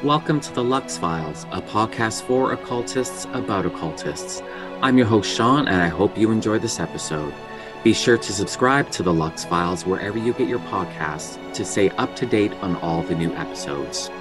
Welcome to the LVX Files, a podcast for occultists about occultists. I'm your host, Shawn, and I hope you enjoy this episode. Be sure to subscribe to the LVX Files wherever you get your podcasts to stay up to date on all the new episodes.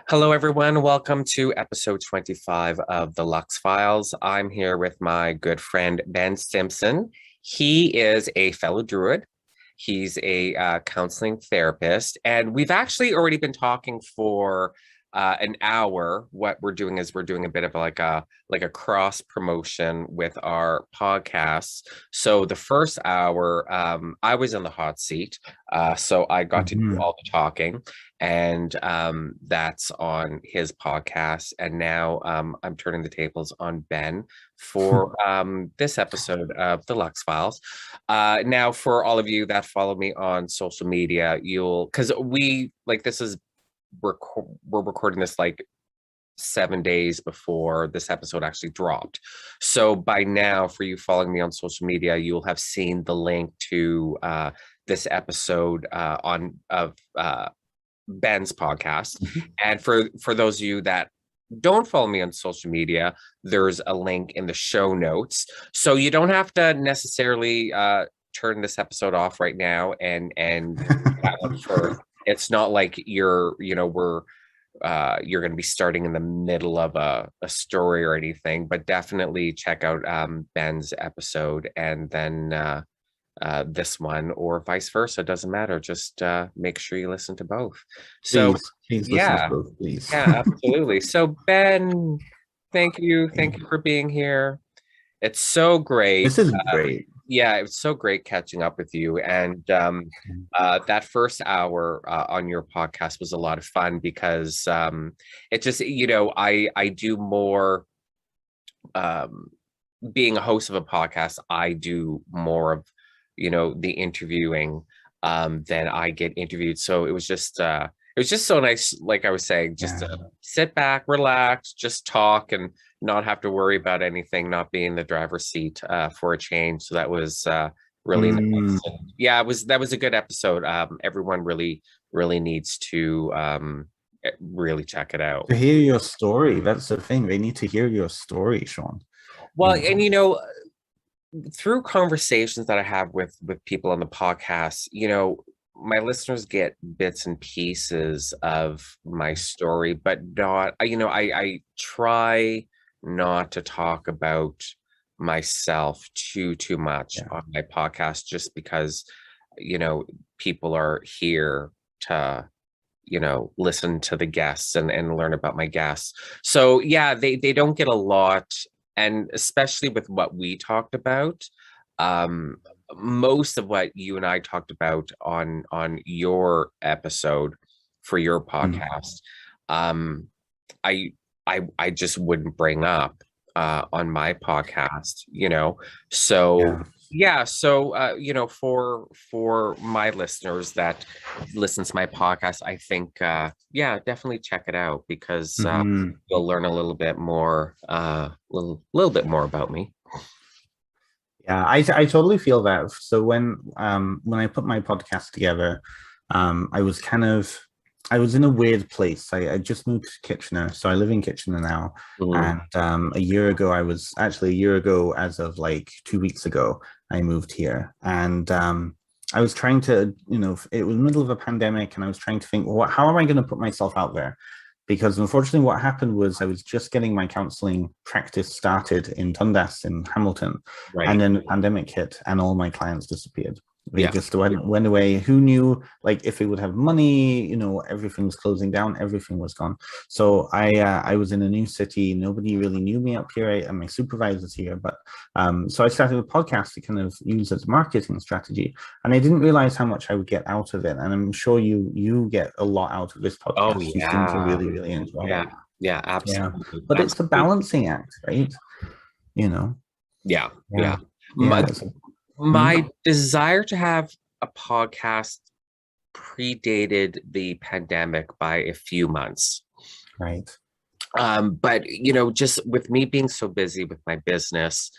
Hello, everyone. Welcome to episode 25 of the LVX Files. I'm here with my good friend, Ben Stimpson. He is a fellow Druid. He's a counseling therapist, and we've actually already been talking for an hour. What we're doing is we're doing a bit of like a cross promotion with our podcasts. So the first hour, I was in the hot seat, so I got to do all the talking, and that's on his podcast. And now I'm turning the tables on Ben for this episode of the LVX Files. Now, for all of you that follow me on social media, because we're recording this like 7 days before this episode actually dropped. So by now, for you following me on social media, you'll have seen the link to this episode of Ben's podcast. And for those of you that don't follow me on social media, there's a link in the show notes. So you don't have to necessarily turn this episode off right now and it's not like you're going to be starting in the middle of a story or anything, but definitely check out Ben's episode and then this one, or vice versa. It doesn't matter. Just make sure you listen to both. So please listen to both, please. Yeah, absolutely. So Ben, thank you for being here. It's so great. This is great. Yeah, it was so great catching up with you. And that first hour on your podcast was a lot of fun because it just, I do more, being a host of a podcast, I do more of, the interviewing than I get interviewed. So it was just so nice, like I was saying, just to sit back, relax, just talk and not have to worry about anything, not be in the driver's seat for a change. So that was really nice. And yeah, that was a good episode. Everyone really needs to really check it out. To hear your story, that's the thing. They need to hear your story, Shawn. Well, and through conversations that I have with people on the podcast, my listeners get bits and pieces of my story, but not, I try not to talk about myself too much on my podcast, just because, people are here to, listen to the guests and learn about my guests. So yeah, they don't get a lot. And especially with what we talked about, most of what you and I talked about on your episode for your podcast, I just wouldn't bring up on my podcast, So for my listeners that listen to my podcast, I think definitely check it out, because you'll learn a little bit more bit more about me. Yeah, I totally feel that. So when I put my podcast together, I was in a weird place. I just moved to Kitchener, so I live in Kitchener now. And a year ago, as of like 2 weeks ago, I moved here. And I was trying to, it was the middle of a pandemic, and I was trying to think, how am I going to put myself out there? Because unfortunately what happened was I was just getting my counseling practice started in Dundas in Hamilton. Right. And then the pandemic hit and all my clients disappeared. They just went away. Who knew, like, if they would have money, everything was closing down, everything was gone. So I was in a new city. Nobody really knew me up here, and my supervisor's here. But so I started a podcast to kind of use as a marketing strategy. And I didn't realize how much I would get out of it. And I'm sure you get a lot out of this podcast. Oh, yeah. You seem to really, really enjoy it. Yeah, absolutely. Yeah. But it's a balancing act, right? Yeah. My desire to have a podcast predated the pandemic by a few months. Right. But, just with me being so busy with my business,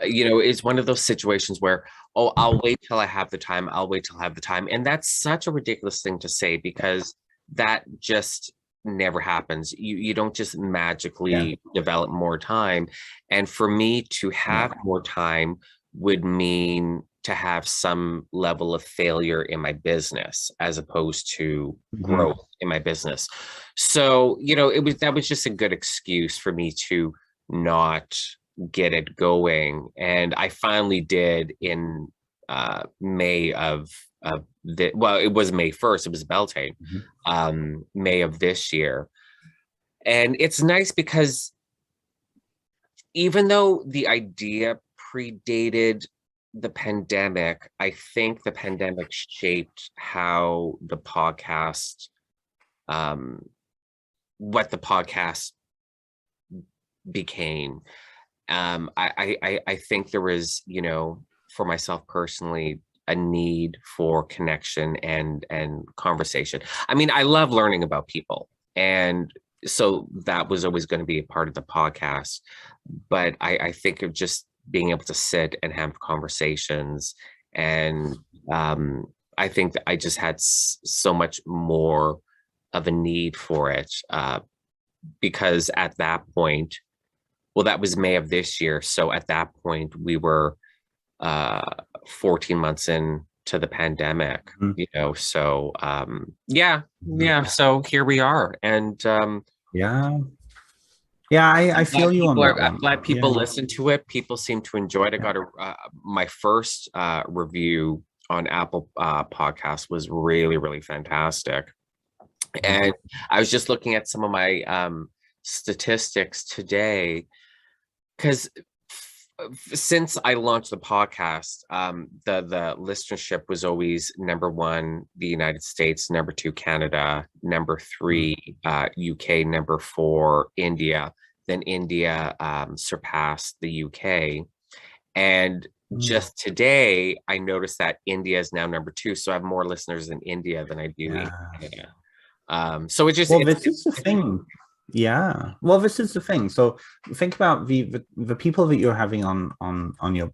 it's one of those situations where, oh, I'll wait till I have the time. I'll wait till I have the time. And that's such a ridiculous thing to say because that just never happens. You don't just Yeah. magically develop more time. And for me to No. have more time would mean to have some level of failure in my business as opposed to Mhm. growth in my business. So, that was just a good excuse for me to not get it going. And I finally did in May of the well, it was May 1st, it was Beltane, Mhm. May of this year. And it's nice because even though the idea predated the pandemic, I think the pandemic shaped how the podcast, um, what the podcast became. I think there was, for myself personally, a need for connection and conversation. I mean, I love learning about people, and so that was always going to be a part of the podcast. But I think of just being able to sit and have conversations, and um, I think that I just had so much more of a need for it, because at that point, well, that was May of this year. So at that point, we were uh 14 months in to the pandemic, Mhm. so yeah, Mhm. so here we are. And Yeah. Yeah, I I'm feel glad you on people are that I'm one. glad people Yeah. listen to it. People seem to enjoy it. I Yeah. got my first review on Apple podcast was really, really fantastic. Mhm. And I was just looking at some of my statistics today because since I launched the podcast, the listenership was always number one, the United States, number two, Canada, number Mhm. three, UK, number four, India. Then India surpassed the UK. And Mhm. just today, I noticed that India is now number two. So I have more listeners in India than I do in Yeah. Canada. So it just Well, this is the it's thing. Yeah. Well, this is the thing. So think about the people that you're having on your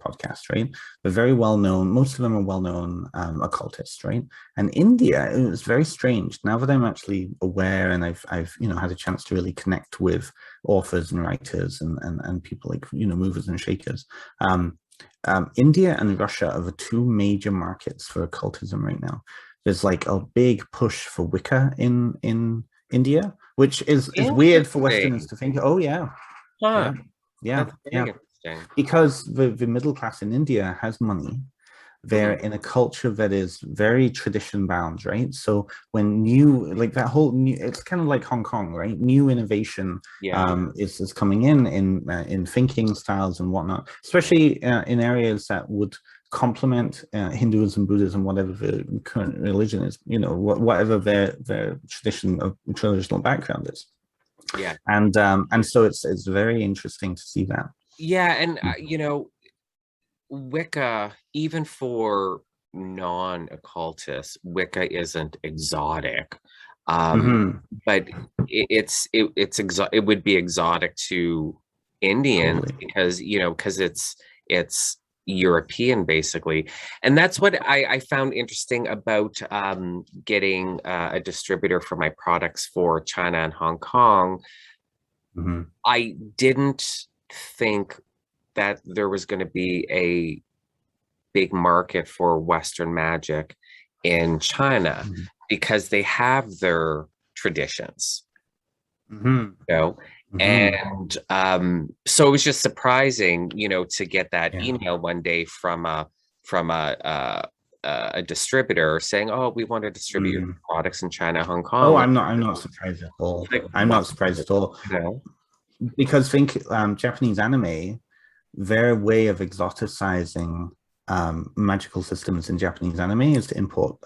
podcast, right? They're very well known. Most of them are well known occultists, right? And India, it was very strange. Now that I'm actually aware and I've had a chance to really connect with authors and writers and people like movers and shakers. India and Russia are the two major markets for occultism right now. There's like a big push for Wicca in India, which is weird for Westerners interesting. to think. Oh yeah, Huh. yeah, yeah, That's yeah. very interesting. Because the middle class in India has money. They're Mhm. in a culture that is very tradition bound, right? So when new, like that whole new, it's kind of like Hong Kong, right? New innovation Yeah. is coming in thinking styles and whatnot, especially in areas that would complement Hinduism, Buddhism, whatever the current religion is, whatever their traditional background is, Yeah. and so it's very interesting to see that. Yeah, and Wicca, even for non-occultists, Wicca isn't exotic. Um, Hmm. but it would be exotic to Indians Totally. because it's European basically. And that's what I found interesting about getting a distributor for my products for China and Hong Kong. Hmm. I didn't think that there was going to be a big market for Western magic in China because they have their traditions, Hmm. you know. Hmm. And so it was just surprising, to get that Yeah. email one day from a distributor saying, "Oh, we want to distribute your Mm. products in China, Hong Oh, Kong." I'm not surprised at all. Like, I'm wow, not surprised at all you know? because think Japanese anime, their way of exoticizing magical systems in Japanese anime is to import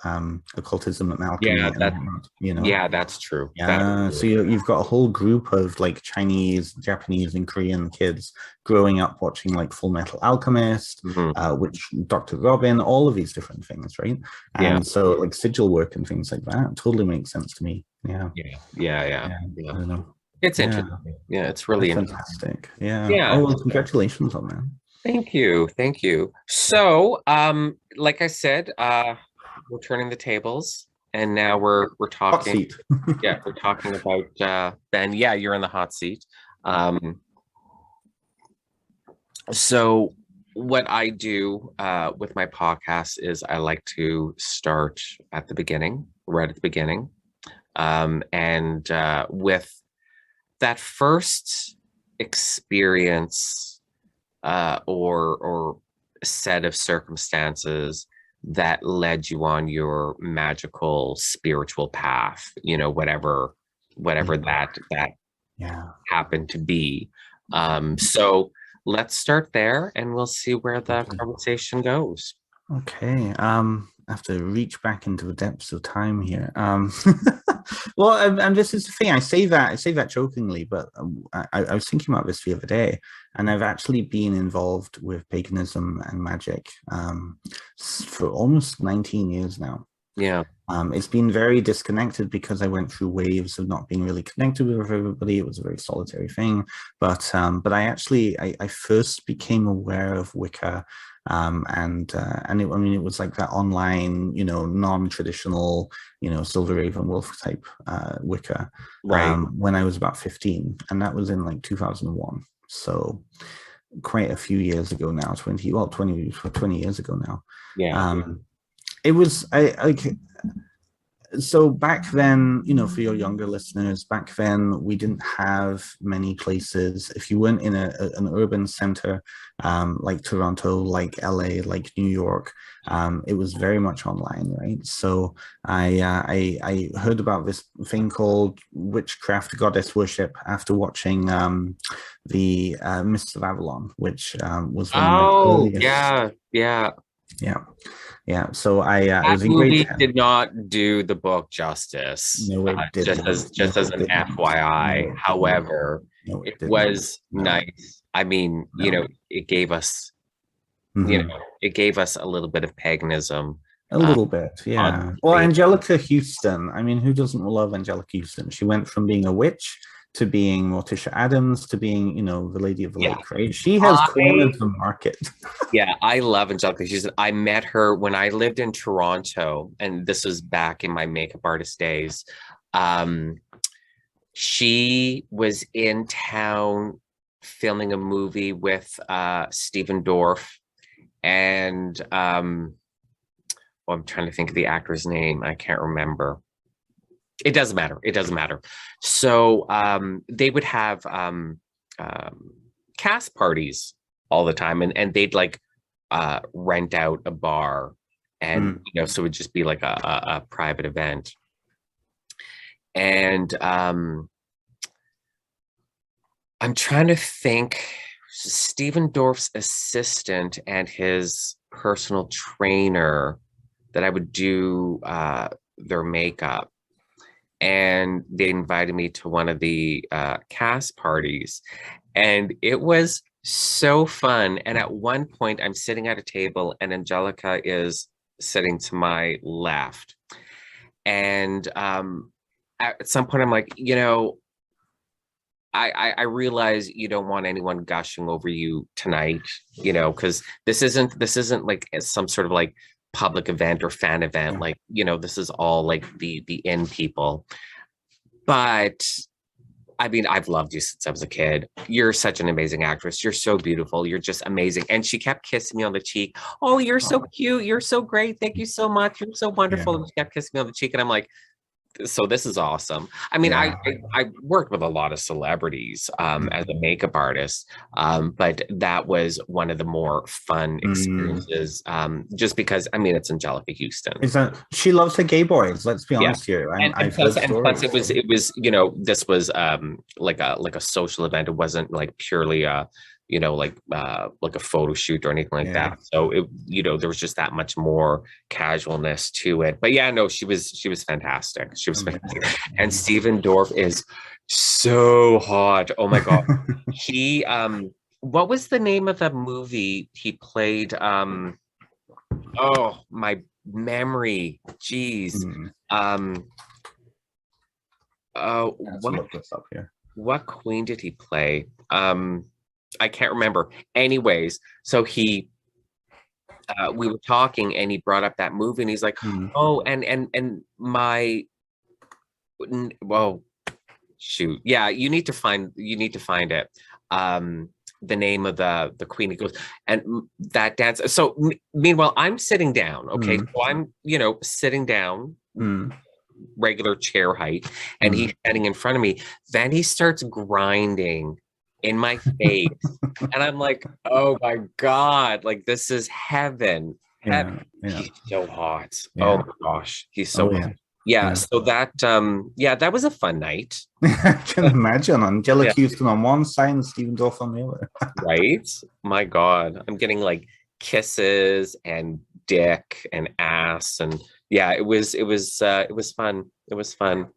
occultism and Yeah, alchemy and that whatnot. yeah, that's true. That's Yeah, so true. you've got a whole group of like Chinese, Japanese, and Korean kids growing up watching like Full Metal Alchemist, Mhm. which Dr. Robin, all of these different things, right? Yeah, And so like sigil work and things like that totally makes sense to me. Yeah, yeah, yeah, yeah, yeah, yeah. I don't know. It's Yeah, interesting. Yeah, it's really that's interesting. fantastic. Yeah. Yeah. Oh well, congratulations on that. Thank you. Thank you. So, like I said, we're turning the tables and now we're Hot talking. seat. Yeah, we're talking about Ben. Yeah, you're in the hot seat. Um, so what I do with my podcast is I like to start at the beginning, right at the beginning. And with that first experience or set of circumstances that led you on your magical spiritual path, whatever that Yeah. happened to be. So let's start there and we'll see where the conversation goes. Okay. I have to reach back into the depths of time here. Well, and this is the thing. I say that jokingly, but I was thinking about this the other day, and I've actually been involved with paganism and magic for almost 19 years now. Yeah. It's been very disconnected because I went through waves of not being really connected with everybody. It was a very solitary thing, but I first became aware of Wicca, it was like that online, non-traditional, Silver Raven Wolf type Wicca, Right. when I was about 15, and that was in like 2001. So quite a few years ago now, 20 years ago now. Yeah. It was I like so back then, for your younger listeners, back then we didn't have many places. If you weren't in an urban center like Toronto, like LA, like New York, it was very much online, right? So I heard about this thing called witchcraft goddess worship after watching the Mists of Avalon, which was one of my Oh, earliest. yeah. Yeah. Yeah, yeah. So I That was in grade movie 10. did not do the book justice. No, it didn't. Just No, as it an didn't. FYI. No, it didn't. However, No, it it didn't. was No, nice. I mean, no. it gave us, Hmm. it gave us a little bit of paganism A uh, little bit, on yeah. Well, screen. Angelica Houston. I mean, who doesn't love Angelica Houston? She went from being a witch to being Morticia Adams to being, the Lady of the Yeah. Lake, right? She has cornered I the market. Yeah, I love Angelica. I met her when I lived in Toronto, and this was back in my makeup artist days. Um, she was in town filming a movie with Stephen Dorff and I'm trying to think of the actor's name. I can't remember. It doesn't matter. It doesn't matter. So they would have um, cast parties all the time, and they'd like rent out a bar, and Mm. so it would just be like a private event. And I'm trying to think. Stephen Dorff's assistant and his personal trainer that I would do their makeup, and they invited me to one of the cast parties, and it was so fun. And at one point, I'm sitting at a table, and Angelica is sitting to my left, and at some point, I'm like, I realize you don't want anyone gushing over you tonight, because this isn't like some sort of like public event or fan event. Yeah. Like, this is all like the in people. But I mean, I've loved you since I was a kid. You're such an amazing actress. You're so beautiful. You're just amazing. And she kept kissing me on the cheek. Oh, you're so cute. You're so great. Thank you so much. You're so Yeah. wonderful. And she kept kissing me on the cheek. And I'm like, so this is awesome. I mean, Yeah. I worked with a lot of celebrities as a Mhm. makeup artist, but that was one of the more fun Mm. experiences. Just because, I mean, it's Angelica Houston. Is that she loves her gay boys? Let's be Yeah. honest here. And I've heard plus stories. it was this was like a social event. It wasn't like purely like a photo shoot or anything like Yeah. that. So there was just that much more casualness to it. But yeah, no, she was fantastic. She was fantastic. And Stephen Dorff is so hot. Oh my God. He what was the name of the movie he played? Oh, my memory. Jeez. Mm. Um, Let's what look this up here. what queen did he play? I can't remember. Anyways, so we were talking and he brought up that movie and he's like, Mm. oh, and my, well, shoot, yeah, you need to find it. The name of the queen. He goes, and that dance. So meanwhile, I'm sitting down. Okay, Mm. so I'm sitting down, Mm. regular chair height, and he's Mm. standing in front of me. Then he starts grinding in my face, and I'm like, oh my god, like this is heaven. Yeah, yeah, He's so hot. Oh yeah. my gosh, he's so Oh hot. yeah, Yeah, yeah. so that was a fun night. I can imagine Angela Yeah. Houston on one side and Stephen Dorff on the other. Right? My God. I'm getting like kisses and dick and ass and yeah, it was fun. It was fun.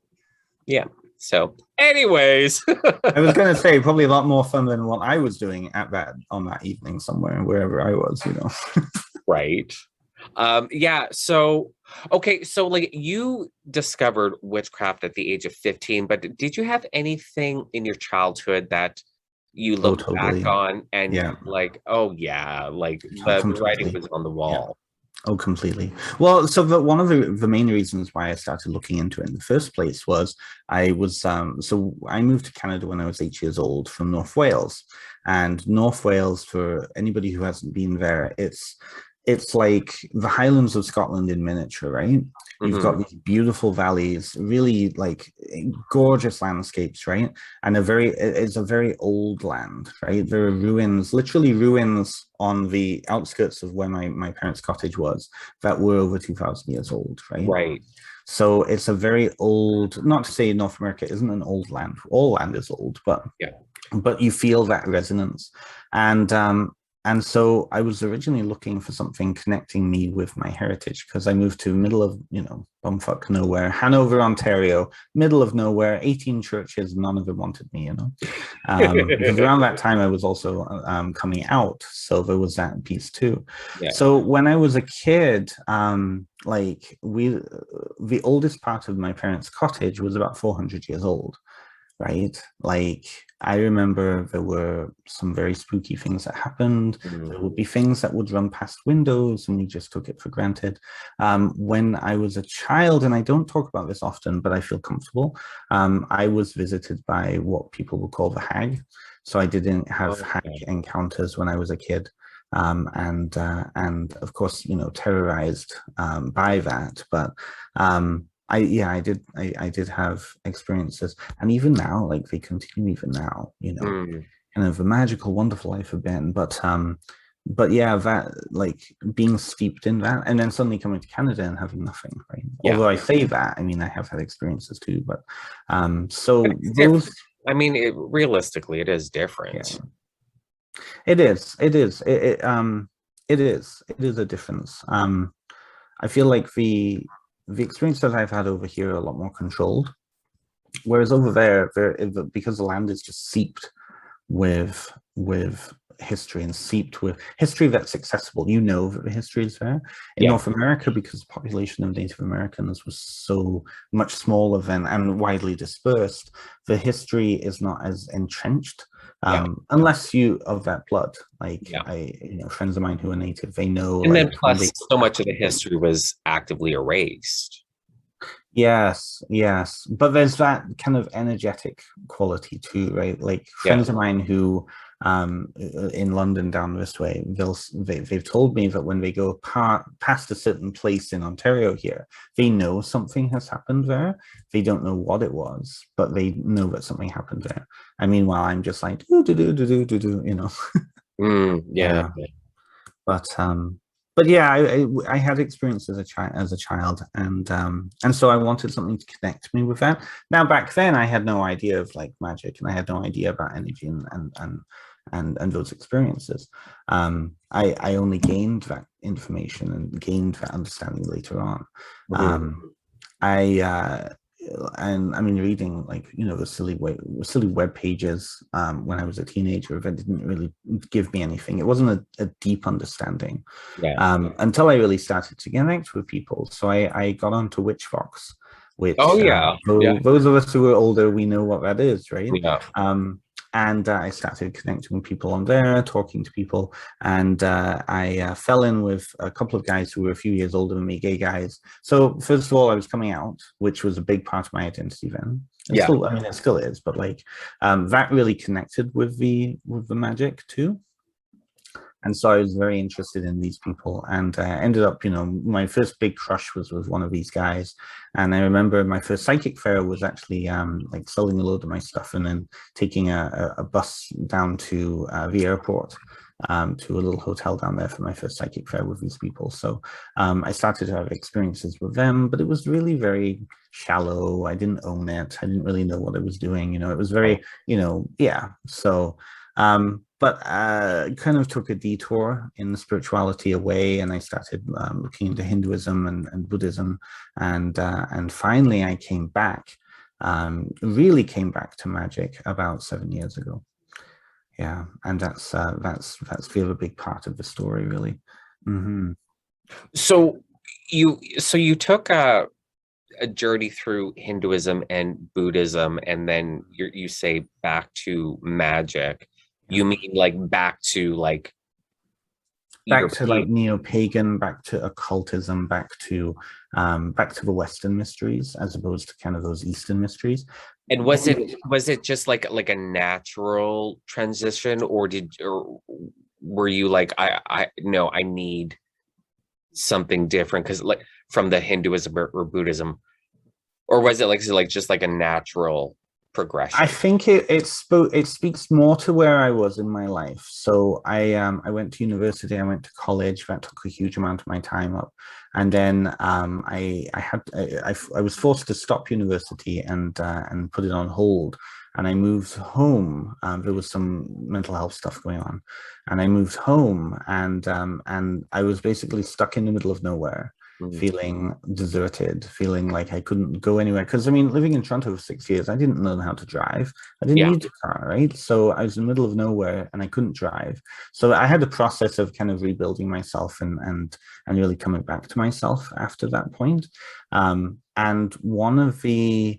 Yeah. So anyways. I was going to say probably a lot more fun than what I was doing at that on that evening somewhere, wherever I was, you know. Right. Yeah, so okay, so like you discovered witchcraft at the age of 15, but did you have anything in your childhood that you Oh, look back totally. on and Yeah. like, oh yeah, like Oh, the writing completely. was on the Yeah. wall. Oh, completely. Well, so one of the main reasons why I started looking into it in the first place was so I moved to Canada when I was 8 years old from North Wales, and North Wales, for anybody who hasn't been there, it's like the Highlands of Scotland in miniature, right? You've got Mhm. these beautiful valleys, really like gorgeous landscapes, right? And it's a very old land, right? There are ruins, literally ruins on the outskirts of where my parents' cottage was that were over 2,000 years old, right? Right. So it's a very old, not to say North America isn't an old land, all land is old, Yeah. but you feel that resonance. And and so I was originally looking for something connecting me with my heritage because I moved to middle of, bumfuck nowhere, Hanover, Ontario, middle of nowhere, 18 churches, none of them wanted me, because around that time I was also coming out. So there was that piece too. Yeah. So when I was a kid, the oldest part of my parents' cottage was about 400 years old, right? Like I remember there were some very spooky things that happened. Mhm. There would be things that would run past windows and we just took it for granted. When I was a child, and I don't talk about this often, but I feel comfortable, I was visited by what people would call the hag. So I didn't have hag encounters when I was a kid. And of course, terrorized by that. But I did have experiences, and even now, like they continue even now, Mm. kind of a magical, wonderful life of Ben. But yeah, that like being steeped in that, and then suddenly coming to Canada and having nothing, right? Yeah. Although I say that, I mean I have had experiences too, but so But it's those, different. I mean, realistically, it is different. yeah, it is a difference. I feel like the experience that I've had over here are a lot more controlled. Whereas over there, because the land is just seeped with history and seeped with history that's accessible. You know that the history is there. In Yeah. North America, because the population of Native Americans was so much smaller than and widely dispersed, the history is not as entrenched. Unless you of that blood, like friends of mine who are Native, they know. And Like then plus so much of the history was actively erased. Yes, yes. But there's that kind of energetic quality too, right? Like friends of mine who in London down this way, they've told me that when they go past a certain place in Ontario here, they know something has happened there. They don't know what it was, but they know that something happened there. And meanwhile, I'm just like, do. Yeah. But yeah, I had experience as a child, and so I wanted something to connect me with that. Now back then, I had no idea of like magic, and I had no idea about energy and those experiences. I only gained that information and gained that understanding later on. I and I mean reading like the silly web pages when I was a teenager that didn't really give me anything. It wasn't a deep understanding until I really started to connect with people. So I got onto Witchfox, which those of us who are older, we know what that is, right? Yeah. and I started connecting with people on there, talking to people, and I fell in with a couple of guys who were a few years older than me, gay guys. So first of all, I was coming out, which was a big part of my identity then. And Yeah. still, I mean, it still is, but like that really connected with the magic too. And so I was very interested in these people, and ended up, you know, my first big crush was with one of these guys. And I remember my first psychic fair was actually like selling a load of my stuff and then taking a bus down to the airport, to a little hotel down there for my first psychic fair with these people. So I started to have experiences with them, but it was really very shallow. I didn't own it. I didn't really know what I was doing. You know, it was very, you know, yeah. So but kind of took a detour in the spirituality away, and I started looking into Hinduism and Buddhism, and finally I came back, really came back to magic about 7 years ago. Yeah, and that's the other big part of the story, really. Mm-hmm. So you took a journey through Hinduism and Buddhism, and then you say back to magic. You mean like back to like back to like neo-pagan, back to occultism, back to the Western mysteries as opposed to kind of those Eastern mysteries. And was it just like a natural transition, or were you like I no, I need something different because like from the Hinduism or Buddhism, or was it like just like a natural progression? I think it speaks more to where I was in my life. So I went to university, I went to college. That took a huge amount of my time up, and then I was forced to stop university and put it on hold. And I moved home. There was some mental health stuff going on, and I moved home, and I was basically stuck in the middle of nowhere. Feeling deserted, feeling like I couldn't go anywhere. Because I mean, living in Toronto for 6 years, I didn't learn how to drive. I didn't need a car, right? So I was in the middle of nowhere and I couldn't drive. So I had a process of kind of rebuilding myself and really coming back to myself after that point. And one of the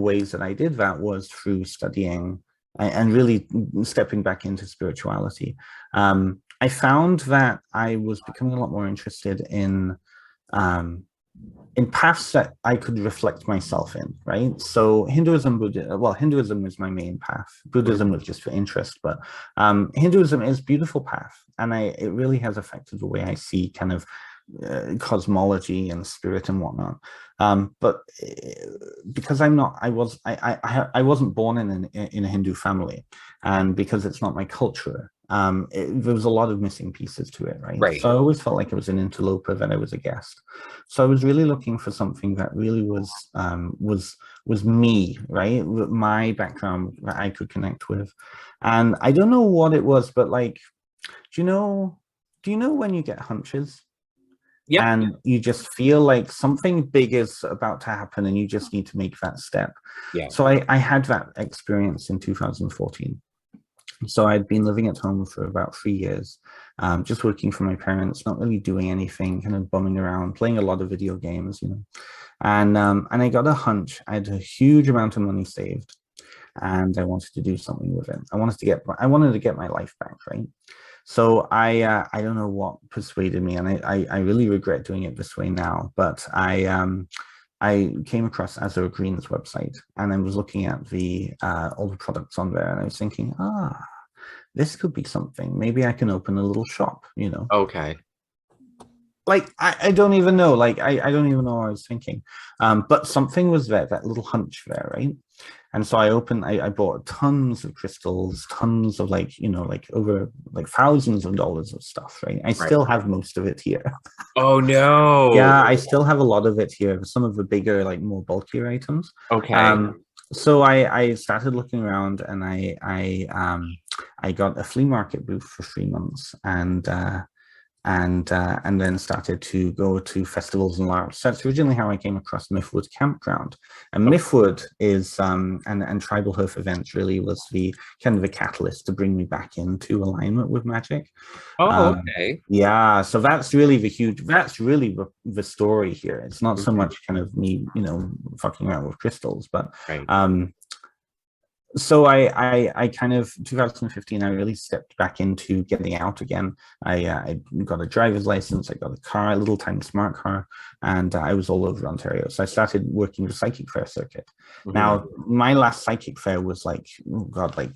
ways that I did that was through studying and really stepping back into spirituality. I found that I was becoming a lot more interested in paths that I could reflect myself in, right? So Hinduism is my main path. Buddhism was just for interest, but Hinduism is a beautiful path, and it really has affected the way I see kind of cosmology and spirit and whatnot. But because I wasn't born in a Hindu family, and because it's not my culture, there was a lot of missing pieces to it, right? So I always felt like I was an interloper, that I was a guest. So I was really looking for something that really was me, right? My background that I could connect with. And I don't know what it was, but like, do you know when you get hunches? Yep. And you just feel like something big is about to happen and you just need to make that step. Yeah. So I had that experience in 2014. So I'd been living at home for about 3 years, just working for my parents, not really doing anything, kind of bumming around, playing a lot of video games, you know. And I got a hunch. I had a huge amount of money saved, and I wanted to do something with it. I wanted to get my life back, right? So I don't know what persuaded me, and I really regret doing it this way now, but I came across Azure Green's website, and I was looking at all the products on there, and I was thinking, this could be something. Maybe I can open a little shop, you know. Okay. Like, I don't even know. Like, I don't even know what I was thinking. But something was there, that little hunch there, right? And so I bought tons of crystals, tons of like, you know, like over like thousands of dollars of stuff, right? I still have most of it here. Oh no. Yeah, I still have a lot of it here. Some of the bigger, like more bulkier items. Okay. So I started looking around, and I got a flea market booth for 3 months, and then started to go to festivals and LARPs. That's originally how I came across Mythwood Campground. And Mythwood is, and Tribal Hearth events really was the kind of a catalyst to bring me back into alignment with magic. Oh, okay. Yeah, so that's really the story here. It's not so much kind of me, you know, fucking around with crystals, but So I kind of 2015 I really stepped back into getting out again. I got a driver's license, I got a car, a little tiny smart car, and I was all over Ontario. So I started working the psychic fair circuit. Now my last psychic fair was like, oh God, like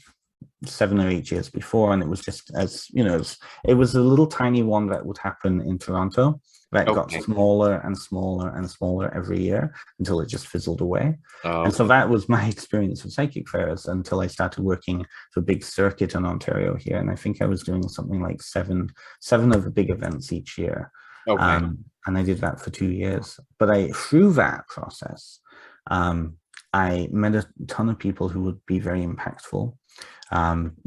7 or 8 years before, and it was just, as you know, it was a little tiny one that would happen in Toronto that got smaller and smaller and smaller every year until it just fizzled away. And so that was my experience with psychic fairs until I started working for big circuit in Ontario here, and I think I was doing something like seven of the big events each year. And I did that for 2 years. But through that process, I met a ton of people who would be very impactful.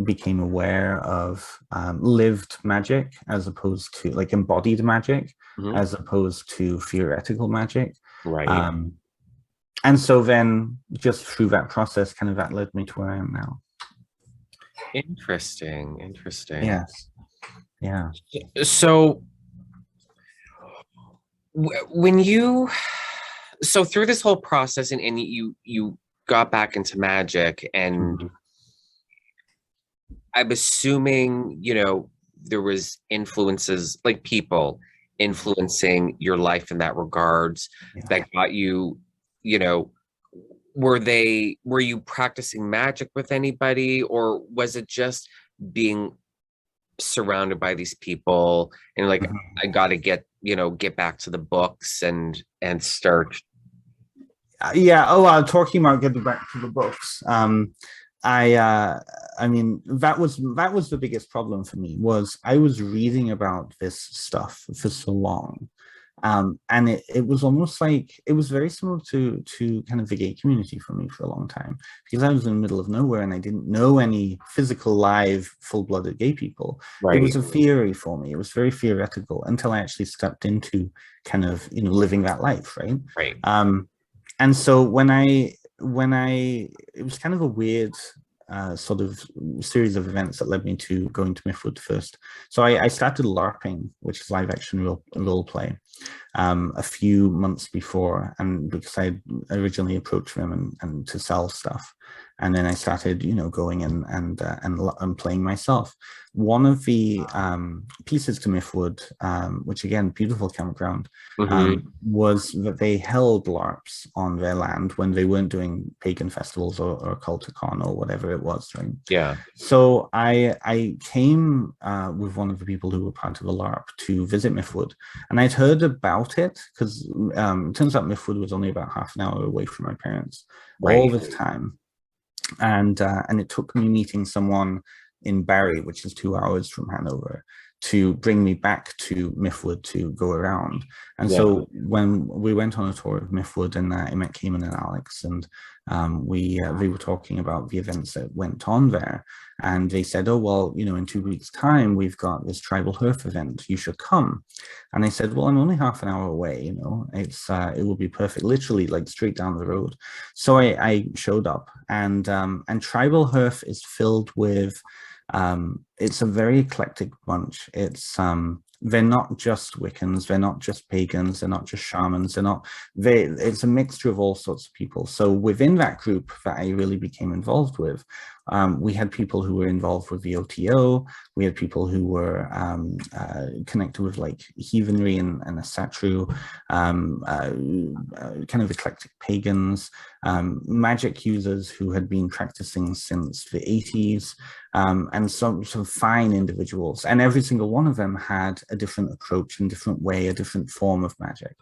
Became aware of lived magic as opposed to like embodied magic, as opposed to theoretical magic. And so then just through that process, kind of that led me to where I am now. Interesting. Yes. Yeah. So so through this whole process and you got back into magic, and I'm assuming, there was influences, like people influencing your life in that regards, that got you, were you practicing magic with anybody, or was it just being surrounded by these people and like, I got to get back to the books and start? Talking about getting back to the books. I mean, that was the biggest problem for me, was I was reading about this stuff for so long. And it was almost like, it was very similar to kind of the gay community for me for a long time, because I was in the middle of nowhere and I didn't know any physical, live, full-blooded gay people. It was a theory for me. It was very theoretical until I actually stepped into kind of, living that life, right? And so when I, it was kind of a weird sort of series of events that led me to going to Mythwood first. So I started LARPing, which is live action role play, a few months before, and because I originally approached them and to sell stuff. And then I started, going and playing myself. One of the pieces to Mythwood, which again, beautiful campground, was that they held LARPs on their land when they weren't doing pagan festivals or Culticon or whatever it was, right? Yeah. So I came with one of the people who were part of the LARP to visit Mythwood, and I'd heard about it because it turns out Mythwood was only about half an hour away from my parents all this time. And it took me meeting someone in Barrie, which is 2 hours from Hanover, to bring me back to Mythwood to go around. And so when we went on a tour of Mythwood, and I met Cayman and Alex, and they were talking about the events that went on there, and they said, oh, well, in 2 weeks' time, we've got this tribal hearth event, you should come. And I said, well, I'm only half an hour away, it will be perfect, literally like straight down the road. So I showed up, and tribal hearth is filled with, it's a very eclectic bunch. It's they're not just Wiccans, they're not just pagans, they're not just shamans, it's a mixture of all sorts of people. So within that group that I really became involved with, we had people who were involved with the OTO, we had people who were connected with like heathenry and Asatru, kind of eclectic pagans, magic users who had been practicing since the 80s, and some fine individuals, and every single one of them had a different approach and different way, a different form of magic.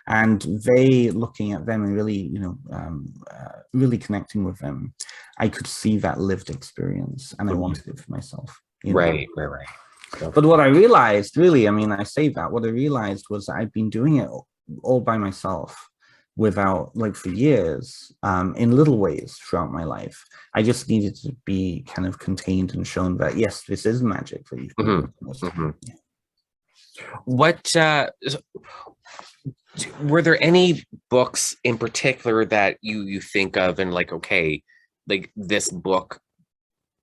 And they, looking at them and really, really connecting with them, I could see that lived experience, and I wanted it for myself. Right. But what I realized, really, I mean, I say that, what I realized was that I'd been doing it all by myself, without, like, for years, in little ways throughout my life. I just needed to be kind of contained and shown that, yes, this is magic for you. What were there any books in particular that you think of and like, okay, like this book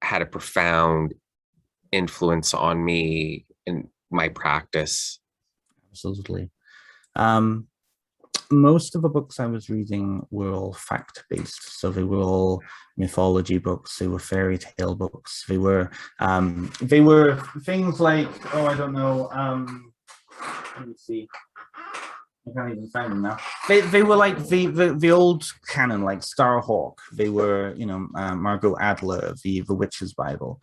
had a profound influence on me in my practice? Absolutely. most of the books I was reading were all fact-based. So they were all mythology books, they were fairy tale books, they were things like, oh, I don't know, let me see. I can't even find them now. They were like the old canon, like Starhawk. They were, Margot Adler, the Witch's Bible.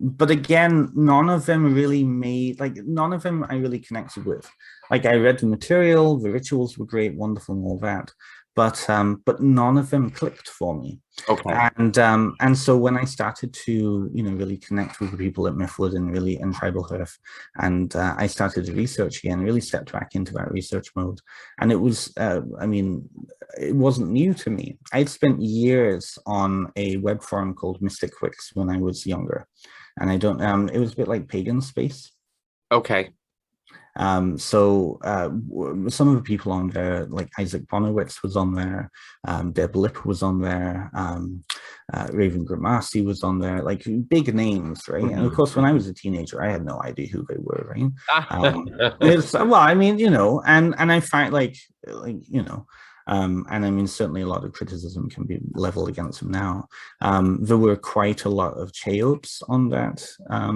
But again, none of them really none of them I really connected with. Like I read the material, the rituals were great, wonderful, and all that. But none of them clicked for me. Okay. And so when I started to really connect with the people at Mythwood and Tribal Hearth, and I started to research again, really stepped back into that research mode, and it was it wasn't new to me. I'd spent years on a web forum called Mystic Wix when I was younger, and I don't it was a bit like Pagan Space. Okay. So some of the people on there, like Isaac Bonowitz was on there, Deb Lip was on there, Raven Grimasi was on there, like big names, right? And of course, when I was a teenager, I had no idea who they were, right? Well, I mean, and I find and I mean, certainly a lot of criticism can be leveled against them now. There were quite a lot of Cheops on that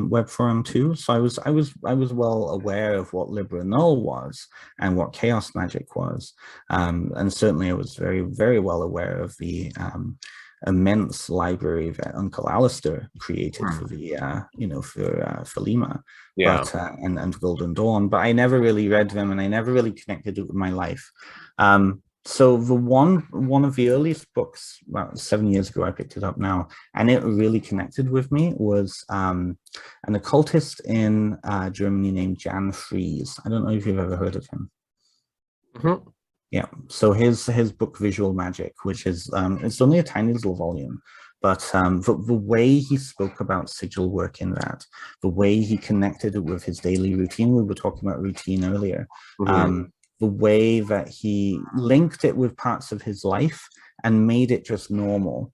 web forum too. So I was well aware of what Libra Null was and what Chaos Magic was. And certainly I was very, very well aware of the immense library that Uncle Alistair created for the for Lima, Yeah. but and Golden Dawn. But I never really read them, and I never really connected it with my life. So the one of the earliest books, about 7 years ago, I picked it up now, and it really connected with me, was an occultist in Germany named Jan Fries. I don't know if you've ever heard of him. Mm-hmm. Yeah, so his book Visual Magic, which is it's only a tiny little volume, but the way he spoke about sigil work in that, the way he connected it with his daily routine, we were talking about routine earlier, the way that he linked it with parts of his life and made it just normal,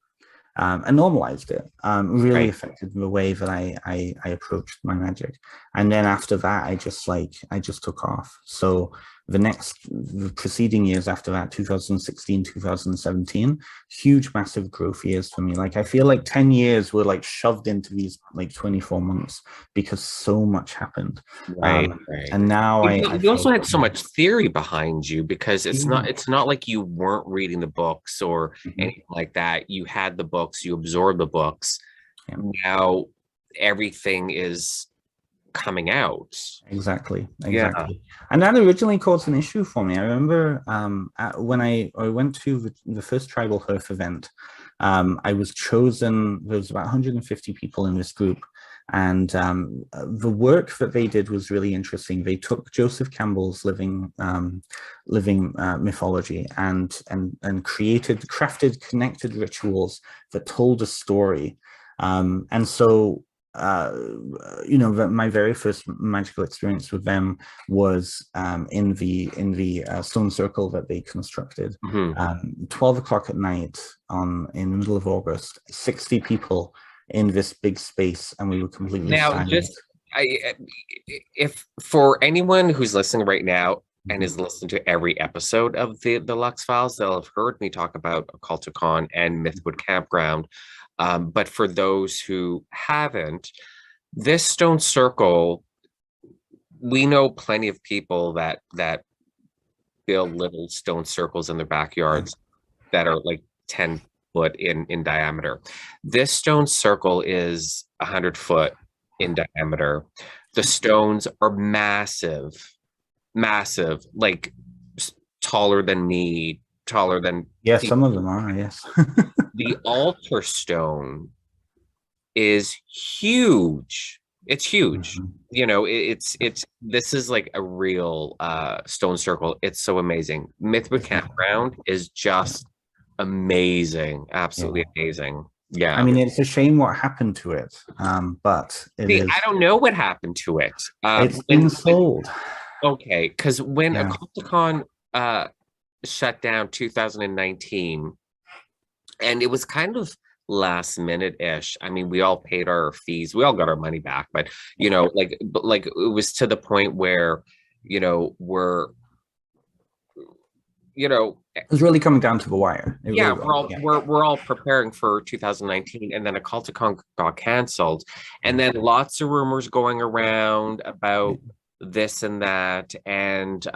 and normalized it, really affected the way that I approached my magic. And then after that, I just took off. So the preceding years after that, 2016, 2017, huge, massive growth years for me. Like I feel like 10 years were like shoved into these like 24 months because so much happened. Right. And now you also had so much theory behind you, because it's not like you weren't reading the books or anything like that. You had the books, you absorbed the books. Yeah. Now everything is coming out. Exactly. Yeah. And that originally caused an issue for me. I remember when I went to the first Tribal Hearth event, I was chosen. There was about 150 people in this group, and the work that they did was really interesting. They took Joseph Campbell's living mythology and crafted connected rituals that told a story, and so my very first magical experience with them was in the stone circle that they constructed. 12 o'clock at night in the middle of August, 60 people in this big space, and we were completely silent. If for anyone who's listening right now and is listening to every episode of the Lux Files, they'll have heard me talk about Occulticon and Mythwood Campground. But for those who haven't, this stone circle, we know plenty of people that build little stone circles in their backyards that are like 10 foot in diameter. This stone circle is 100 foot in diameter. The stones are massive, like taller than me, taller than yes, some of them are, yes. The altar stone is huge. It's huge. This is like a real stone circle. It's so amazing. Mythwood Campground is just amazing. Absolutely amazing. Yeah. I mean, it's a shame what happened to it, but I don't know what happened to it. It's been sold. Okay, because when Occulticon shut down 2019, and it was kind of last minute-ish. I mean, we all paid our fees. We all got our money back, but like it was to the point where, you know, It was really coming down to the wire. It yeah, really was. Yeah. we're all preparing for 2019, and then a Culticon got canceled, and Yeah. then lots of rumors going around about this and that, and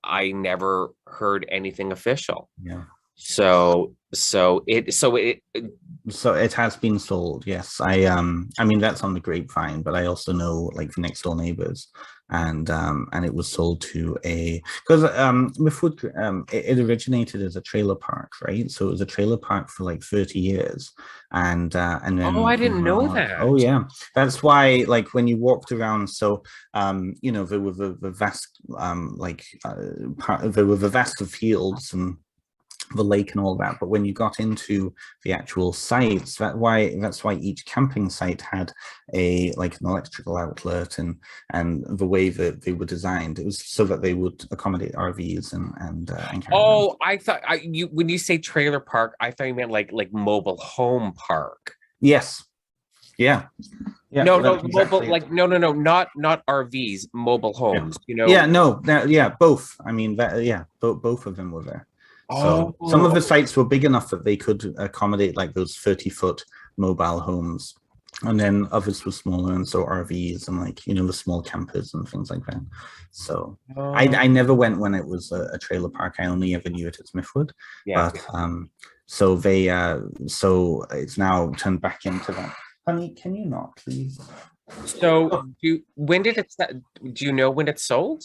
I never heard anything official. Yeah. So So it has been sold, yes. I mean that's on the grapevine, but I also know like the next door neighbors, and it was sold to a because Miffwood it originated as a trailer park, right? So it was a trailer park for like 30 years, and oh, then I didn't know oh that. yeah, that's why like when you walked around, so there were the vast there were the vast of fields and the lake and all that, but when you got into the actual sites, that's why each camping site had a like an electrical outlet, and the way that they were designed, it was so that they would accommodate RVs and caravans. Oh, I thought you when you say trailer park, I thought you meant like mobile home park. Yes, yeah, yeah, No, no, that's mobile exactly it. like no, not RVs, mobile Yeah, homes. yeah, no, yeah, both. I mean, yeah, both of them were there. So some of the Oh, sites were big enough that they could accommodate like those 30-foot mobile homes. And then others were smaller, and so RVs and like, the small campers and things like that. So oh, I never went when it was a trailer park. I only ever knew it as Smithwood. yeah. But so they so it's now turned back into that. Honey, can you not please? So do you know when it sold?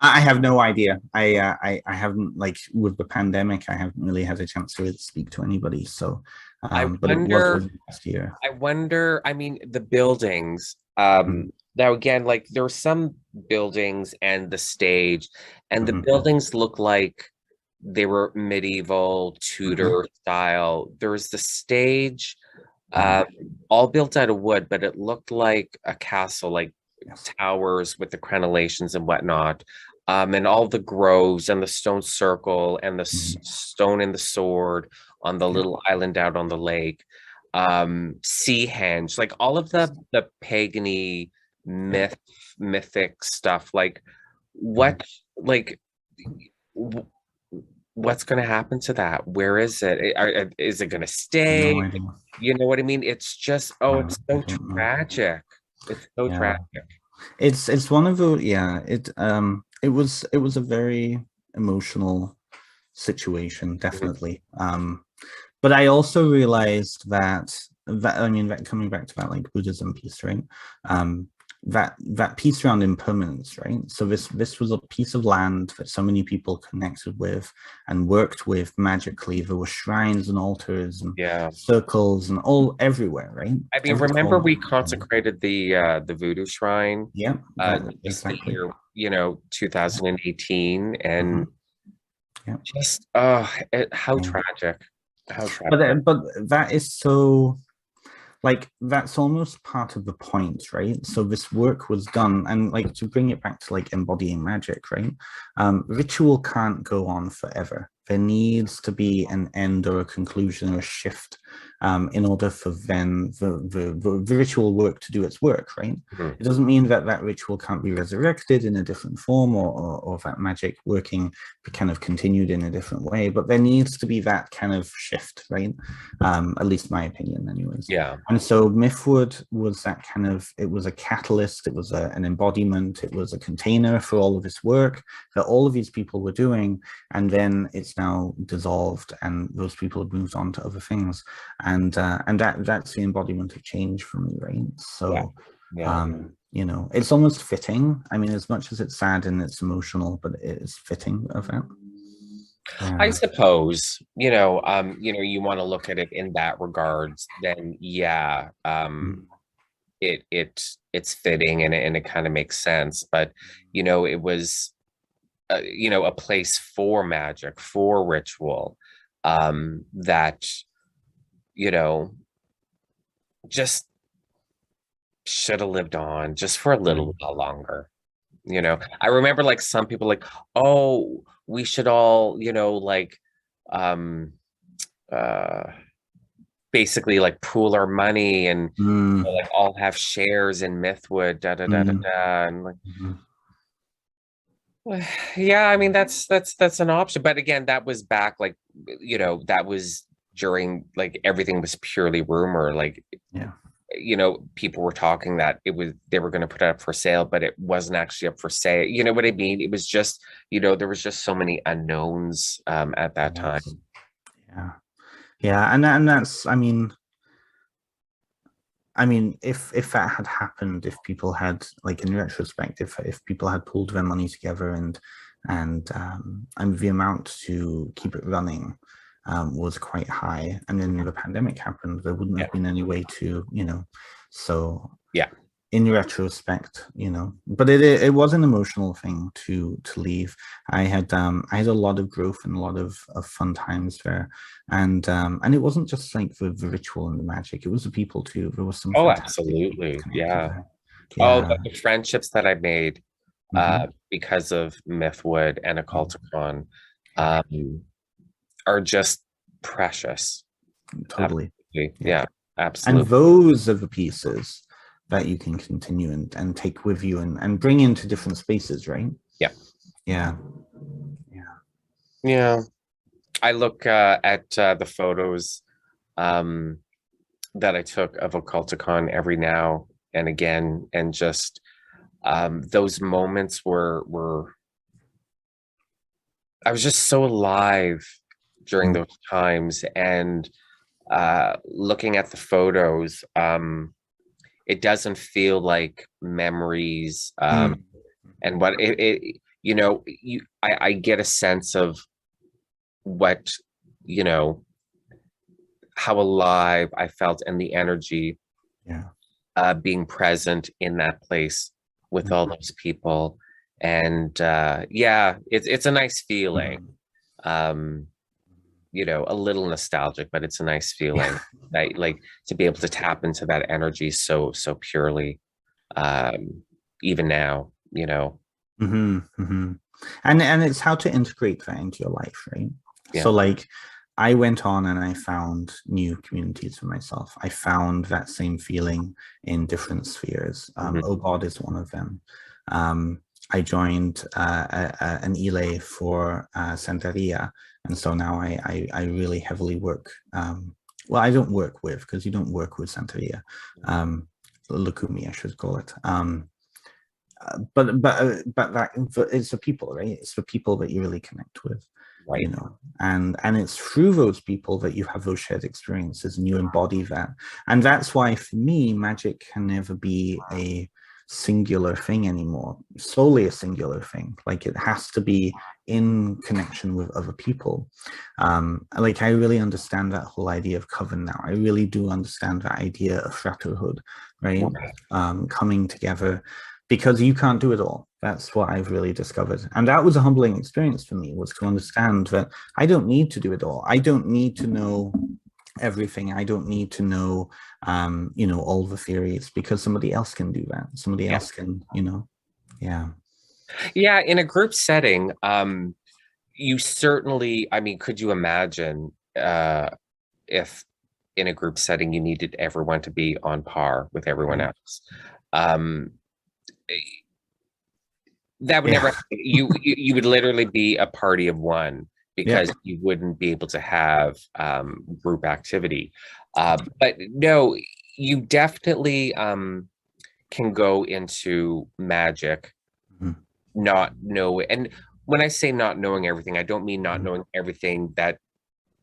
I have no idea. I haven't like with the pandemic. I haven't really had a chance to really speak to anybody. So, I but it was wonder, early last year. I mean, the buildings, Mm-hmm. now again, like there are some buildings and the stage, and the Mm-hmm. buildings look like they were medieval Mm-hmm. Tudor style. There was the stage, Mm-hmm. um, all built out of wood, but it looked like a castle, like Yes. towers with the crenellations and whatnot. And all the groves and the stone circle and the Mm-hmm. stone and the sword on the Yeah. little island out on the lake. Seahenge, like all of Yes. the pagany Yeah. mythic stuff. Like Mm-hmm. what, like w- what's going to happen to that? Where is it? Is it going to No stay? idea. You know what I mean? It's just, oh, Yeah, it's I so don't know. tragic. It's so Yeah, tragic. it's one of the it was a very emotional situation, Mhm. definitely. But I also realized that I mean that coming back to that like Buddhism piece, right? Um, that piece around impermanence, right? So this was a piece of land that so many people connected with and worked with magically. There were shrines and altars and Yeah. circles and all everywhere, right? I mean, Every remember corner. we consecrated the voodoo shrine Yeah, that just the exactly. year, 2018, Hmm. and Yeah. just how Yeah. tragic. How But tragic. that is so like that's almost part of the point, right? So this work was done, and like to bring it back to like embodying magic, right? Ritual can't go on forever. There needs to be an end or a conclusion or a shift in order for then the ritual work to do its work, right? Mhm. It doesn't mean that that ritual can't be resurrected in a different form, or that magic working kind of continued in a different way, but there needs to be that kind of shift, right? At least my opinion, anyways. Yeah. And so Mythwood was that kind of, it was a catalyst, it was an embodiment, it was a container for all of this work that all of these people were doing. And then it's now dissolved and those people have moved on to other things. And that's the embodiment of change for me, right? Yeah. So, Yeah. it's almost fitting. I mean, as much as it's sad and it's emotional, but it is fitting of that. I Yeah. suppose, you want to look at it in that regards, then yeah, Mm. it's fitting and it kind of makes sense. But it was a place for magic, for ritual, that you know just should have lived on just for a little Mm. while longer. I remember like some people like, oh, we should all, like um uh basically like pool our money and Mm. like all have shares in Mythwood, da da da da Mm. da, and like Mhm. Yeah, I mean that's an option, but again, that was back like that was during like everything was purely rumor. Like Yeah. people were talking that they were going to put it up for sale, but it wasn't actually up for sale. You know what I mean? It was just there was just so many unknowns at that time. Yes. Yeah. Yeah, and that's, I mean, if that had happened, if people had, like, in retrospect, if people had pulled their money together and the amount to keep it running was quite high, and then the pandemic happened, there wouldn't Yeah. have been any way to, so Yeah. in retrospect, but it was an emotional thing to leave. I had a lot of growth and a lot of fun times there, and it wasn't just like the ritual and the magic, it was the people too. There was some Oh, fantastic people absolutely. connected Yeah. there. Oh, Yeah. the friendships that I made Hmm. because of Mythwood and Occulticon Yeah, are just precious. totally. Absolutely. Yeah, Yeah, and absolutely. those are the pieces that you can continue and take with you and bring into different spaces, right? Yeah. Yeah. Yeah. Yeah. I look at the photos um, that I took of Occulticon every now and again, and just those moments were I was just so alive during Mm. those times, and looking at the photos, it doesn't feel like memories. Mm. And what I get a sense of what you know how alive I felt and the energy Yeah. being present in that place with all Mm. those people. And yeah, it's a nice feeling. Mm. Um, a little nostalgic, but it's a nice Yeah. feeling that like to be able to tap into that energy so purely, um, even now, Hmm. Hmm. And it's how to integrate that into your life, right? Yeah. So like I went on and I found new communities for myself. I found that same feeling in different spheres. Mhm. Oh God is one of them. Um, I joined an Elay for Santeria, and so now I really heavily work. Well, I don't work with, because you don't work with Santeria. Lukumi, I should call it. But that, it's the people, right? It's the people that you really connect with, Right. and it's through those people that you have those shared experiences and you embody that. And that's why for me, magic can never be a singular thing anymore, solely a singular thing. Like, it has to be in connection with other people. Like, I really understand that whole idea of coven now. I really do understand that idea of fratterhood, right? Coming together, because you can't do it all. That's what I've really discovered. And that was a humbling experience for me, was to understand that I don't need to do it all. I don't need to know everything. I don't need to know, all the theories, because somebody else can do that. Somebody Yeah. else can, yeah. Yeah. In a group setting, you certainly, I mean, could you imagine if in a group setting you needed everyone to be on par with everyone Right. else? Um, that would Yeah. never you would literally be a party of one Yeah. because you wouldn't be able to have group activity. But no, you definitely can go into magic Mhm. not know, and when I say not knowing everything, I don't mean not Mhm. knowing everything that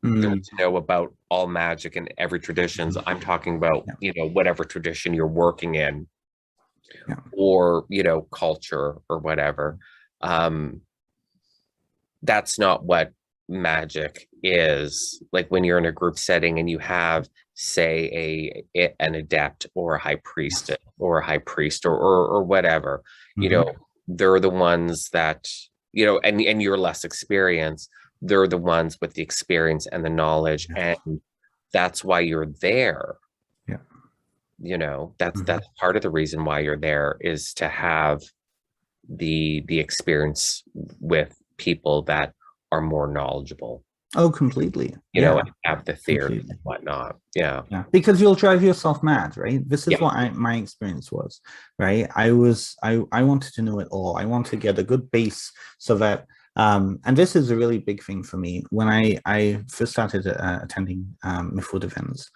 there Mhm. is to know about all magic and every traditions. Mhm. I'm talking about Yeah. whatever tradition you're working in, Yeah. or culture or whatever. um that's not what magic is. Like when you're in a group setting and you have, say, an adept or a high priest Yes. or a high priest or whatever, you Mhm. know, they're the ones that, and you're less experienced. They're the ones with the experience and the knowledge, Yes. and that's why you're there. Yeah. That's Mhm. part of the reason why you're there, is to have the experience with people that are more knowledgeable. Oh, completely. you know, Yeah, and have the theory completely. and whatnot. Yeah. Yeah, because you'll drive yourself mad, right? This is Yeah. what my experience was, right? I wanted to know it all. I wanted to get a good base so that and this is a really big thing for me. When I first started attending MIFWOOD events,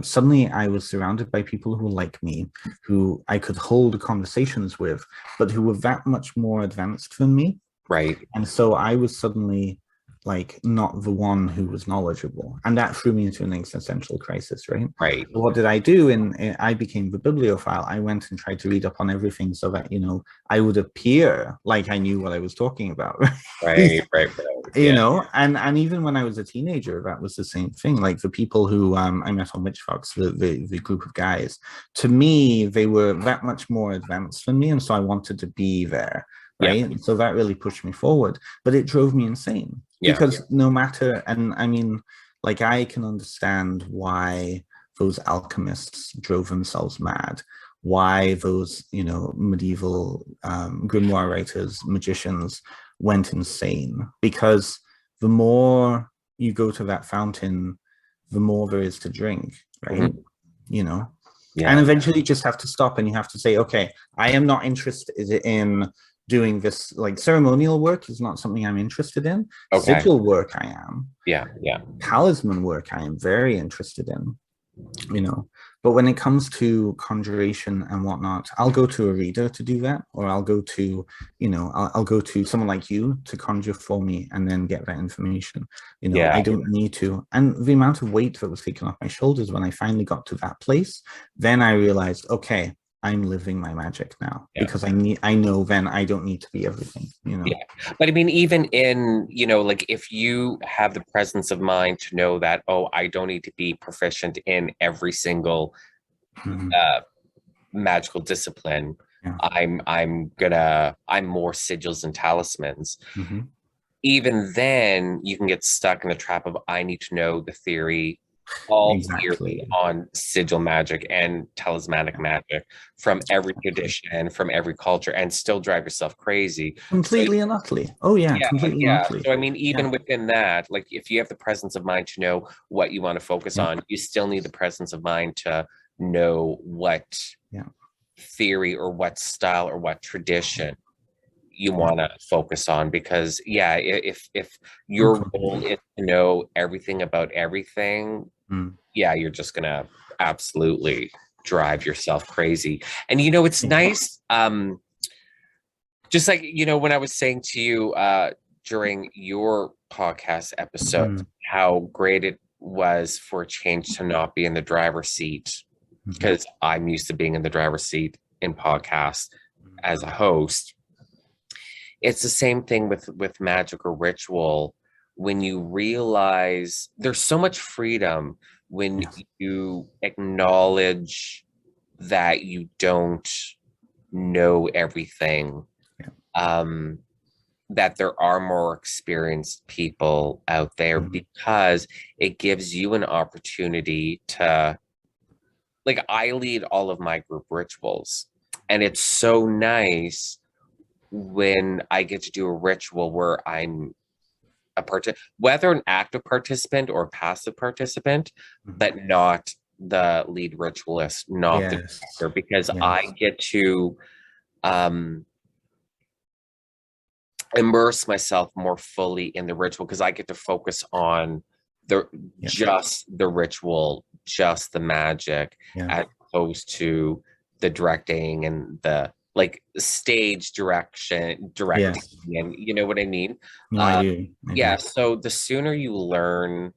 suddenly I was surrounded by people who were like me, who I could hold conversations with, but who were that much more advanced than me. Right. And so I was suddenly like not the one who was knowledgeable. And that threw me into an existential crisis, right? Right. So what did I do? And I became the bibliophile. I went and tried to read up on everything so that, you know, I would appear like I knew what I was talking about. Right. Right. Right. You Yeah. know, and even when I was a teenager, that was the same thing. Like the people who I met on Witchfox, the group of guys, to me, they were that much more advanced than me. And so I wanted to be there. Yeah. Right. And so that really pushed me forward. But it drove me insane Yeah. because no matter, and I mean, like I can understand why those alchemists drove themselves mad, why those, you know, medieval grimoire writers, magicians went insane, because the more you go to that fountain, the more there is to drink, right? Mhm. You know, and Yeah. eventually you just have to stop and you have to say, okay, I am not interested in doing this. Like ceremonial work is not something I'm interested in. Okay. Sigil work I am. Yeah. Yeah. Talisman work I am very interested in, you know. But when it comes to conjuration and whatnot, I'll go to a reader to do that, or I'll go to, you know, I'll go to someone like you to conjure for me and then get that information. You know, I Yeah. don't need to. And the amount of weight that was taken off my shoulders when I finally got to that place, then I realized, okay, I'm living my magic now, Yeah. because I know then I don't need to be everything, you know. Yeah. But I mean, even in, you know, like if you have the presence of mind to know that, oh, I don't need to be proficient in every single Mhm. magical discipline. Yeah. I'm more sigils and talismans. Mhm. Even then, you can get stuck in the trap of I need to know the theory, all theory Exactly. on sigil magic and talismanic magic from every Exactly. tradition, from every culture, and still drive yourself crazy. So Completely and utterly. Oh yeah, yeah, completely and yeah. utterly. So I mean, Yeah. even within that, like if you have the presence of mind to know what you want to focus Yeah. on, you still need the presence of mind to know what Yeah. theory or what style or what tradition you Yeah. want to focus on. Because yeah, if Oh, your goal completely. is to know everything about everything, Mm. yeah, you're just gonna absolutely drive yourself crazy. And you know, it's Yeah. nice, just like, you know, when I was saying to you during your podcast episode, Mm. how great it was for a change to not be in the driver's seat, Mhm. because I'm used to being in the driver's seat in podcasts as a host. It's the same thing with magic or ritual. When you realize there's so much freedom when Yes. you acknowledge that you don't know everything, Yeah. um, that there are more experienced people out there, Mhm. because it gives you an opportunity to, like, I lead all of my group rituals, and it's so nice when I get to do a ritual where I'm a whether an active participant or a passive participant, Mhm. but not the lead ritualist, not the Yes. director, because I Yes. get to um immerse myself more fully in the ritual, because I get to focus on the Yeah. just the ritual, just the magic, Yeah. as opposed to the directing and the like stage directing, Yes. and you know what I mean? No, I Uh, do. I yeah, do. so the sooner you learn,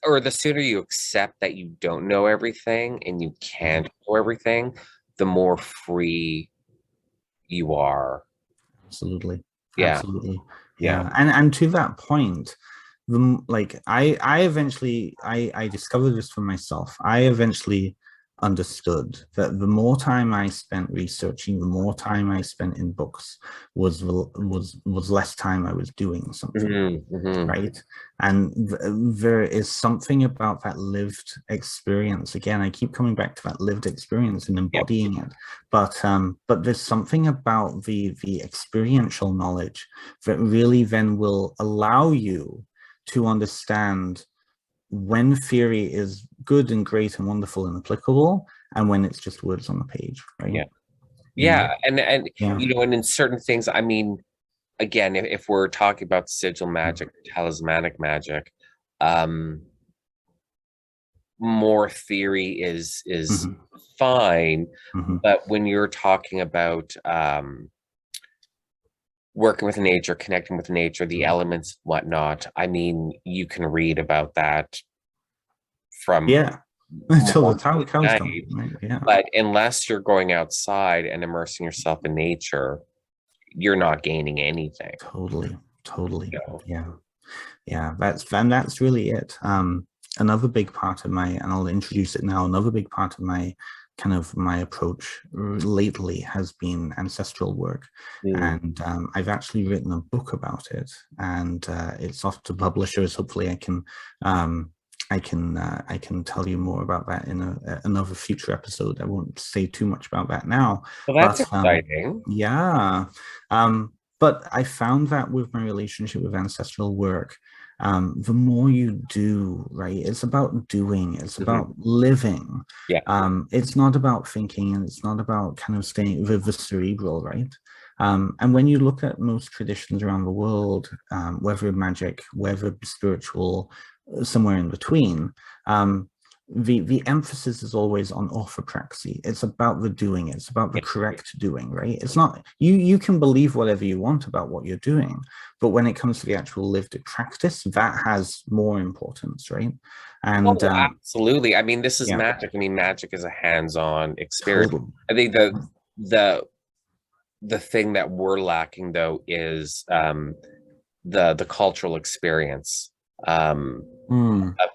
or the sooner you accept that you don't know everything and you Mhm. can't know everything, the more free you are. Absolutely. Yeah, Absolutely. yeah, Yeah. And to that point, like I eventually I discovered this for myself. I eventually understood that the more time I spent researching, the more time I spent in books was less time I was doing something, right? And there is something about that lived experience. Again, I keep coming back to that lived experience and embodying it. But there's something about the experiential knowledge that really then will allow you to understand when theory is good and great and wonderful and applicable, and when it's just words on the page, right? And you know, and in certain things, I mean, again, if we're talking about sigil magic, talismanic magic, more theory is fine, but when you're talking about working with nature, connecting with nature, the elements, whatnot, I mean, you can read about that from until the cows come, right? But unless you're going outside and immersing yourself in nature, you're not gaining anything. Totally. That's really it. Another big part of my, and I'll introduce it now, another big part of my kind of my approach lately has been ancestral work. And I've actually written a book about it, and it's off to publishers. Hopefully I can tell you more about that in another future episode. I won't say too much about that now. Well, that's exciting. But I found that with my relationship with ancestral work, the more you do, right, it's about doing, it's about living. It's not about thinking, and it's not about kind of staying with the cerebral, right? And when you look at most traditions around the world, whether magic, whether spiritual, somewhere in between, the emphasis is always on orthopraxy. It's about the doing, it's about the correct doing, right? It's not, you can believe whatever you want about what you're doing, but when it comes to the actual lived practice, that has more importance, right? And absolutely. I mean, this is magic. I mean, magic is a hands-on experience. Totally. I think the thing that we're lacking, though, is the cultural experience of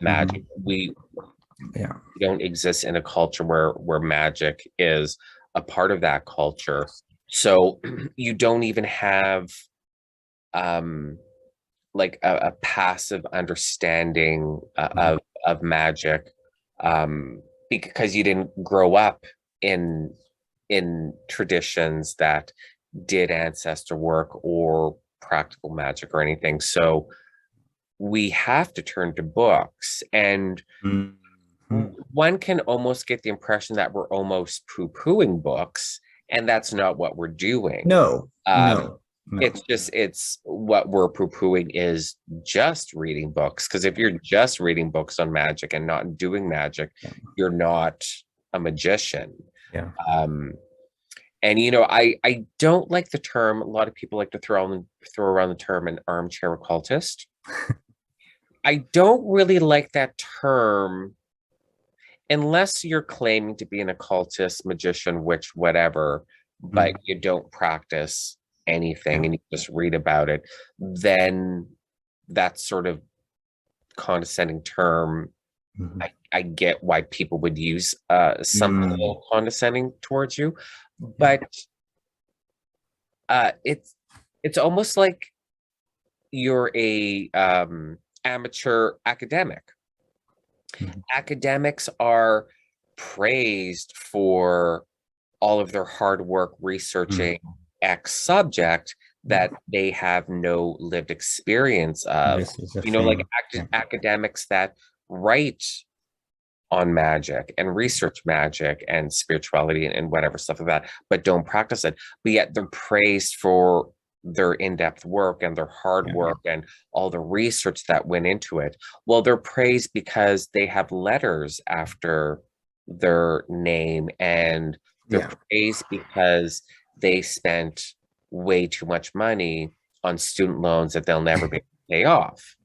magic. We don't exist in a culture where magic is a part of that culture, so you don't even have like a passive understanding of magic, because you didn't grow up in traditions that did ancestor work or practical magic or anything. So we have to turn to books, and one can almost get the impression that we're almost poo-pooing books, and that's not what we're doing. No. It's what we're poo-pooing is just reading books, because if you're just reading books on magic and not doing magic, you're not a magician. And you know, I don't like the term. A lot of people like to throw around the term an armchair occultist. I don't really like that term unless you're claiming to be an occultist, magician, witch, whatever, but you don't practice anything and you just read about it. Then that sort of condescending term, I get why people would use something a little condescending towards you, but it's almost like you're a amateur academic. Academics are praised for all of their hard work researching X subject that they have no lived experience of. You know, like academics that write on magic and research magic and spirituality and whatever stuff like that, but don't practice it. But yet they're praised for their in-depth work and their hard work and all the research that went into it. Well, they're praised because they have letters after their name, and they're praised because they spent way too much money on student loans that they'll never be able to pay off.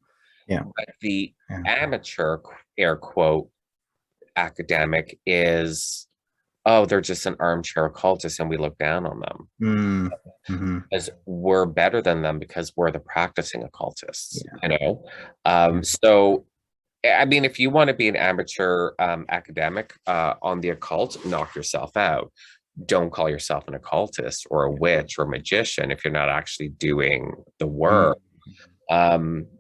But the amateur, air quote, academic is, oh, they're just an armchair occultist and we look down on them. Because we're better than them because we're the practicing occultists, you know? So I mean, if you want to be an amateur academic on the occult, knock yourself out. Don't call yourself an occultist or a witch or magician if you're not actually doing the work.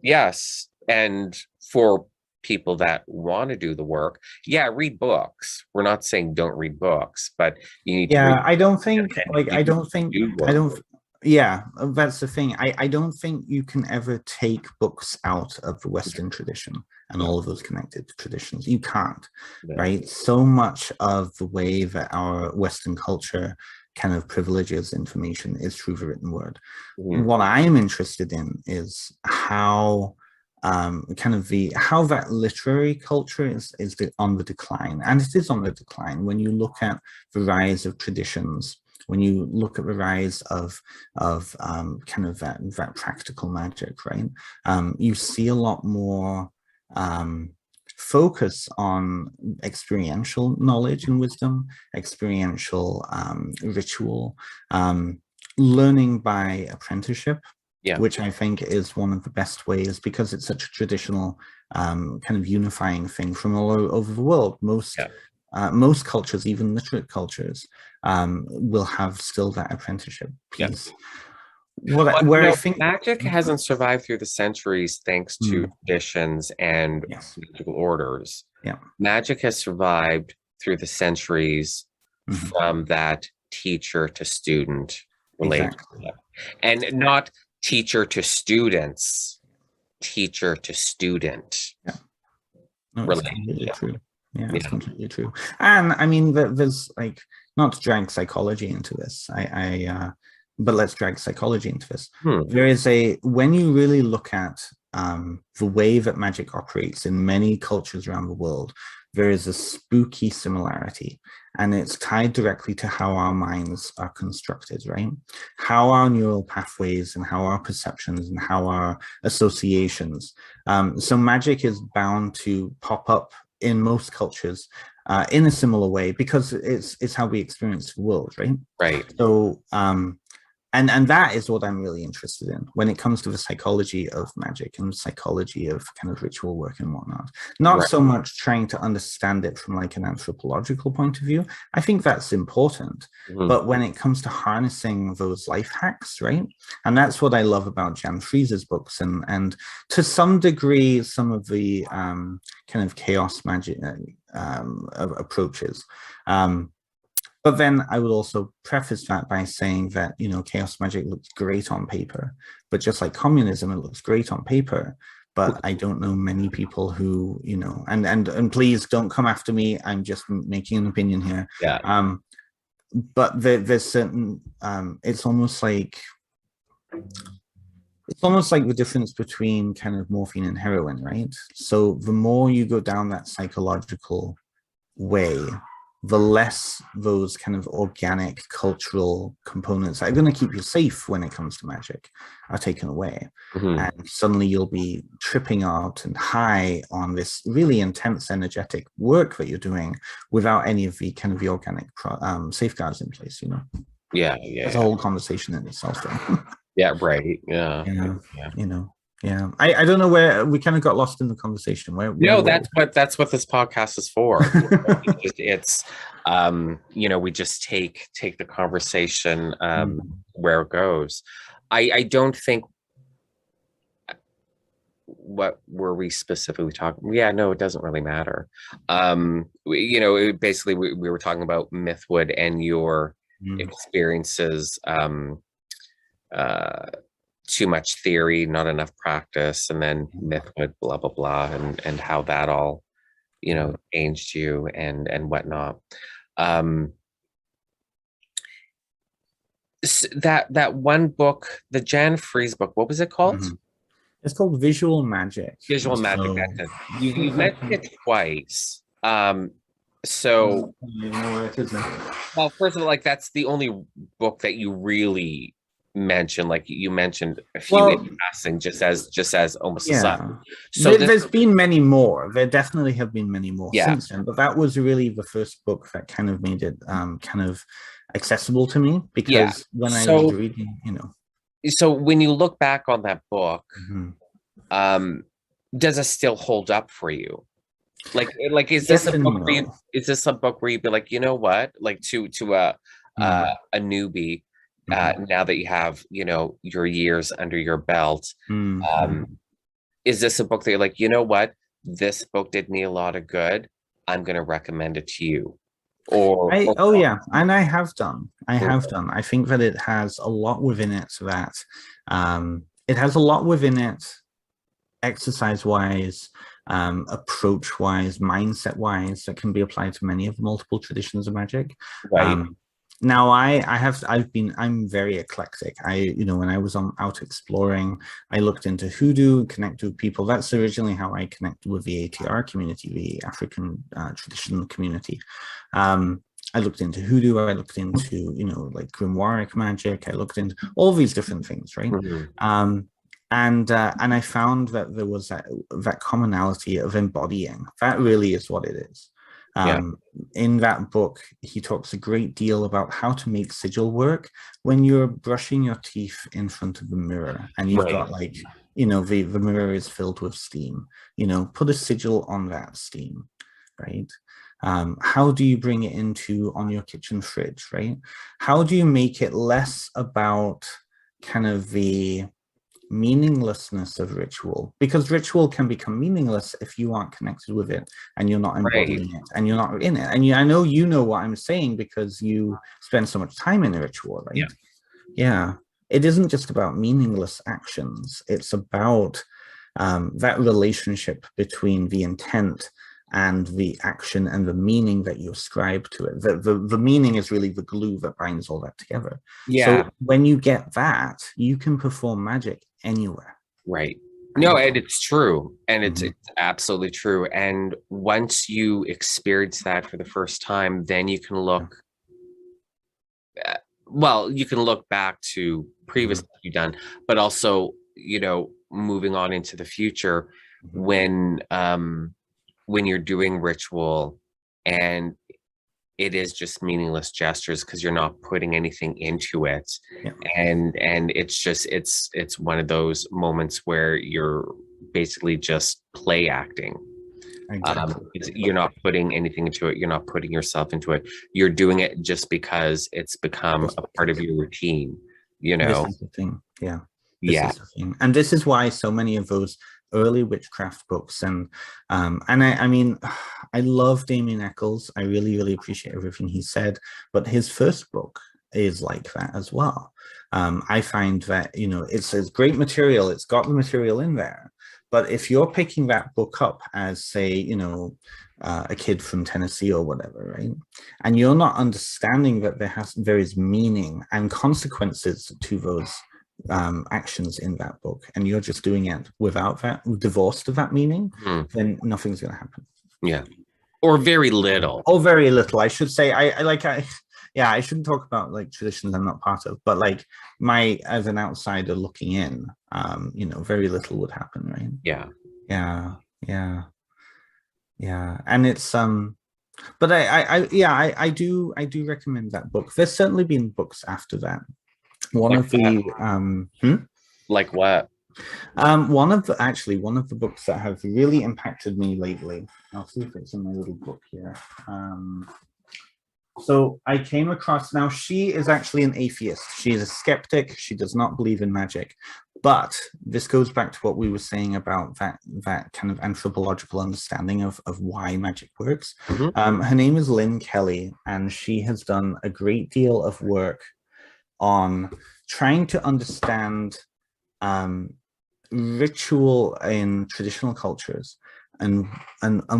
Yes, and for people that want to do the work, yeah, read books. We're not saying don't read books, but you need to read. Yeah, I don't think, like, You do I work. don't, yeah, that's the thing. I don't think you can ever take books out of the Western tradition and No, all of those connected traditions. You can't, no. right? So much of the way that our Western culture kind of privileges information is through the written word. Mhm. What I'm interested in is how kind of the how that literary culture is on the decline, and it is on the decline when you look at the rise of traditions, when you look at the rise of kind of that practical magic, right? You see a lot more focus on experiential knowledge and wisdom, experiential ritual, learning by apprenticeship, Yeah, which I think is one of the best ways because it's such a traditional kind of unifying thing from all over the world. yeah. Most cultures, even literate cultures, will have still that apprenticeship Yeah. piece. But Where I no, think, magic hasn't survived through the centuries thanks to traditions and yes, magical orders. yeah, Magic has survived through the centuries from that teacher to student exactly. relationship. And not teacher to students, teacher to student Yeah, no, it's completely relationship. true. Yeah, it's Yeah. completely true. And I mean, there's like not to drag psychology into this. But let's drag psychology into this. Hmm. There is a when you really look at the way that magic operates in many cultures around the world, there is a spooky similarity, and it's tied directly to how our minds are constructed, right? How our neural pathways and how our perceptions and how our associations. So magic is bound to pop up in most cultures in a similar way because it's how we experience the world, right? Right. So and that is what I'm really interested in when it comes to the psychology of magic and the psychology of kind of ritual work and whatnot. Not Right. so much trying to understand it from like an anthropological point of view. I think that's important. Mhm. But when it comes to harnessing those life hacks, right? And that's what I love about Jan Friese's books and to some degree, some of the kind of chaos magic approaches. But then I would also preface that by saying that, you know, chaos magic looks great on paper, but just like communism, it looks great on paper. But I don't know many people who, you know, and please don't come after me. I'm just making an opinion here. Yeah. But there's certain, it's almost like the difference between kind of morphine and heroin, right? So the more you go down that psychological way, the less those kind of organic cultural components that are going to keep you safe when it comes to magic are taken away. Mhm. And suddenly you'll be tripping out and high on this really intense energetic work that you're doing without any of the kind of the organic safeguards in place, you know? Yeah. That's a whole conversation in itself, though. Yeah. Right. Yeah. Yeah, Yeah. you know. Yeah, I don't know where we kind of got lost in the conversation. No, that's what this podcast is for. It's you know, we just take the conversation where it goes. I don't think what were we specifically talking. Yeah, no, it doesn't really matter. You know, basically we were talking about Mythwood and your experiences, uh too much theory, not enough practice, and then Mythwood, blah blah blah, and how that all, you know, changed you and whatnot. Um, that one book, the Jan Fries book, what was it called? It's called Visual Magic. Visual Magic. So, That's it. You mentioned it twice. So you know where it is now. well, first of all, like that's the only book that you really mentioned. Like you mentioned a few in Well, passing, just as almost aside. yeah. So this, There's been many more. There definitely have been many more yeah, since then, but that was really the first book that kind of made it kind of accessible to me yeah. because when I was So reading, you know. so when you look back on that book, um, does it still hold up for you? Like is this Yes a and book where you, no. is this a book where you'd be like, you know what, like to a newbie, Mm-hmm. now that you have, you know, your years under your belt, Mm-hmm. is this a book that you're like, you know what, this book did me a lot of good, I'm going to recommend it to you, or Oh yeah, and I have done. I mm, have done. I think that it has a lot within it that it has a lot within it exercise wise, approach wise, mindset wise, that can be applied to many of the multiple traditions of magic. right, Um, now I'm very eclectic. When I was out exploring, I looked into hoodoo, connected with people. That's originally how I connected with the ATR community, the African tradition community. I looked into hoodoo, I looked into, like grimoire magic, I looked into all these different things, right? mhm, And I found that there was that commonality of embodying. That really is what it is. yeah, In that book, he talks a great deal about how to make sigil work when you're brushing your teeth in front of the mirror and you've right, got like, the mirror is filled with steam, put a sigil on that steam, right? How do you bring it on your kitchen fridge, right? How do you make it less about kind of the meaninglessness of ritual, because ritual can become meaningless if you aren't connected with it and you're not right, embodying it and you're not in it. And I know you know what I'm saying because you spend so much time in a ritual, right? yeah, Yeah. It isn't just about meaningless actions. It's about that relationship between the intent and the action and the meaning that you ascribe to it. The meaning is really the glue that binds all that together. yeah, So when you get that, you can perform magic anywhere, right. No, right? and it's true, and Mhm. it's absolutely true. And once you experience that for the first time, then you can Yeah. look, well, you can look back to previous Mhm. stuff you've done, but also, you know, moving on into the future, Mhm. when you're doing ritual and it is just meaningless gestures because you're not putting anything into it, Yeah, and it's just it's one of those moments where you're basically just play acting. exactly. You're not putting anything into it, you're not putting yourself into it, you're doing it just because it's become This, a part of your routine, you this know. is the thing. Yeah, this Yeah, is the thing, and this is why so many of those early witchcraft books and I mean, I love Damien Eccles. I really, really appreciate everything he said, but his first book is like that as well. I find that it's great material. It's got the material in there, but if you're picking that book up as, say, a kid from Tennessee or whatever, right? And you're not understanding that there is meaning and consequences to those actions in that book, and you're just doing it without that, divorced of that meaning, mhm, then nothing's going to happen. yeah, or very little. Or very little, I should say. Yeah, I shouldn't talk about like traditions I'm not part of, but like as an outsider looking in, very little would happen, right? Yeah, Yeah, yeah, yeah. And it's but I do recommend that book. There's certainly been books after that. One like of that, the like what? one of the books that have really impacted me lately. I'll see if it's in my little book here. So I came across, now she is actually an atheist. She is a skeptic. She does not believe in magic. But this goes back to what we were saying about that kind of anthropological understanding of why magic works. Mhm. Her name is Lynn Kelly, and she has done a great deal of work on trying to understand ritual in traditional cultures and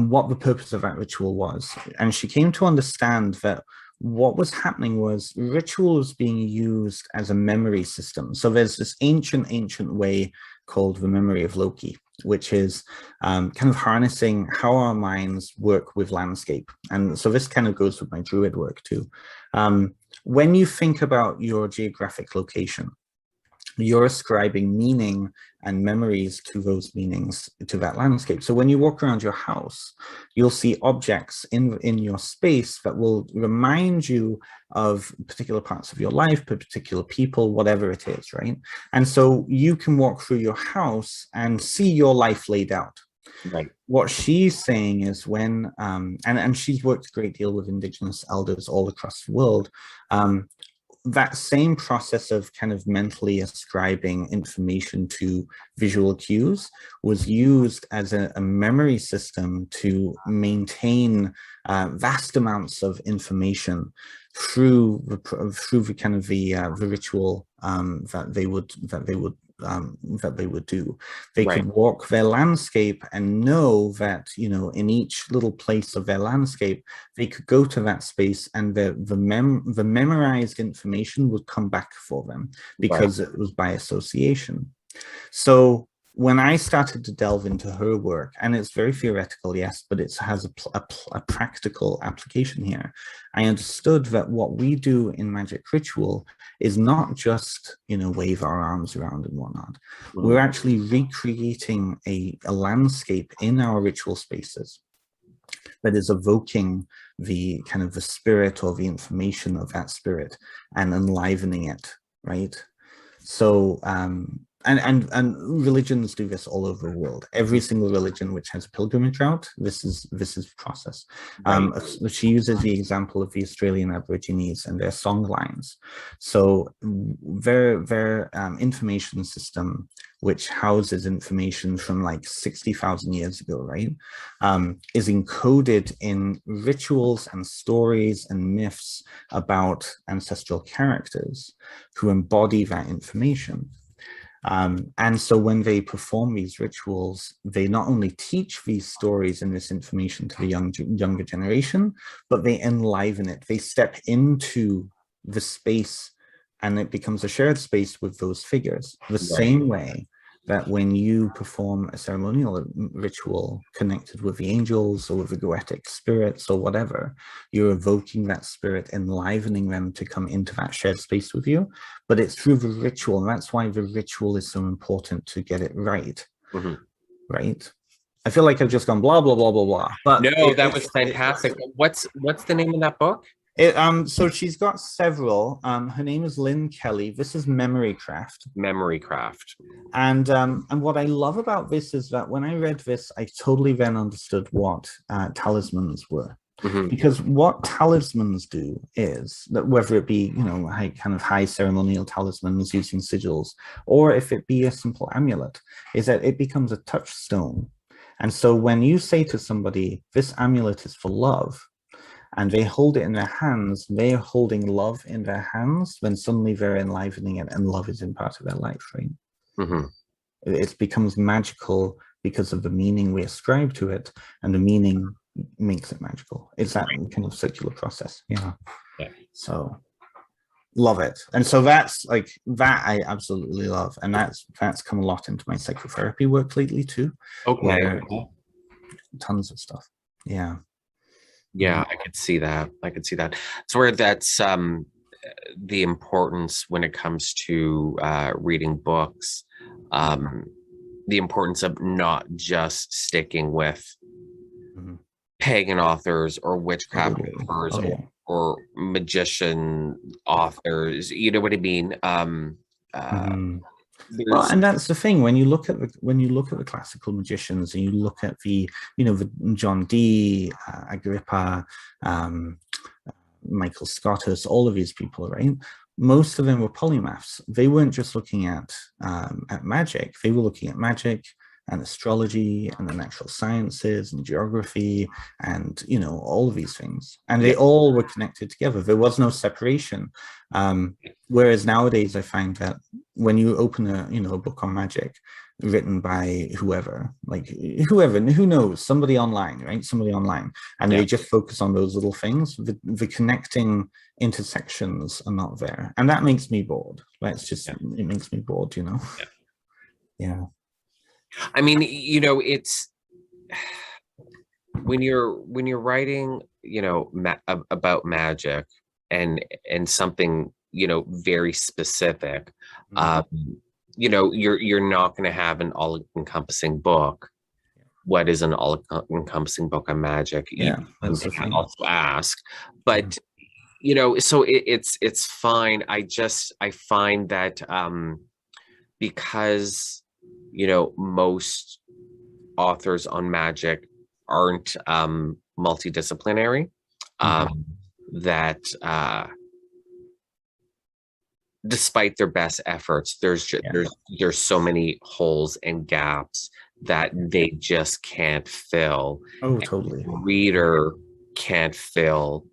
what the purpose of that ritual was. And she came to understand that what was happening was ritual was being used as a memory system. So there's this ancient way called the memory of Loki, which is kind of harnessing how our minds work with landscape. And so this kind of goes with my druid work too. When you think about your geographic location, you're ascribing meaning and memories to those meanings, to that landscape. So when you walk around your house, you'll see objects in your space that will remind you of particular parts of your life, particular people, whatever it is, right? And so you can walk through your house and see your life laid out. Right. What she's saying is when, and she's worked a great deal with Indigenous elders all across the world, that same process of kind of mentally ascribing information to visual cues was used as a memory system to maintain vast amounts of information through the kind of the ritual that they would do. They Right. could walk their landscape and know that, you know, in each little place of their landscape, they could go to that space and the memorized information would come back for them Right. because it was by association. So when I started to delve into her work, and it's very theoretical, yes, but it has a practical application here, I understood that what we do in magic ritual is not just, you know, wave our arms around and whatnot. We're actually recreating a landscape in our ritual spaces that is evoking the kind of the spirit or the information of that spirit and enlivening it, right? So and religions do this all over the world. Every single religion which has a pilgrimage route, this is the process. Right. She uses the example of the Australian Aborigines and their song lines. So their information system, which houses information from like 60,000 years ago, right, is encoded in rituals and stories and myths about ancestral characters who embody that information. And so when they perform these rituals, they not only teach these stories and this information to the younger generation, but they enliven it. They step into the space and it becomes a shared space with those figures. The same way that when you perform a ceremonial ritual connected with the angels or with the goetic spirits or whatever, you're evoking that spirit, enlivening them to come into that shared space with you. But it's through the ritual, and that's why the ritual is so important to get it right. Right? I feel like I've just gone blah blah blah blah blah. But No, that was fantastic. What's the name of that book? So she's got several. Her name is Lynn Kelly. This is Memory Craft. Memory Craft. And what I love about this is that when I read this, I totally then understood what talismans were. Because what talismans do is that whether it be, you know, high ceremonial talismans using sigils, or if it be a simple amulet, is that it becomes a touchstone. And so when you say to somebody, this amulet is for love, and they hold it in their hands, they're holding love in their hands, then suddenly they're enlivening it and love is in part of their life, right? It becomes magical because of the meaning we ascribe to it, and the meaning makes it magical. It's that kind of circular process. Yeah. So love it. And so that's like that I absolutely love. And that's come a lot into my psychotherapy work lately too. Okay. Tons of stuff. Yeah. Yeah, I could see that. It's where that's the importance when it comes to reading books, the importance of not just sticking with pagan authors or witchcraft authors or magician authors. You know what I mean? Well, and that's the thing when you look at the classical magicians and you look at the, you know, the John Dee, Agrippa, Michael Scottus, all of these people, right? Most of them were polymaths. They weren't just looking at magic. They were looking at magic and astrology and the natural sciences and geography and, you know, all of these things. And they all were connected together. There was no separation. Whereas nowadays I find that when you open a book on magic written by whoever, who knows, somebody online, and they just focus on those little things, the connecting intersections are not there. And that makes me bored. It makes me bored, you know? Yeah. I mean, you know, it's when you're writing, you know, about magic and something, you know, very specific, you know, you're not going to have an all-encompassing book. What is an all-encompassing book on magic? Yeah, you can also ask, but you know, so it's fine. I find that because, you know, most authors on magic aren't multidisciplinary. That despite their best efforts, there's so many holes and gaps that they just can't fill. Oh, totally. The reader can't fill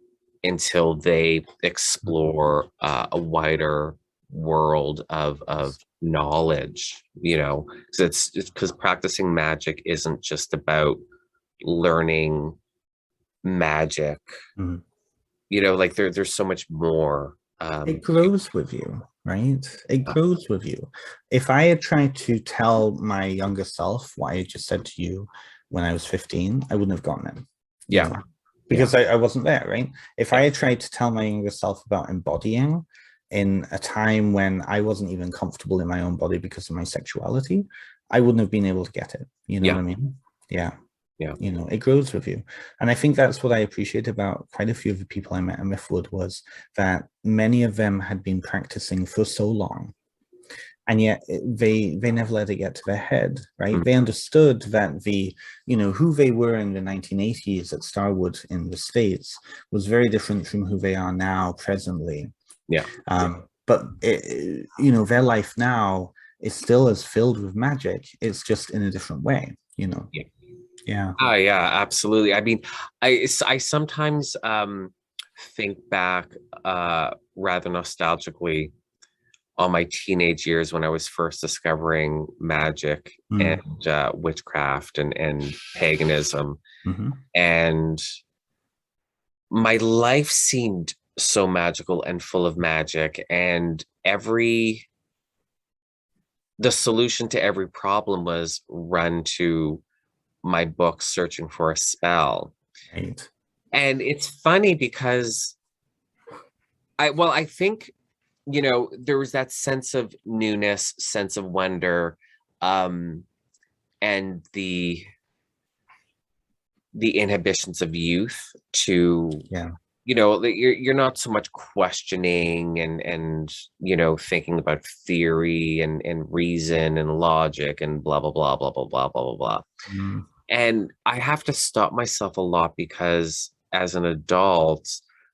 until they explore a wider world of knowledge, you know, because it's because practicing magic isn't just about learning magic. You know, like there's so much more. It grows with you, right? It grows with you. If I had tried to tell my younger self what I just said to you when I was 15, I wouldn't have gotten it. Yeah. Know? Because I wasn't there, right? If I had tried to tell my younger self about embodying in a time when I wasn't even comfortable in my own body because of my sexuality, I wouldn't have been able to get it. You know what I mean? Yeah. Yeah. You know, it grows with you. And I think that's what I appreciate about quite a few of the people I met at Mythwood, was that many of them had been practicing for so long, and yet they never let it get to their head, right? They understood that the, you know, who they were in the 1980s at Starwood in the States was very different from who they are now presently. Yeah. But it, you know, their life now is still as filled with magic. It's just in a different way, you know. Yeah. Oh, yeah, absolutely. I mean, I sometimes think back rather nostalgically on my teenage years when I was first discovering magic and witchcraft and paganism. And my life seemed so magical and full of magic, and the solution to every problem was run to my book Searching for a Spell. Right. And it's funny because I think, you know, there was that sense of newness, sense of wonder, and the inhibitions of youth to, you know, you're not so much questioning and you know, thinking about theory and reason and logic and blah blah blah blah blah blah blah blah. And I have to stop myself a lot, because as an adult,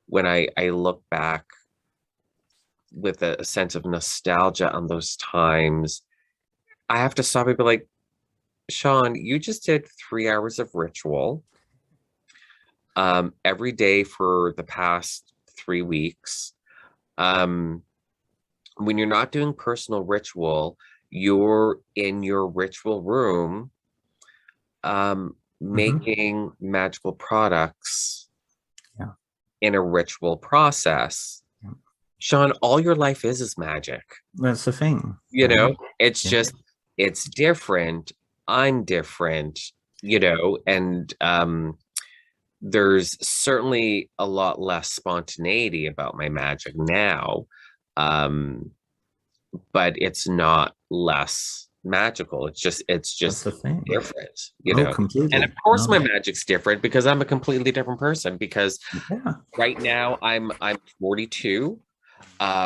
when I look back with a sense of nostalgia on those times, I have to stop and be like, Shawn, you just did 3 hours of ritual every day for the past 3 weeks. When you're not doing personal ritual, you're in your ritual room making magical products in a ritual process. Shawn, all your life is magic. That's the thing. You know, it's just, it's different. I'm different, you know, and there's certainly a lot less spontaneity about my magic now. But it's not less magical. It's just different, you know. Completely. And of course my magic's different because I'm a completely different person, because right now I'm 42.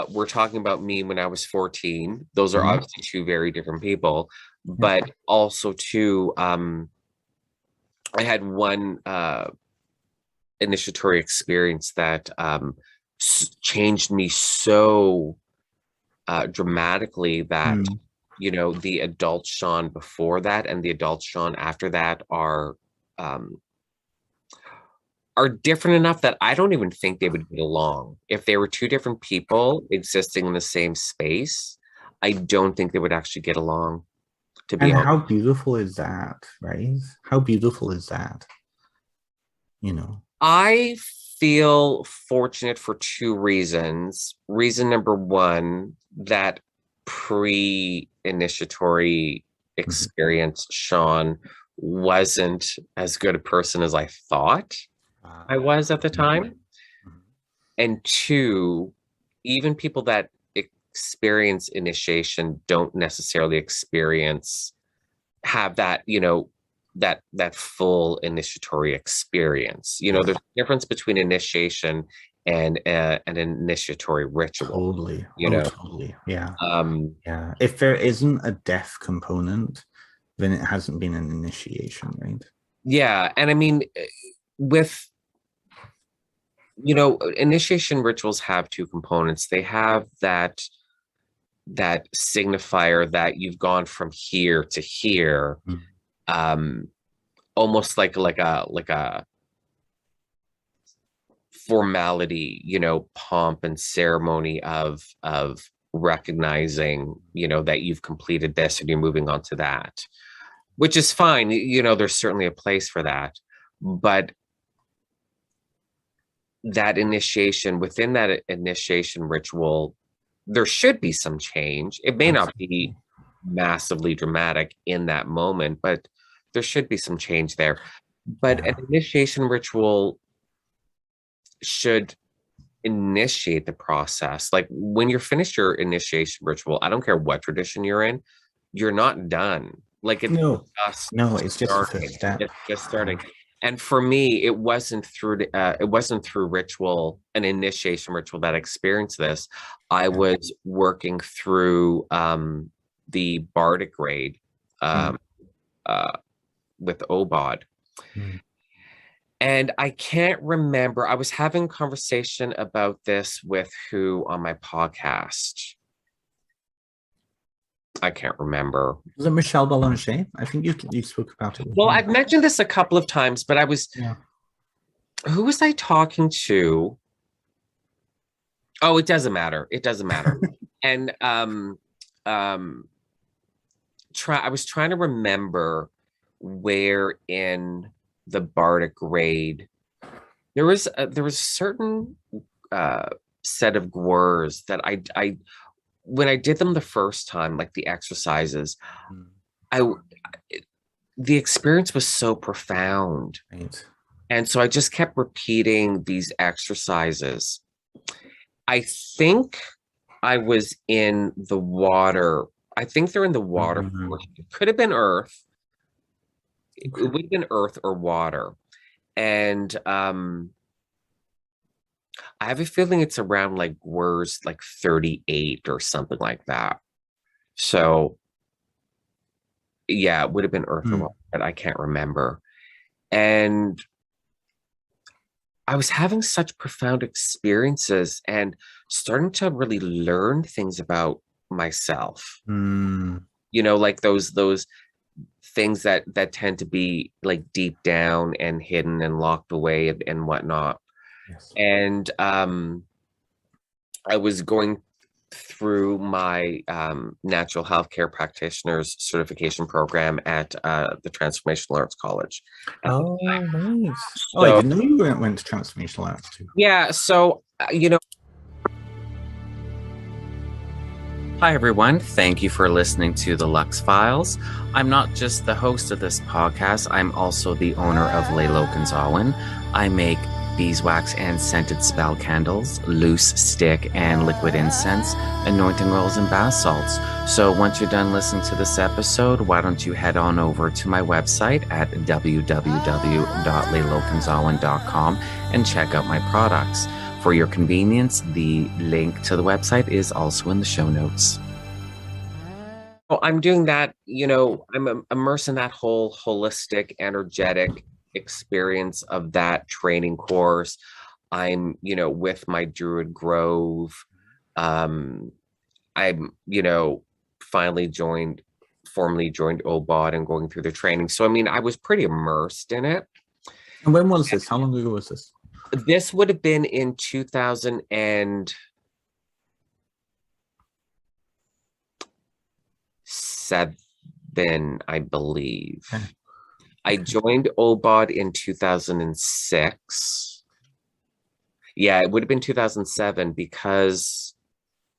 We're talking about me when I was 14. Those are obviously two very different people, but also too, I had one initiatory experience that changed me so dramatically that you know, the adult Shawn before that and the adult Shawn after that are different enough that I don't even think they would get along. If they were two different people existing in the same space, I don't think they would actually get along, to be honest. How beautiful is that, right? How beautiful is that? You know, I feel fortunate for two reasons. Reason number one, that pre-initiatory experience, Shawn wasn't as good a person as I thought I was at the time. And two, even people that experience initiation don't necessarily have that, you know, that full initiatory experience. You know, there's a difference between initiation and an initiatory ritual. Totally. You know, totally. Yeah. Yeah. If there isn't a death component then it hasn't been an initiation, right? Yeah. And I mean, with, initiation rituals have two components. They have that signifier that you've gone from here to here, um, almost like a formality, pomp and ceremony of recognizing, that you've completed this and you're moving on to that, which is fine. There's certainly a place for that, but that initiation, within that initiation ritual, there should be some change. It may not be massively dramatic in that moment, but there should be some change there. But an initiation ritual should initiate the process. Like when you're finished your initiation ritual, I don't care what tradition you're in, you're not done. Like it's no, it's just the first step. It's just starting. And for me, it wasn't through ritual, an initiation ritual, that I experienced this. I was working through the Bardic grade with Obod. And I can't remember, I was having a conversation about this with who on my podcast? I can't remember. Was it Michelle Boulanger? I think you spoke about it. Well, I've mentioned this a couple of times, but who was I talking to? Oh, it doesn't matter. It doesn't matter. And I was trying to remember where in the Bardic grade there was a certain set of gwers that I when I did them the first time, like the exercises, the experience was so profound. Right. And so I just kept repeating these exercises. I think I was in the water. I think they're in the water. It could have been earth. It would have been earth or water. And I have a feeling it's around like words like 38 or something like that. So yeah, it would have been earth or water, but I can't remember. And I was having such profound experiences and starting to really learn things about myself. Like those things that tend to be like deep down and hidden and locked away and whatnot. Yes. And I was going through my natural healthcare practitioner's certification program at the Transformational Arts College. Oh, nice. So, I didn't know you went to Transformational Arts too. Yeah, so, Hi, everyone. Thank you for listening to the Lux Files. I'm not just the host of this podcast, I'm also the owner of Lelo Gonzawan. I make beeswax and scented spell candles, loose stick and liquid incense, anointing oils, and bath salts. So once you're done listening to this episode, why don't you head on over to my website at www.lelogonzawan.com and check out my products. For your convenience, the link to the website is also in the show notes. Well, I'm doing that, I'm immersed in that whole holistic, energetic experience of that training course. I'm, with my Druid Grove. I'm, formally joined OBOD and going through the training. So, I mean, I was pretty immersed in it. And when was this? How long ago was this? This would have been in 2007, I believe. Okay. I joined OBOD in 2006. Yeah, it would have been 2007 because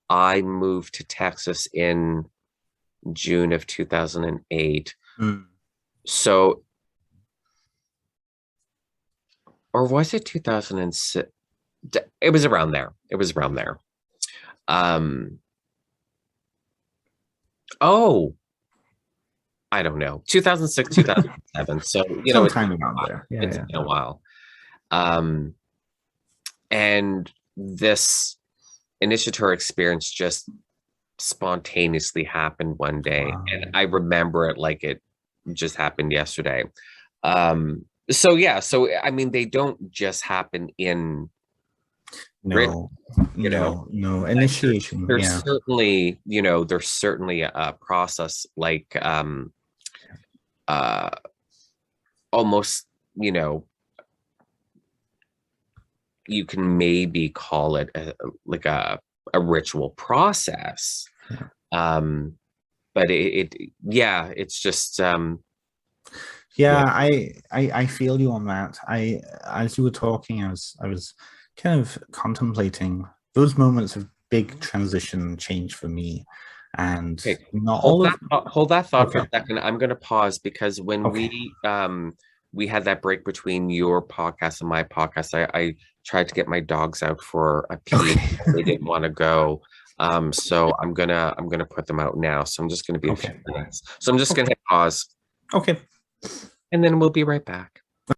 I moved to Texas in June of 2008. So, or was it 2006? It was around there. Oh, I don't know, 2006, 2007. So, sometime around there. It's been a while. And this initiatory experience just spontaneously happened one day. Wow. And I remember it like it just happened yesterday. So yeah, so I mean, they don't just happen in written, No, you know. no. Like, Initiation, there's yeah. certainly, there's certainly a process like uh almost, you can maybe call it like a ritual process. Yeah. But yeah, it's just Yeah, yeah. I feel you on that. As you were talking, I was kind of contemplating those moments of big transition change for me, and Okay, not all of. hold that thought for Okay, a second. I'm going to pause because when okay, we had that break between your podcast and my podcast, I tried to get my dogs out for a pee. They okay, didn't want to go. So I'm gonna put them out now. So I'm just gonna be a few okay, minutes. So I'm just gonna okay, hit pause okay. and then we'll be right back. There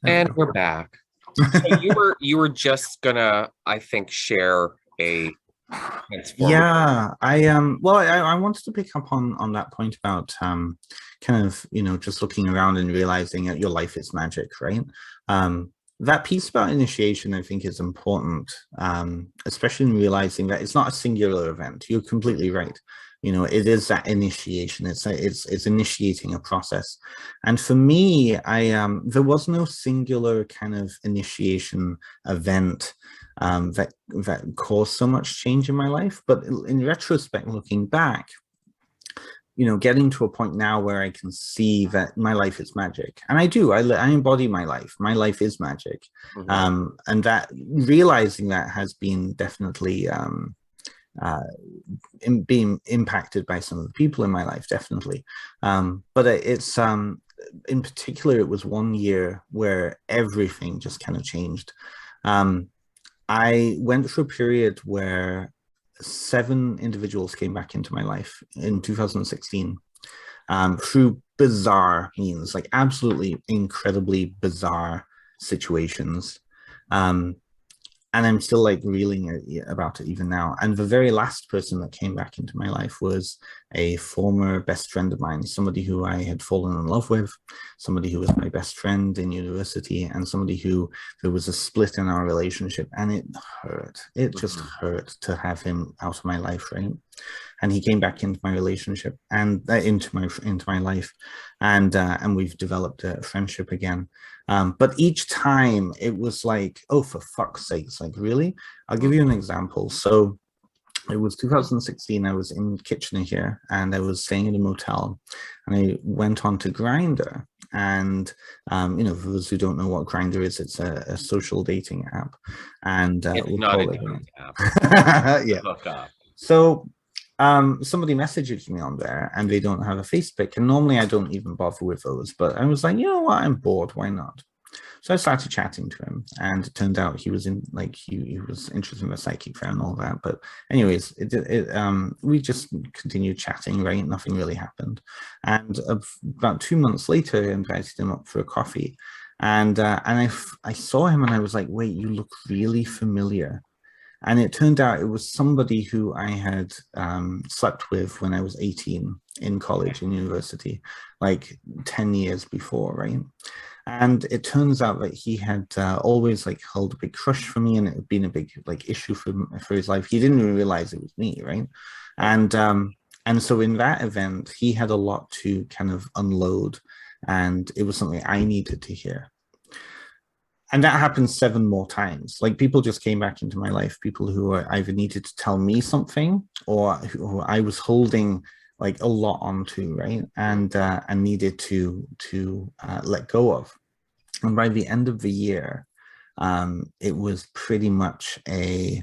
we And go. we're back. So you were just gonna, I think, share a transformative. Yeah, well, I wanted to pick up on that point about kind of, just looking around and realizing that your life is magic, right? That piece about initiation, I think, is important, especially in realizing that it's not a singular event. You're completely right. It is that initiation. It's initiating a process. And for me, there was no singular kind of initiation event that caused so much change in my life. But in retrospect, looking back, getting to a point now where I can see that my life is magic, and I do. I embody my life. My life is magic, and that realizing that has been definitely being impacted by some of the people in my life, definitely. But it's in particular, it was one year where everything just kind of changed. I went through a period where 7 individuals came back into my life in 2016 through bizarre means, like absolutely incredibly bizarre situations. And I'm still like reeling about it even now. And the very last person that came back into my life was a former best friend of mine, somebody who I had fallen in love with, somebody who was my best friend in university, and somebody who there was a split in our relationship, and it hurt. It just hurt to have him out of my life, right? And he came back into my relationship and into my life, and we've developed a friendship again. But each time it was like, oh, for fuck's sakes, like really? I'll give you an example. So it was 2016. I was in Kitchener here, and I was staying in a motel, and I went on to Grindr. And for those who don't know what Grindr is, it's a social dating app, and It's we'll not a call it. dating app. Yeah. Hook up. So somebody messages me on there, and they don't have a Facebook, and normally I don't even bother with those, but I was like, you know what, I'm bored, why not? So I started chatting to him, and it turned out he was in, like, he was interested in the psychic fair and all that. But anyways, we just continued chatting, right? Nothing really happened. And about 2 months later, I invited him up for a coffee, and I saw him, and I was like, wait, you look really familiar. And it turned out it was somebody who I had slept with when I was 18 in college and university, like 10 years before, right? And it turns out that he had always like held a big crush for me, and it had been a big like issue for his life. He didn't even realize it was me, right? And so in that event, he had a lot to kind of unload, and it was something I needed to hear. And that happened 7 more times. Like, people just came back into my life, people who either needed to tell me something, or who I was holding like a lot onto, right? And needed to let go of. And by the end of the year, it was pretty much the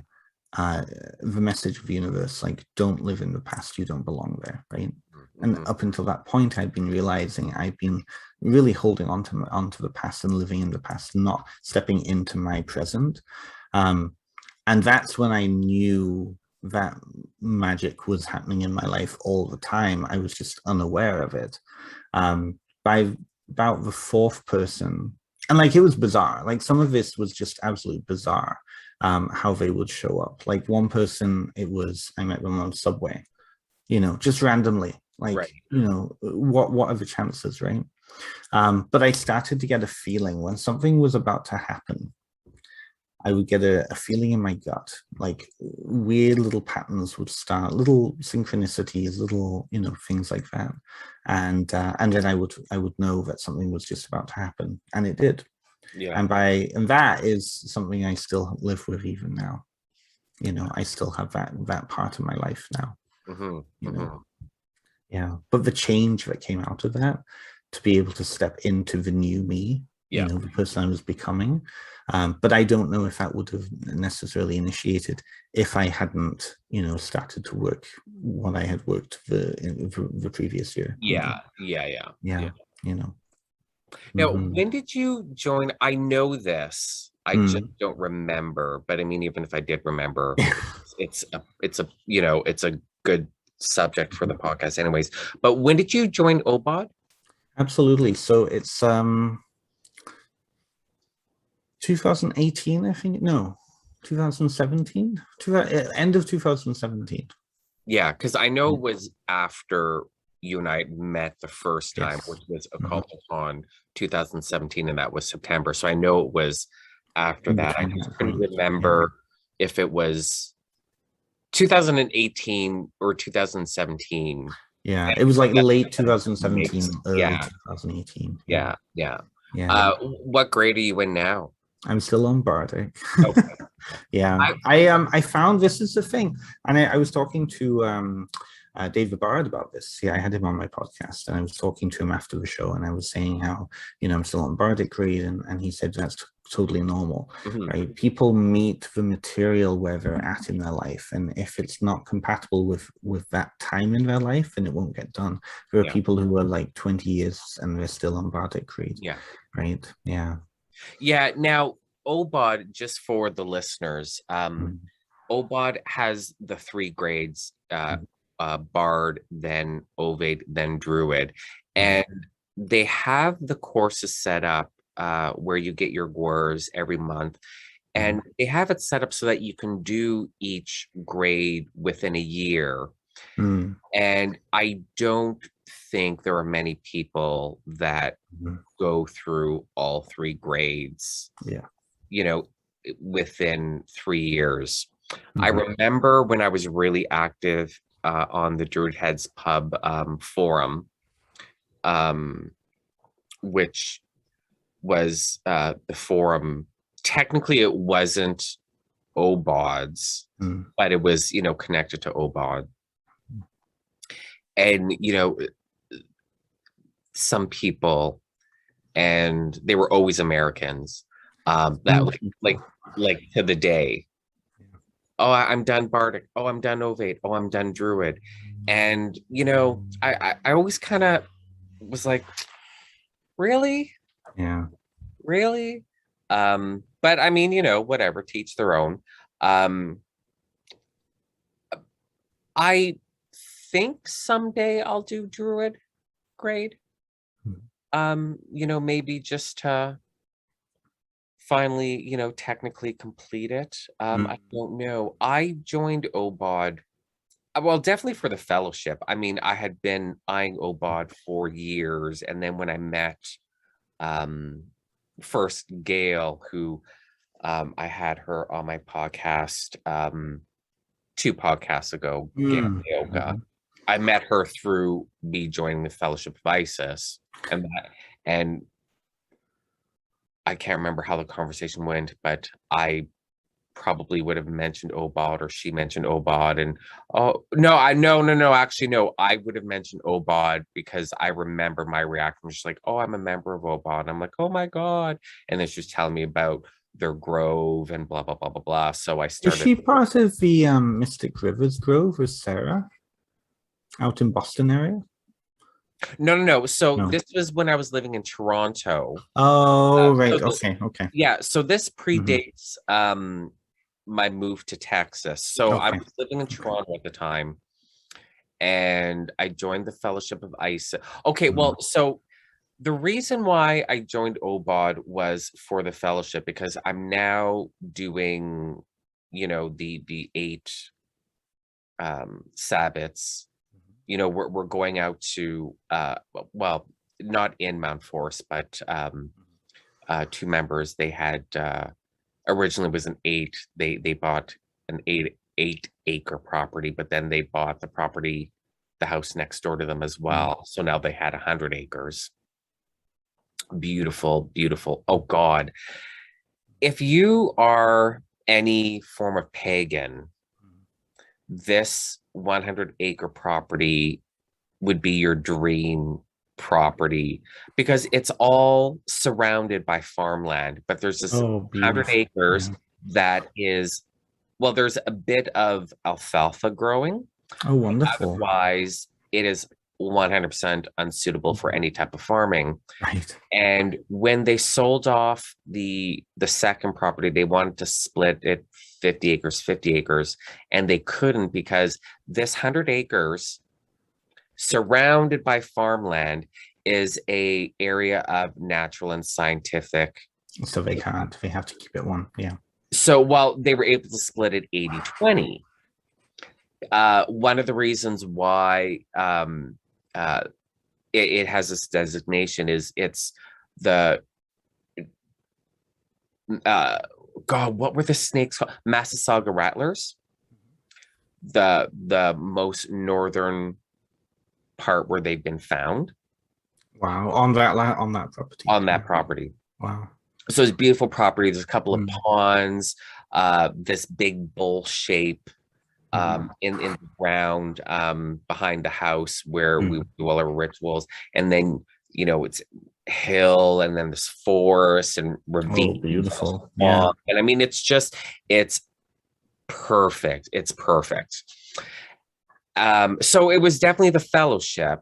message of the universe, like, don't live in the past, you don't belong there, right? And up until that point, I'd been realizing I'd been really holding onto the past and living in the past, not stepping into my present. And that's when I knew that magic was happening in my life all the time. I was just unaware of it. By about the 4th person, and like, it was bizarre. Like, some of this was just absolutely bizarre, how they would show up. Like, one person, I met them on Subway, just randomly. Like, Right. what are the chances, right? But I started to get a feeling when something was about to happen. I would get a feeling in my gut, like weird little patterns would start, little synchronicities, little, things like that. And then I would know that something was just about to happen. And it did. Yeah. And that is something I still live with even now. I still have that part of my life now. Mm-hmm. You know. Mm-hmm. Yeah. But the change that came out of that, to be able to step into the new me, Yeah. the person I was becoming. But I don't know if that would have necessarily initiated if I hadn't, started to work what I had worked the previous year. Yeah. Yeah. Yeah. Yeah. Now, Mhm. when did you join? I know this. I just Mm. don't remember. But I mean, even if I did remember, it's a good subject for the podcast anyways. But when did you join OBOD? Absolutely. So it's 2018, I think. No, 2017. End of 2017. Yeah, because I know it was after you and I met the first time, Yes. which was a Mhm. Culturecon 2017, and that was September. So I know it was after In that. I between just that couldn't point. Yeah. remember if it was 2018 or 2017. Yeah. And It was like that late makes 2017, early yeah, 2018. Yeah. yeah, yeah. Yeah. What grade are you in now? I'm still on Bardic. Okay. Yeah, I I found this is the thing, and I was talking to David Bard about this. Yeah, I had him on my podcast, and I was talking to him after the show, and I was saying how I'm still on Bardic grade, and he said that's totally normal, mhm, right? People meet the material where they're at in their life, and if it's not compatible with that time in their life, then it won't get done. There are yeah, people who are like 20 years and they're still on Bardic grade, yeah. right? Yeah. Yeah, now OBOD, just for the listeners, Mm-hmm. OBOD has the three grades, Bard, then Ovade, then Druid. Mm-hmm. And they have the courses set up where you get your GWERs every month. Mm-hmm. And they have it set up so that you can do each grade within a year. Mm-hmm. And I don't think there are many people that Mm-hmm. go through all three grades, Yeah. you know, within 3 years. I Mm-hmm. remember when I was really active on the Druid Heads Pub forum, um, which was the forum. Technically, it wasn't OBODs, Mm-hmm. but it was, connected to OBOD. And, some people, and they were always Americans, that like to the day. Oh, I'm done Bardic. Oh, I'm done Ovate. Oh, I'm done Druid. And I always kind of was like, really, Yeah. really. But I mean, whatever, teach their own. Um, I think someday I'll do Druid grade. Maybe just to finally, technically complete it. I Mm-hmm. don't know. I joined OBOD. Well, definitely for the fellowship. I mean, I had been eyeing OBOD for years, and then when I met um first Gail, who I had her on my podcast 2 podcasts ago, Gail Yoga. Mm-hmm. I met her through me joining the Fellowship of Isis, and I can't remember how the conversation went, but I probably would have mentioned OBOD or she mentioned OBOD. And oh no, no, actually no, I would have mentioned OBOD because I remember my reaction was just like, oh, I'm a member of OBOD. And I'm like, oh my God. And then she was telling me about their grove and blah blah blah blah blah. So I Is started. she part of the Mystic Rivers Grove with Sarah out in Boston area? No. So No. this was when I was living in Toronto. Oh, So right. this, Okay. Okay. yeah, so this Hmm. predates my move to Texas. So I Okay. was living in Okay. Toronto at the time, and I joined the Fellowship of Ice. Okay, Hmm. well, so the reason why I joined OBOD was for the fellowship because I'm now doing, the 8 Sabbats you know, we're going out to well, not in Mount Forest, but two members. They had originally was an they bought an eight acre property, but then they bought the property, the house next door to them as well. So now they had 100 acres. Beautiful, beautiful. Oh God. If you are any form of pagan, this 100-acre property would be your dream property because it's all surrounded by farmland, but there's this 100 acres that is, well, there's a bit of alfalfa growing. Oh, wonderful. Otherwise, it is 100% unsuitable for any type of farming. Right. And when they sold off the second property, they wanted to split it 50 acres, and they couldn't because this 100 acres surrounded by farmland is a area of natural and scientific. So they can't, they have to keep it one. Yeah. So while they were able to split it 80-20, one of the reasons why it has this designation is it's the God, what were the snakes called? Massasauga rattlers. The most northern part where they've been found. Wow, on that property. On that property. Wow. So it's a beautiful property. There's a couple of ponds, this big bowl shape in the ground behind the house where we do all our rituals. And then, you know, it's hill and then there's forest and ravine. Oh, beautiful. Yeah. And I mean, it's perfect. It's perfect. So it was definitely the fellowship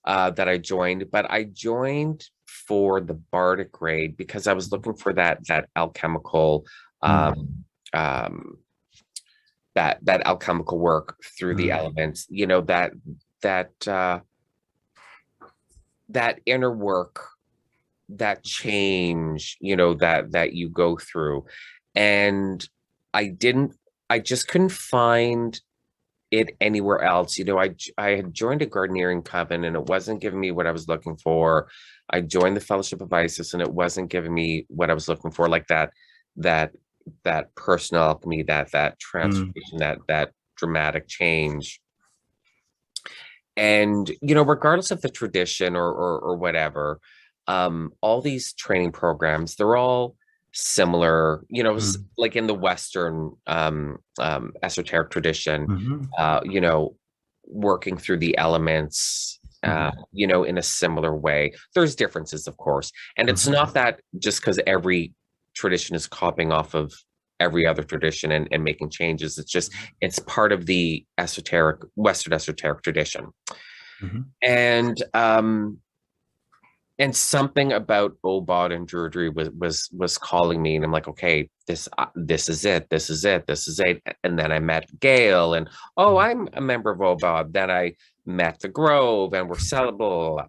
that I joined, but I joined for the Bardic grade because I was looking for that alchemical that alchemical work through the elements, you know, that inner work, that change, you know, that you go through. And I just couldn't find it anywhere else. You know, I had joined a gardening coven and it wasn't giving me what I was looking for. I joined the Fellowship of Isis and it wasn't giving me what I was looking for, like that personal alchemy, that transformation, that dramatic change. And, you know, regardless of the tradition or whatever, all these training programs, they're all similar, you know, like in the Western esoteric tradition, you know, working through the elements, you know, in a similar way. There's differences, of course. And it's not that just because every tradition is copying off of every other tradition and making changes. It's just, it's part of the Western esoteric tradition. And something about Obod and Druidry was calling me, and I'm like, okay, this is it. And then I met Gail, and I'm a member of Obod. Then I met the Grove, and we're celebrable.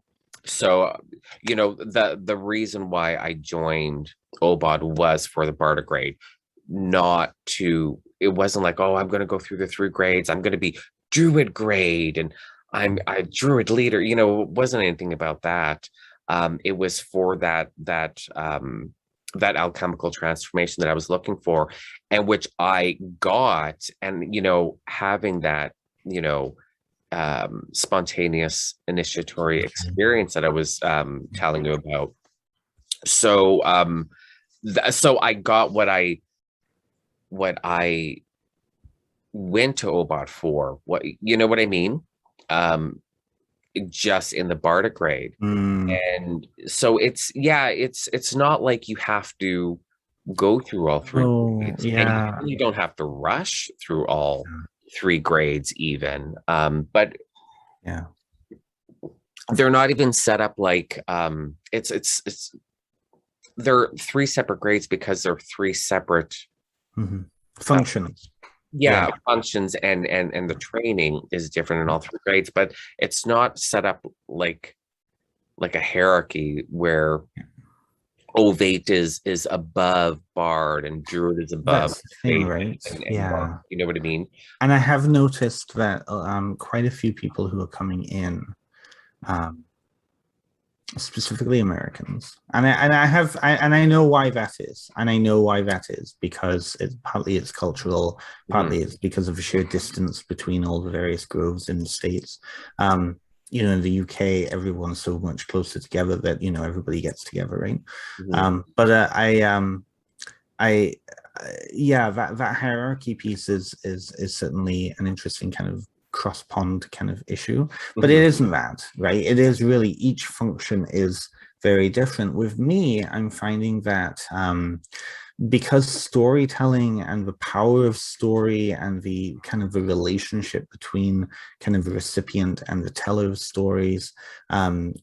So, you know, the reason why I joined Obod was for the Bardic grade, it wasn't like, I'm going to go through the 3 grades. I'm going to be Druid grade, and I'm a Druid leader. You know, it wasn't anything about that. It was for that alchemical transformation that I was looking for, and which I got. And, you know, having that, you know, spontaneous initiatory experience that I was telling you about. So so I got what I went to Obod for. What, you know what I mean? Just in the Bardic grade. And so it's not like you have to go through all 3 grades. And you don't have to rush through all 3 grades even, but they're not even set up like they're 3 separate grades because they're 3 separate functions. Functions, and the training is different in all 3 grades, but it's not set up like a hierarchy where ovate is above bard and druid is above That's the thing, ovate right? and bard. Yeah. You know what I mean? And I have noticed that quite a few people who are coming in, um, specifically Americans, and I know why that is, and I know why that is because partly it's cultural, Mhm. partly it's because of the sheer distance between all the various groves in the States. Um, in the UK, everyone's so much closer together that everybody gets together, right? Mhm. But I yeah, that hierarchy piece is certainly an interesting kind of cross pond kind of issue, but it Mhm. isn't that, right? It is really each function is very different. With me, I'm finding that because storytelling and the power of story and the kind of the relationship between kind of the recipient and the teller of stories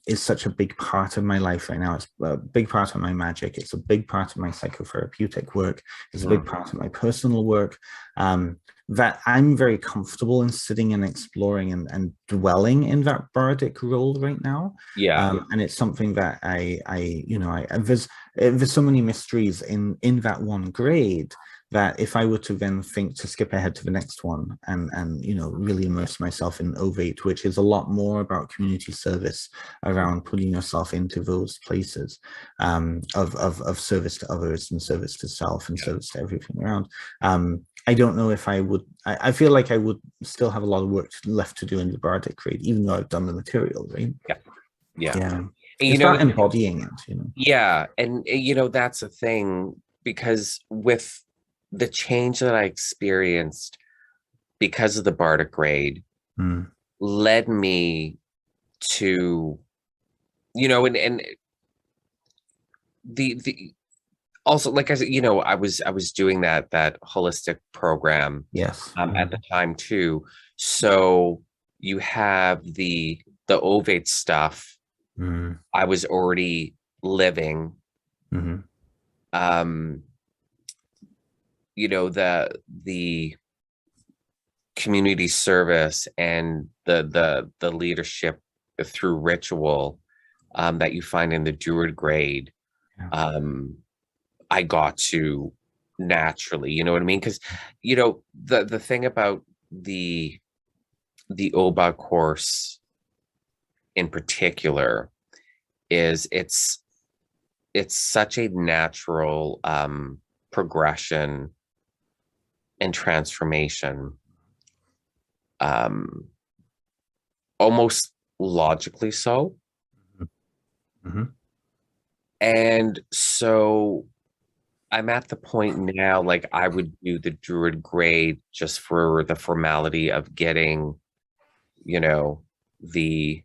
is such a big part of my life right now. It's a big part of my magic. It's a big part of my psychotherapeutic work. It's a big Mhm. part of my personal work. That I'm very comfortable in sitting and exploring and dwelling in that bardic role right now. Yeah. And it's something that there's so many mysteries in that one grade that if I were to then think to skip ahead to the next one and really immerse myself in ovate, which is a lot more about community service around putting yourself into those places of service to others and service to self and Yeah. service to everything around. I don't know if I would. I feel like I would still have a lot of work left to do in the bardic grade, even though I've done the material, right? Yeah. Yeah. Yeah, And, it's about embodying it. yeah. And, that's a thing because with the change that I experienced because of the bardic grade Mm. led me to, and the also, like I said, I was doing that holistic program Yes. at the time too. So you have the ovate stuff Mm. I was already living. Mm-hmm. Um, the community service and the leadership through ritual that you find in the druid grade. Yeah. Um, I got to naturally, you know what I mean? Because the thing about the OBA course in particular is it's such a natural progression and transformation, um, almost logically so. Mm-hmm. And so I'm at the point now, like I would do the druid grade just for the formality of getting, you know, the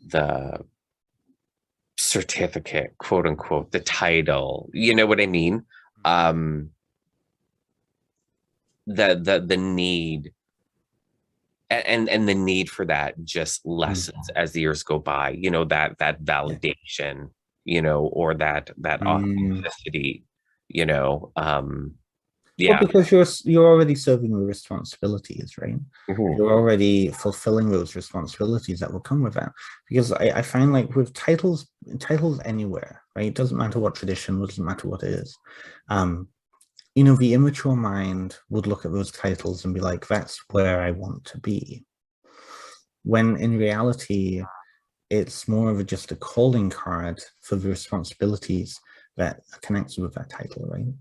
the certificate, quote unquote, the title. You know what I mean? Um, the need and the need for that just lessens as the years go by. That Yeah. validation, or that Mm. authenticity, you know. Well, Yeah. because you're already serving the responsibilities, right? Mhm. You're already fulfilling those responsibilities that will come with that. Because I find like with titles anywhere, right? It doesn't matter what tradition, it doesn't matter what it is. Um, the immature mind would look at those titles and be like, that's where I want to be. When in reality, it's more of just a calling card for the responsibilities that connects with that title, right?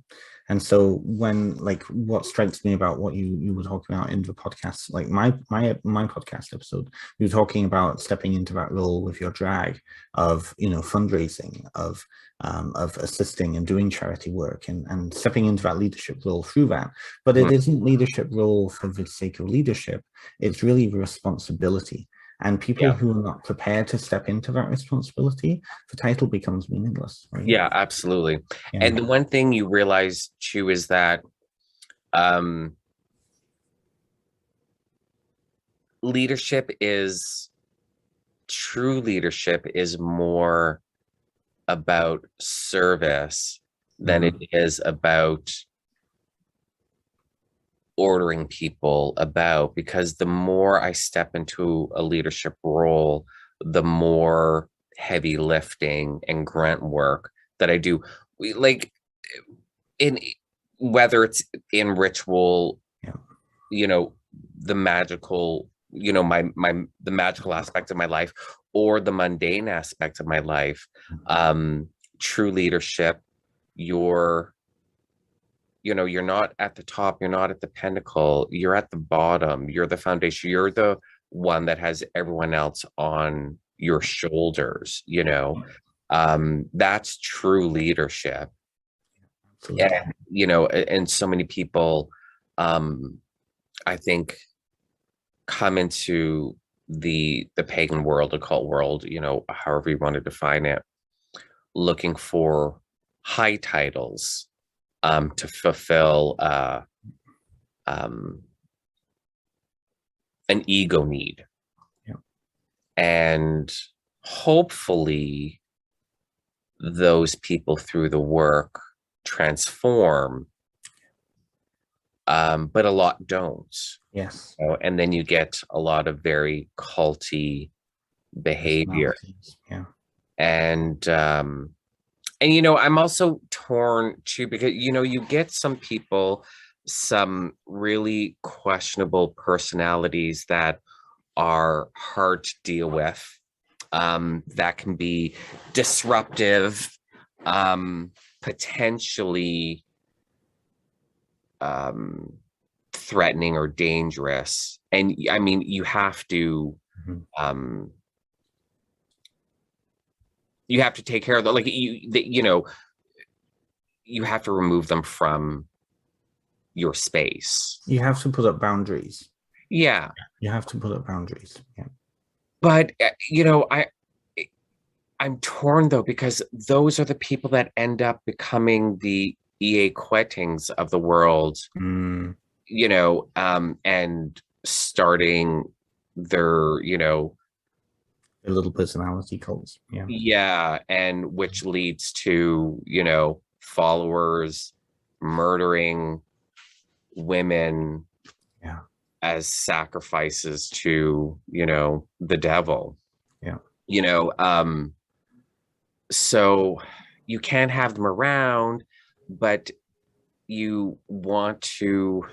And so when like what strikes me about what you were talking about in the podcast, like my podcast episode, you were talking about stepping into that role with your drag of fundraising, of assisting and doing charity work and stepping into that leadership role through that. But it Mhm. isn't leadership role for the sake of leadership. It's really the responsibility. And people Yeah. who are not prepared to step into that responsibility, the title becomes meaningless, right? Yeah, absolutely. Yeah. And the one thing you realize too is that um leadership is true leadership is more about service than it Mm-hmm. is about ordering people about, because the more I step into a leadership role, the more heavy lifting and grunt work that I do. Like in whether it's in ritual, Yeah. you know, the magical, you know, the magical aspect of my life or the mundane aspect of my life. True leadership, you're, you know, you're not at the top, you're not at the pinnacle, you're at the bottom, you're the foundation, you're the one that has everyone else on your shoulders, you know. That's true leadership. Absolutely. And, you know, and so many people, I think, come into the pagan world, occult world, you know, however you want to define it, looking for high titles, to fulfill um, an ego need. Yeah. And hopefully those people through the work transform, but a lot don't. Yes. And then you get a lot of very culty behavior. Yeah. And you know, I'm also torn too, because you know, you get some people, some really questionable personalities that are hard to deal with, that can be disruptive, potentially um, threatening or dangerous. And I mean, um, you have to take care of them. Like you know, you have to remove them from your space. You have to put up boundaries. Yeah. You have to put up boundaries. Yeah. But you know, I'm torn though, because those are the people that end up becoming the EA Quetings of the world, you know, and starting their, you know, their little personality cults. Yeah. Yeah, and which leads to, you know, followers murdering women, Yeah, as sacrifices to, you know, the devil. Yeah. You know, so you can't have them around, but you want to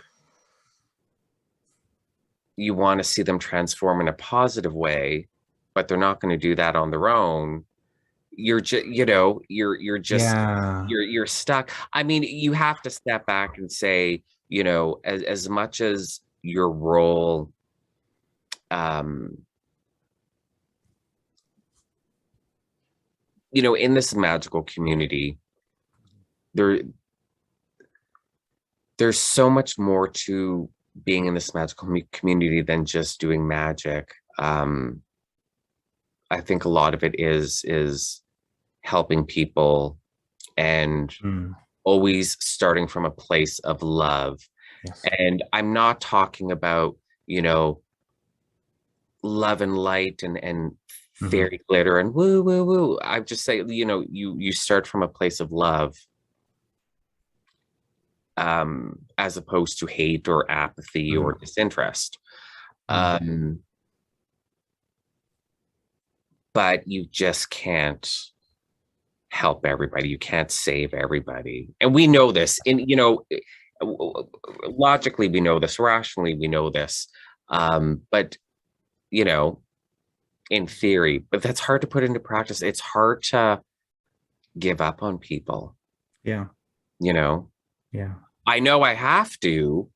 see them transform in a positive way, but they're not going to do that on their own. You're just, you know, you're just, Yeah. you're stuck. I mean, you have to step back and say, you know, as much as your role, you know, in this magical community, there there's so much more to being in this magical community than just doing magic. I think a lot of it is helping people, and always starting from a place of love. Yes. And I'm not talking about, you know, love and light and fairy glitter and woo woo woo. I just say, you know, you start from a place of love, as opposed to hate or apathy or disinterest. But you just can't help everybody. You can't save everybody. And we know this. And, you know, logically, we know this. Rationally, we know this. But, you know, in theory, but that's hard to put into practice. It's hard to give up on people. Yeah. You know? Yeah. I know I have to,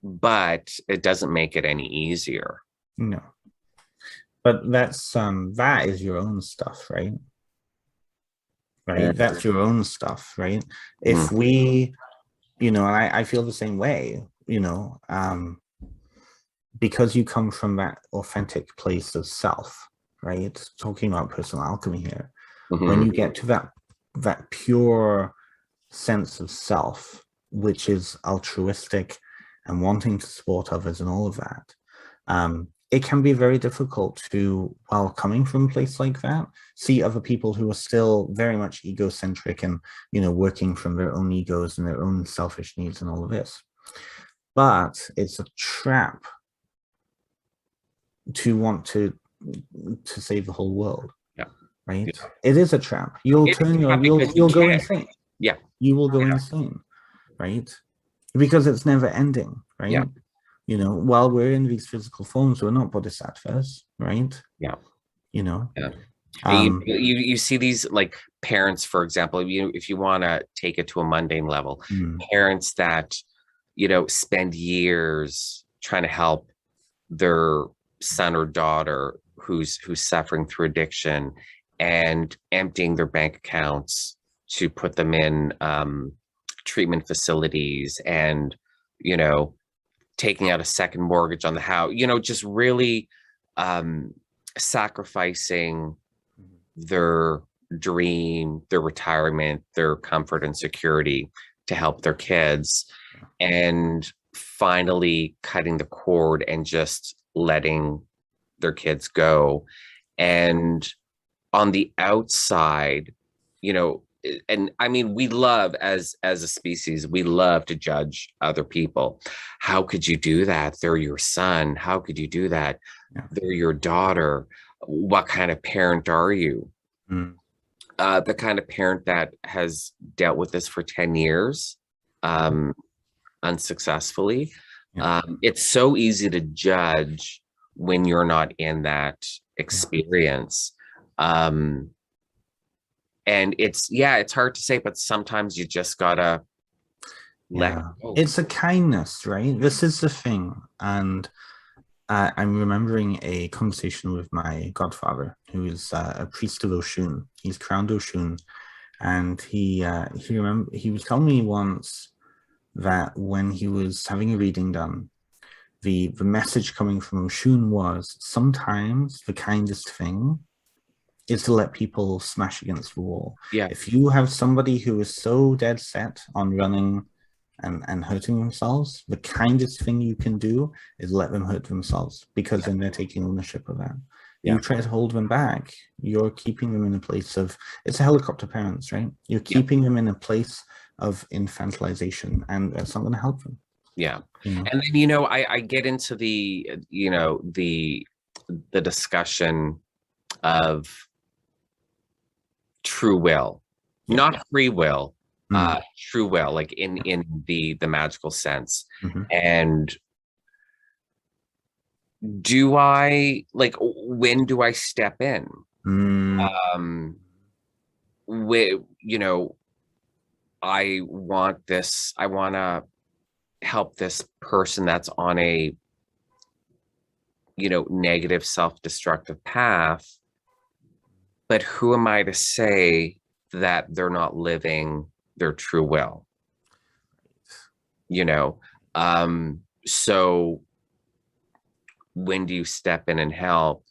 but it doesn't make it any easier. No. But that's that is your own stuff, right? Right. That's your own stuff, right? If we, you know, and I feel the same way, you know, because you come from that authentic place of self, right? Talking about personal alchemy here. When you get to that pure sense of self, which is altruistic and wanting to support others and all of that, it can be very difficult to, while coming from a place like that, see other people who are still very much egocentric and, you know, working from their own egos and their own selfish needs and all of this. But it's a trap to want to save the whole world. Yeah. right? Yeah. It is a trap. You'll It's turn your, because you you'll go can't. insane. Yeah. You will go Yeah. insane, right? Because it's never ending, Yeah. right? You know, while we're in these physical forms, we're not bodhisattvas, right? Yeah. You know, Yeah. um, You see these like parents, for example, if you want to take it to a mundane level, mm, parents that, spend years trying to help their son or daughter who's suffering through addiction and emptying their bank accounts to put them in treatment facilities and, you know, taking out a second mortgage on the house, just really um, sacrificing their dream, their retirement, their comfort and security to help their kids, and finally cutting the cord and just letting their kids go. And on the outside, you know, and I mean, we love as a species, we love to judge other people. How could you do that? They're your son. How could you do that? yeah. They're your daughter. What kind of parent are you? Mm, The kind of parent that has dealt with this for 10 years um, unsuccessfully. yeah. It's so easy to judge when you're not in that experience. Um, and it's hard to say, but sometimes you just gotta let Yeah, go. it's a kindness, right? This is the thing. And I'm remembering a conversation with my godfather, who is a priest of Oshun. He's crowned Oshun, and he was telling me once that when he was having a reading done, the message coming from Oshun was sometimes the kindest thing is to let people smash against the wall. Yeah, If you have somebody who is so dead set on running and hurting themselves, the kindest thing you can do is let them hurt themselves, because then they're taking ownership of that. yeah, You try to hold them back, you're keeping them in a place of, it's a helicopter parents, right? You're yeah, keeping them in a place of infantilization, and that's not going to help them. yeah. You know? And then I get into the discussion of true will, Yeah. not free will, Mm. true will, like in the magical sense. Mm-hmm. And do I like when do I step in? Mm. Um, with I want this, I want to help this person that's on a negative self-destructive path, but who am I to say that they're not living their true will? you know so when do you step in and help?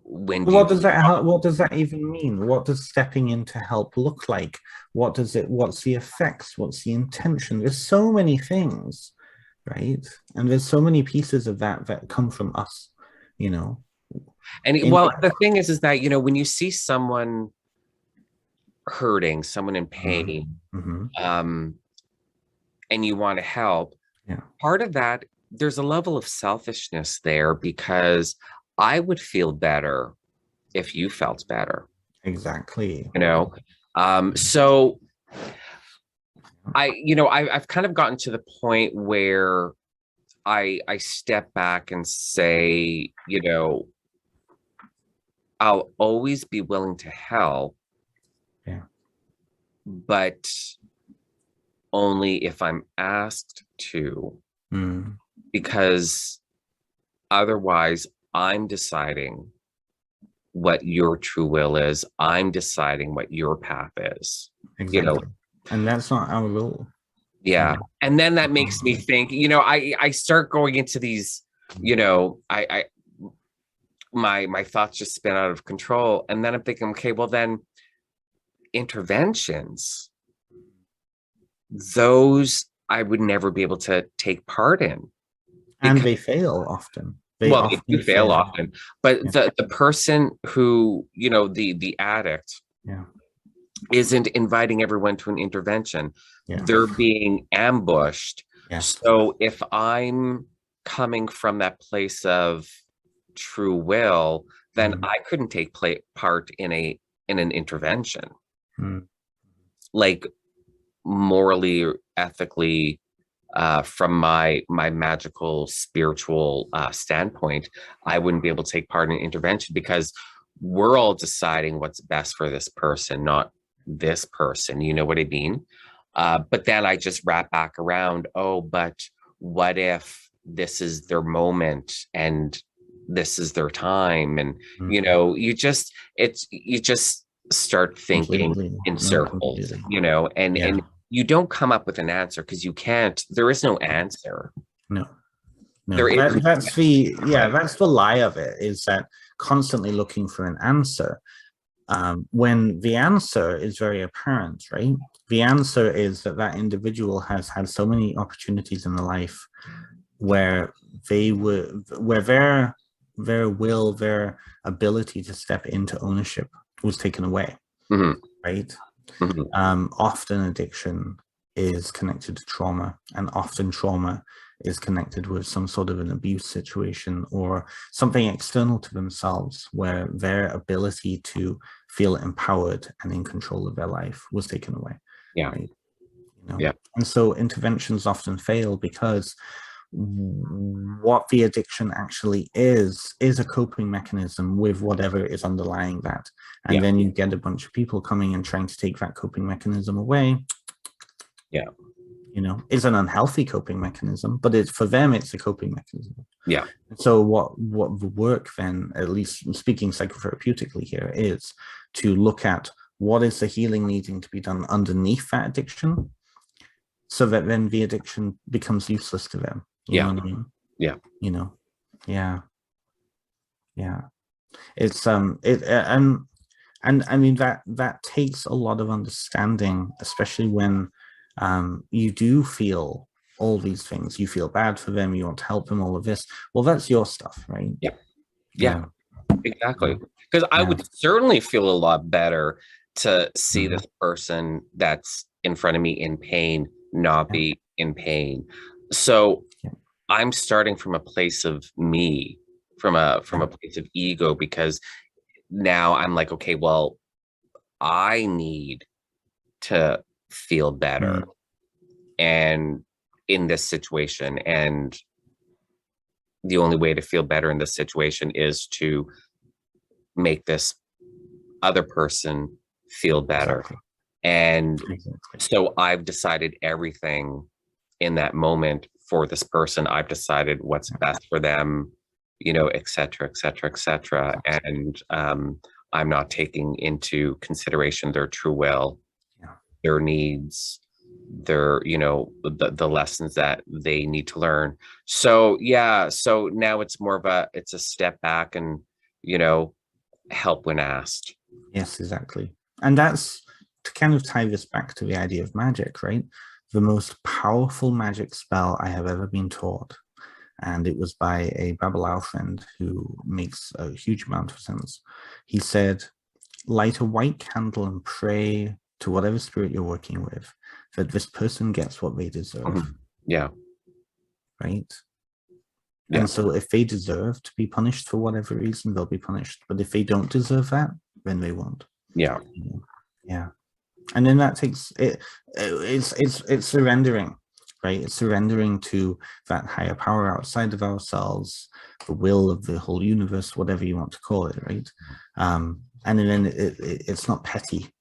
When do you What does that even mean? What does stepping in to help look like? What's the effects? What's the intention? There's so many things, right? And there's so many pieces of that come from us, you know. well, the thing is that when you see someone hurting, someone in pain, mm-hmm. and you want to help, Yeah, part of that, there's a level of selfishness there, because I would feel better if you felt better. exactly. So I've kind of gotten to the point where I step back and say, I'll always be willing to help, Yeah. but only if I'm asked to, Mm. because otherwise I'm deciding what your true will is. I'm deciding what your path is. Exactly. And that's not our role. Yeah. And then that makes me think, I start going into these, I my thoughts just spin out of control. And then I'm thinking, okay, well then interventions, those I would never be able to take part in. And they fail often. They Well, often they do fail often, but Yeah. the person who, the addict Yeah. isn't inviting everyone to an intervention. Yeah. They're being ambushed. Yeah. So if I'm coming from that place of true will, then Mm. I couldn't take part in an intervention. Mm. Like morally or ethically, from my magical spiritual standpoint, I wouldn't be able to take part in intervention because we're all deciding what's best for this person, not this person. You know what I mean? But then I just wrap back around. Oh, but what if this is their moment and this is their time? And Mm. you just start thinking Completely. in No, circles, completely. and Yeah. you don't come up with an answer because you can't. There is no answer. No. No. There is, That's the lie of it, is that constantly looking for an answer. When the answer is very apparent, right? The answer is that that individual has had so many opportunities in their life where their will, their ability to step into ownership was taken away, Mhm, right? mhm. Often addiction is connected to trauma, and often trauma is connected with some sort of an abuse situation or something external to themselves where their ability to feel empowered and in control of their life was taken away. Yeah, Right? yeah, And so interventions often fail because what the addiction actually is a coping mechanism with whatever is underlying that. And yeah, then you get a bunch of people coming and trying to take that coping mechanism away. yeah, It's an unhealthy coping mechanism, but for them it's a coping mechanism. yeah, So what the work then, at least speaking psychotherapeutically here, is to look at what is the healing needing to be done underneath that addiction, so that then the addiction becomes useless to them. You know what I mean? yeah, Yeah, yeah. It's and I mean that takes a lot of understanding, especially when you do feel all these things. You feel bad for them, you want to help them, all of this. Well, that's your stuff, right? yeah, yeah, Yeah, exactly. Because I yeah. would certainly feel a lot better to see Mhm. this person that's in front of me in pain not Yeah, be in pain. So yeah, I'm starting from a place of me, from yeah. a place of ego, because now I'm like, okay, well, I need to feel better Mm. and in this situation, and the only way to feel better in this situation is to make this other person feel better. Exactly. And Exactly. so I've decided everything in that moment for this person. I've decided what's Yeah, best for them, et cetera, et cetera, et cetera. exactly. And I'm not taking into consideration their true will, Yeah. their needs, their, the lessons that they need to learn. So yeah, so now it's a step back and, help when asked. Yes, exactly. And that's to kind of tie this back to the idea of magic, right? The most powerful magic spell I have ever been taught, and it was by a Babalao friend who makes a huge amount of sense. He said, light a white candle and pray to whatever spirit you're working with that this person gets what they deserve, Mhm. Yeah, right? yeah, And so if they deserve to be punished for whatever reason, they'll be punished. But if they don't deserve that, then they won't. yeah, Yeah. And then that takes it. It's surrendering, right? It's surrendering to that higher power outside of ourselves, the will of the whole universe, whatever you want to call it, right? And then it's not petty,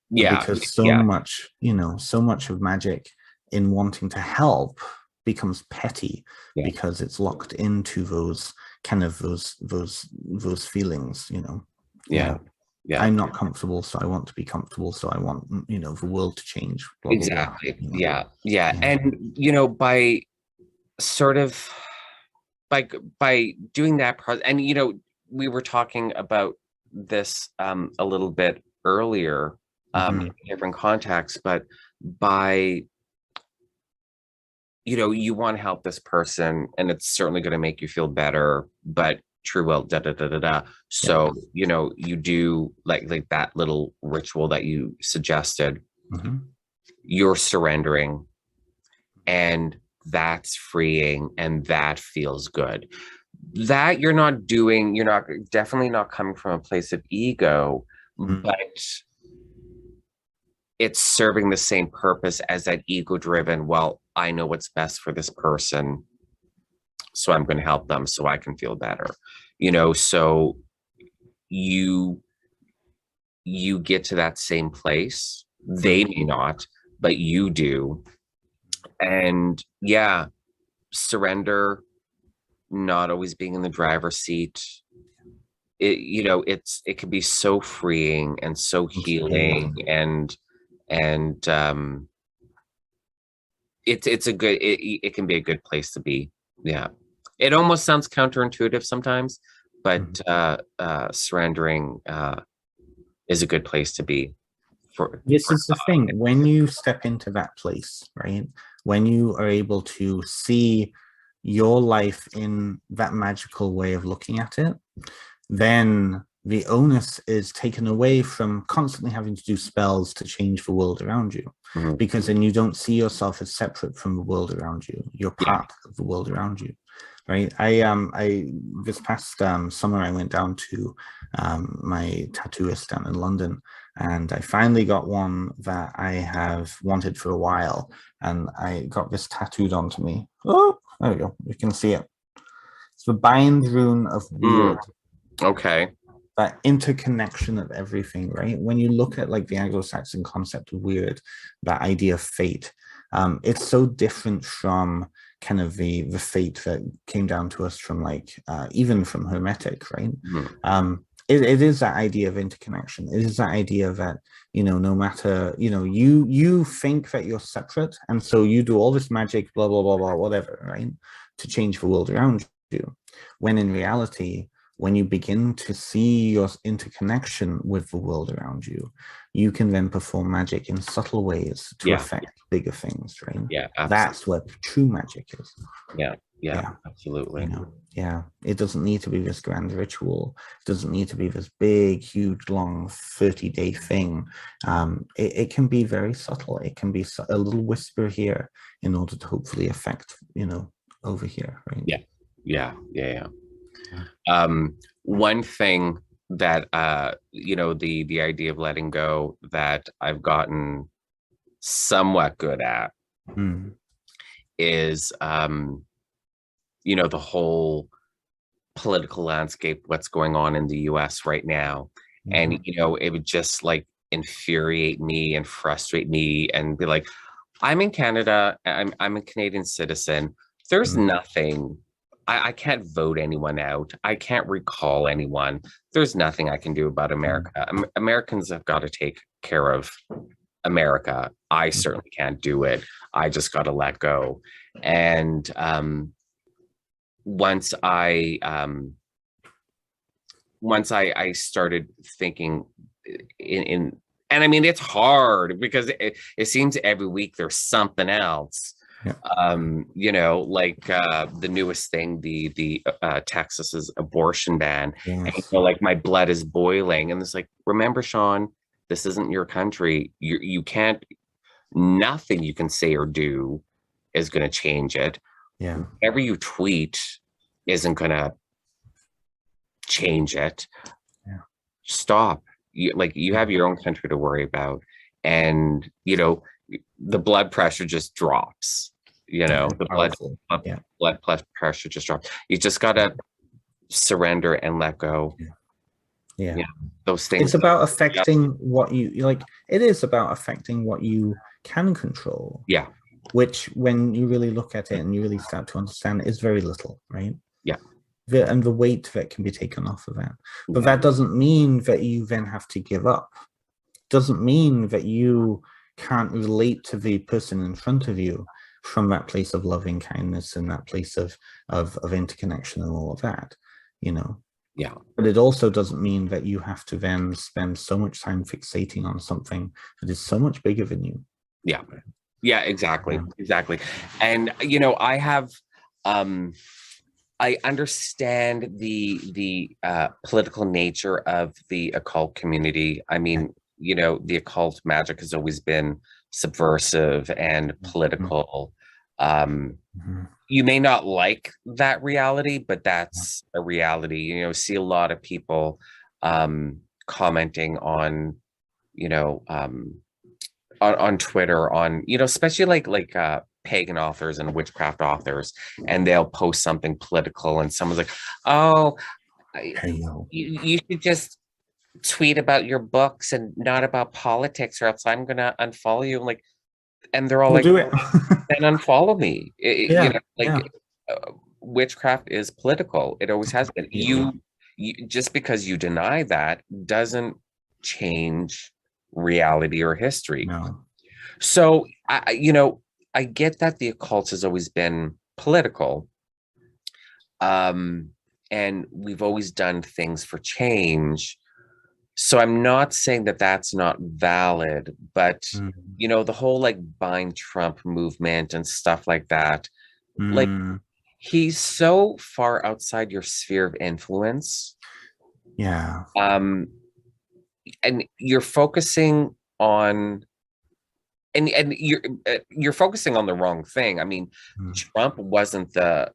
yeah, because so yeah, much, so much of magic in wanting to help becomes petty yeah, because it's locked into those kind of those feelings, yeah, yeah. yeah. I'm not comfortable, so I want to be comfortable. So I want, the world to change, blah, blah, blah. Exactly. Yeah. Yeah. Yeah. And by sort of by doing that process, and we were talking about this a little bit earlier, in Hmm. different contexts, but by you want to help this person and it's certainly going to make you feel better, but true will da da da da da. Yeah. So you do like that little ritual that you suggested. Hmm. You're surrendering, and that's freeing, and that feels good. that you're not doing, you're not definitely not coming from a place of ego, but it's serving the same purpose as that ego driven, well, I know what's best for this person, so I'm going to help them so I can feel better. So you get to that same place. They may not, but you do. And yeah, surrender, not always being in the driver's seat. It can be so freeing and so healing, and it's a good, it can be a good place to be. Yeah, it almost sounds counterintuitive sometimes, but surrendering is a good place to be. This is the thing, when you step into that place, right, when you are able to see your life in that magical way of looking at it, then the onus is taken away from constantly having to do spells to change the world around you, because then you don't see yourself as separate from the world around you. You're part of the world around you, right? I this past summer I went down to my tattooist down in London, and I finally got one that I have wanted for a while, and I got this tattooed onto me. Oh, there we go, you can see it. It's the bind rune of weird. Okay. That interconnection of everything, right? When you look at like the Anglo-Saxon concept of weird, that idea of fate, it's so different from kind of the fate that came down to us from like even from Hermetic, right? It is that idea of interconnection. It is that idea that, no matter, you think that you're separate, and so you do all this magic, blah blah blah blah, whatever, right, to change the world around you, when in reality, when you begin to see your interconnection with the world around you, you can then perform magic in subtle ways to affect bigger things, right? Yeah, absolutely. That's what true magic is. Yeah, absolutely. It doesn't need to be this grand ritual. It doesn't need to be this big, huge, long 30-day thing. It can be very subtle. It can be a little whisper here in order to hopefully affect, over here, right? Yeah. One thing that the idea of letting go that I've gotten somewhat good at is the whole political landscape, what's going on in the US right now. And it would just like infuriate me and frustrate me and be like, I'm in Canada, I'm a Canadian citizen. There's nothing, I can't vote anyone out. I can't recall anyone. There's nothing I can do about America. Americans have got to take care of America. I certainly can't do it. I just got to let go. And once I started thinking in and I mean, it's hard because it seems every week there's something else. Like the newest thing, the Texas's abortion ban. And, like my blood is boiling, and it's like, remember, Shawn, this isn't your country. You can't, nothing you can say or do is going to change it. Whatever you tweet isn't going to change it. Stop. You have your own country to worry about, and the blood pressure just drops. The blood pressure just drops. You just gotta surrender and let go. Those things. It's about affecting what you like. It is about affecting what you can control. Which, when you really look at it and you really start to understand, is very little, right? And the weight that can be taken off of that. But that doesn't mean that you then have to give up. Doesn't mean that you can't relate to the person in front of you from that place of loving kindness and that place of interconnection and all of that, But it also doesn't mean that you have to then spend so much time fixating on something that is so much bigger than you. Exactly. And I have I understand the political nature of the occult community. I mean, the occult magic has always been subversive and political. You may not like that reality, but that's a reality. See a lot of people commenting on, on Twitter, especially like pagan authors and witchcraft authors, and they'll post something political, and someone's like, "Oh, you should just tweet about your books and not about politics, or else I'm gonna unfollow you." Like, and they're all We'll like, do it. "Then unfollow me." Yeah, yeah. Witchcraft is political. It always has been. Completely. You just because you deny that doesn't change reality or history. No. So I get that the occult has always been political, and we've always done things for change. So I'm not saying that that's not valid, but the whole like bind Trump movement and stuff like that, like he's so far outside your sphere of influence. Yeah. And you're focusing on and you're focusing on the wrong thing. I mean, Trump was a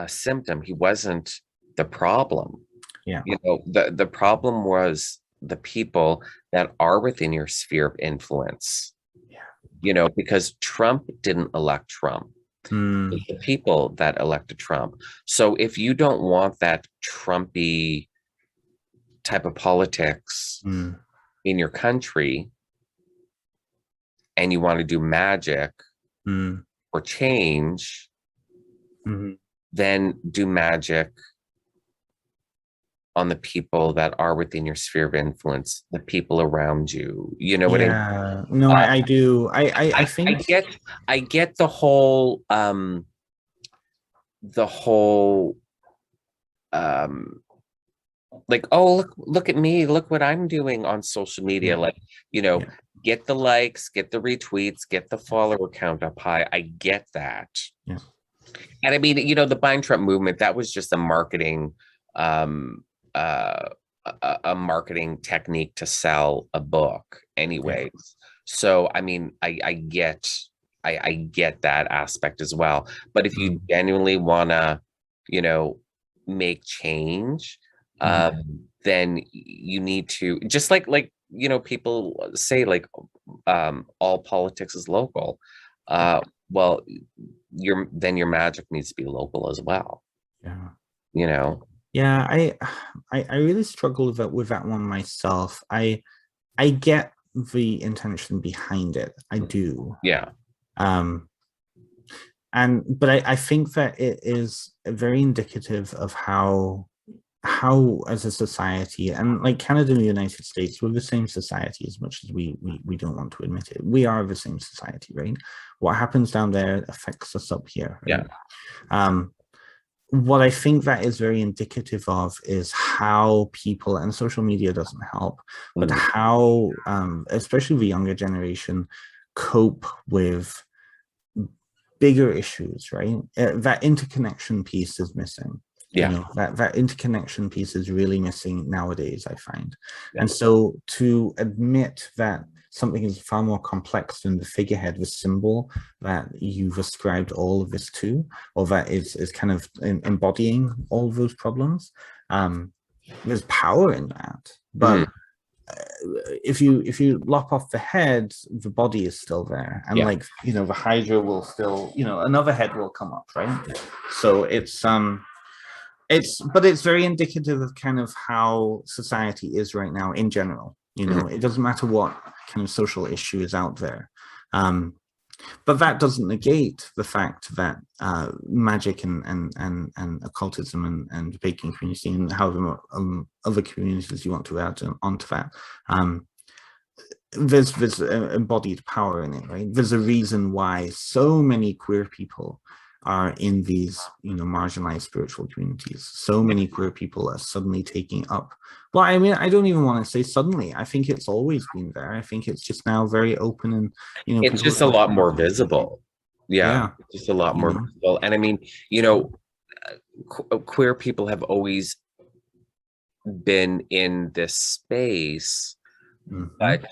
symptom. He wasn't the problem. Yeah. The problem was the people that are within your sphere of influence. Yeah. Because Trump didn't elect Trump. It's the people that elected Trump. So if you don't want that Trumpy type of politics in your country, and you want to do magic or change, then do magic on the people that are within your sphere of influence, the people around you. You know what I mean? No, I do. I think I get the whole like, oh, look at me, look what I'm doing on social media. Like, get the likes, get the retweets, get the follower count up high. I get that. Yeah. And I mean, the Bind Trump movement, that was just a marketing a marketing technique to sell a book anyways. So I mean, I get that aspect as well. But if you genuinely want to, make change, then you need to, just like people say, like, all politics is local. Well, your magic needs to be local as well. Yeah, I really struggle with that one myself. I get the intention behind it. I do. Yeah. But I think that it is very indicative of how as a society, and like Canada and the United States, we're the same society, as much as we don't want to admit it. We are the same society, right? What happens down there affects us up here. Right? Yeah. What I think that is very indicative of is how people, and social media doesn't help, but how, especially the younger generation, cope with bigger issues, right? That interconnection piece is missing. Yeah. That interconnection piece is really missing nowadays, I find. Yeah. And so to admit that something is far more complex than the figurehead, the symbol that you've ascribed all of this to, or that is kind of embodying all of those problems, there's power in that. But if you lop off the head, the body is still there, and like the Hydra will still, another head will come up, right? So it's very indicative of kind of how society is right now in general. It doesn't matter what kind of social issue is out there, but that doesn't negate the fact that magic and occultism and the pagan community, and however other communities you want to add onto that, there's embodied power in it, right? There's a reason why so many queer people are in these, marginalized spiritual communities. So many queer people are suddenly taking up. Well, I mean, I don't even want to say suddenly. I think it's always been there. I think it's just now very open, and it's just a lot more visible. Yeah, just a lot more visible. And I mean, queer people have always been in this space, but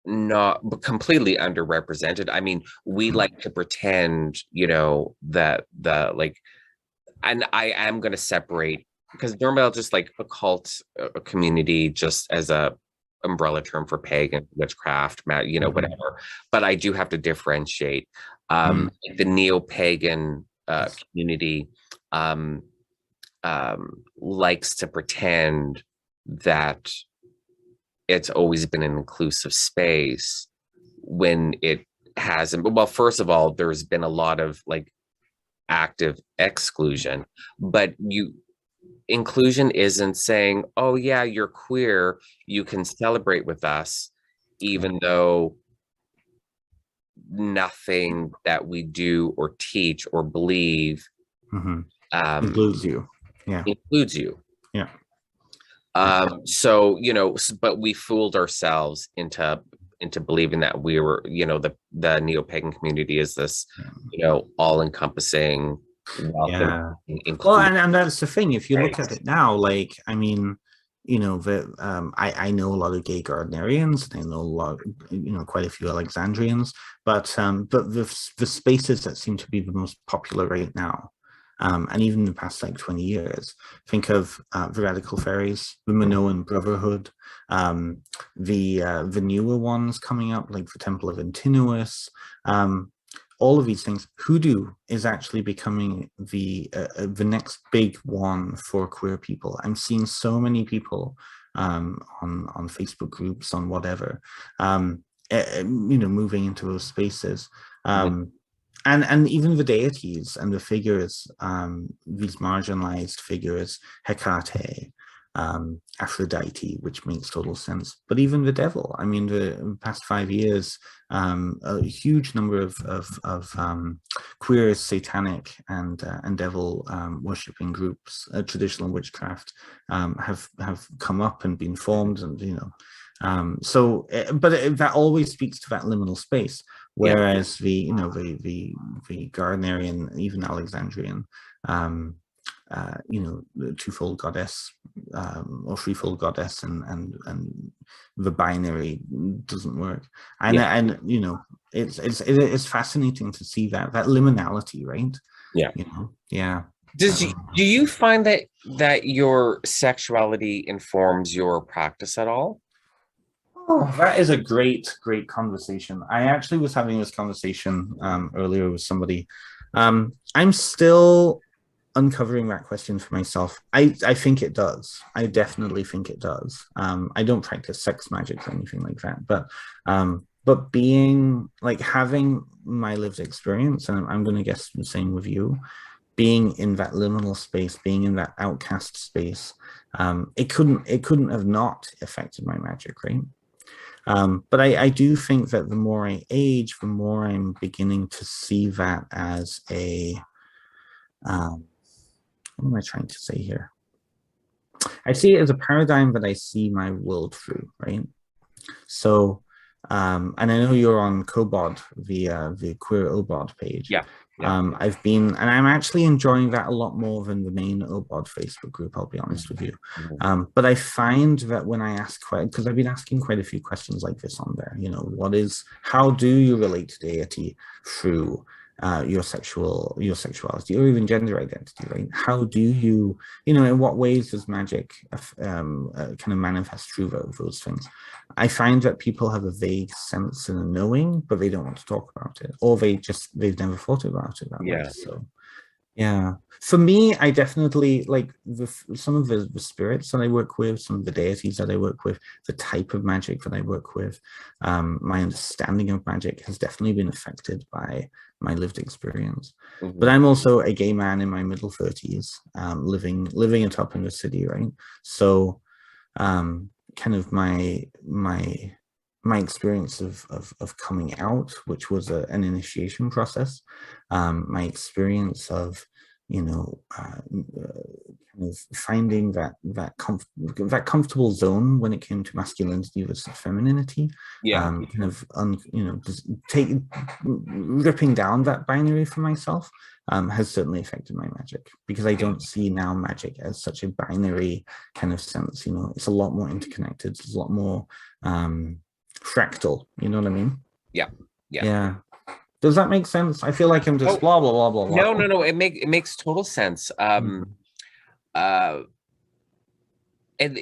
not but completely underrepresented. I mean, we like to pretend, that the like, and I am going to separate, because normally I'll just like occult a community just as a umbrella term for pagan witchcraft, whatever. But I do have to differentiate. The neo-pagan community um, likes to pretend that it's always been an inclusive space when it hasn't. Well, first of all, there's been a lot of like active exclusion, but inclusion isn't saying, oh yeah, you're queer, you can celebrate with us, even though nothing that we do or teach or believe includes you. Yeah. Includes you. Yeah. So, but we fooled ourselves into believing that we were, the neo-pagan community is this, all-encompassing, welcome, well, and that's the thing. If you look at it now, like, I mean, I know a lot of gay Gardnerians, and I know a lot, quite a few Alexandrians, but the spaces that seem to be the most popular right now, and even in the past like 20 years, think of the Radical Fairies, the Minoan Brotherhood, the newer ones coming up, like the Temple of Antinous, all of these things. Hoodoo is actually becoming the next big one for queer people. I'm seeing so many people on Facebook groups, on whatever, moving into those spaces. And even the deities and the figures, these marginalized figures, Hecate, Aphrodite, which makes total sense. But even the devil, I mean, the past 5 years, a huge number of queer, satanic, and devil worshipping groups, traditional witchcraft, have come up and been formed, and that always speaks to that liminal space. Whereas the Gardnerian, even Alexandrian, the twofold goddess or threefold goddess and the binary doesn't work. And it's fascinating to see that liminality, right? Do you find that your sexuality informs your practice at all? Oh, that is a great conversation. I actually was having this conversation earlier with somebody. I'm still uncovering that question for myself. I think it does. I definitely think it does. I don't practice sex magic or anything like that, but being like, having my lived experience, and I'm going to guess the same with you, being in that liminal space, being in that outcast space, it couldn't have not affected my magic, right? But I do think that the more I age, the more I'm beginning to see that as a, what am I trying to say here? I see it as a paradigm that I see my world through, right? So, and I know you're on Cobod, the Queer Obod page. Yeah. I've been, and I'm actually enjoying that a lot more than the main Obod Facebook group, I'll be honest with you. But I find that when I ask, because I've been asking quite a few questions like this on there, how do you relate to deity through your sexuality, or even gender identity, right? How do you, in what ways does magic kind of manifest through those things? I find that people have a vague sense and a knowing, but they don't want to talk about it, or they've never thought about it that way. So yeah, for me, I definitely like some of the spirits that I work with, some of the deities that I work with, the type of magic that I work with. My understanding of magic has definitely been affected by my lived experience. But I'm also a gay man in my middle 30s, living it up in the city, right? So kind of my experience of coming out, which was an initiation process, my experience of kind of finding that comfortable zone when it came to masculinity versus femininity, kind of ripping down that binary for myself, has certainly affected my magic, because I don't see now magic as such a binary kind of sense. It's a lot more interconnected. There's a lot more fractal. You know what I mean? Yeah. Yeah. Yeah. Does that make sense? I feel like I'm just Oh, blah blah blah blah no, blah. no, no. It makes total sense. Mhm. Uh, and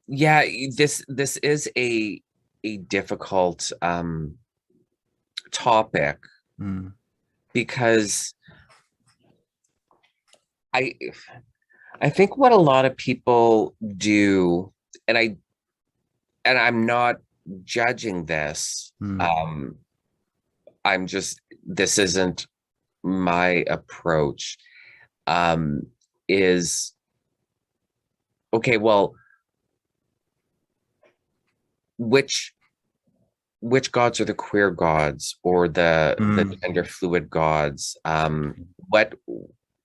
yeah, this is a difficult topic Mm. because I I think what a lot of people do, and I'm not judging this. Mm. I'm just this isn't my approach. Um, is okay, well, which which gods are the queer gods or the Mm. gender fluid gods?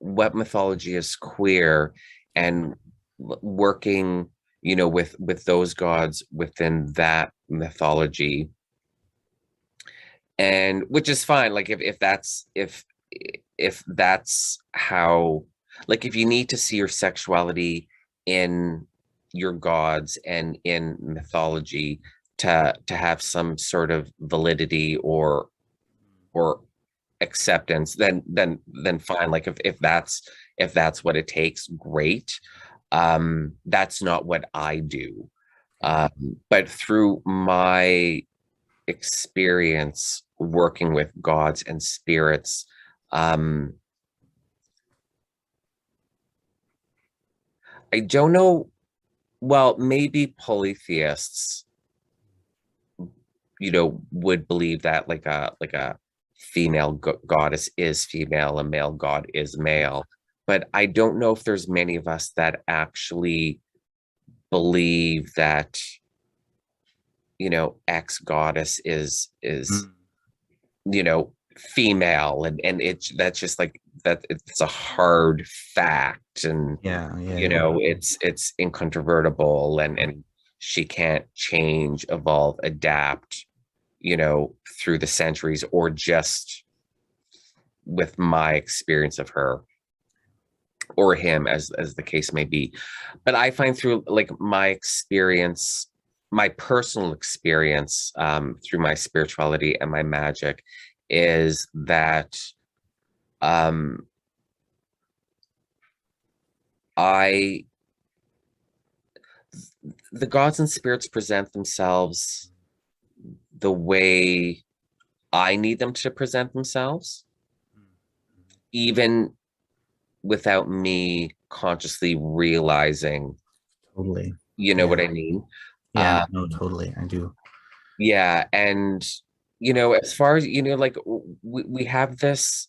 What mythology is queer and working, with those gods within that mythology, and which is fine. Like if that's how, like if you need to see your sexuality in your gods and in mythology to have some sort of validity or acceptance, then fine. Like if that's what it takes, great. That's not what I do. But through my experience working with gods and spirits, um, I don't know. Well, maybe polytheists, would believe that like a female goddess is female, a male god is male. But I don't know if there's many of us that actually believe that, X goddess is Mm. female, and that's just like that. It's a hard fact, and Yeah, yeah, yeah. it's incontrovertible, and she can't change, evolve, adapt, through the centuries, or just with my experience of her or him, as the case may be. But I find through like my experience, my personal experience, through my spirituality and my magic, is that um I the gods and spirits present themselves the way I need them to present themselves, even without me consciously realizing, Totally. you know Yeah. what I mean? Yeah. No, totally. I do. Yeah, and as far as like we have this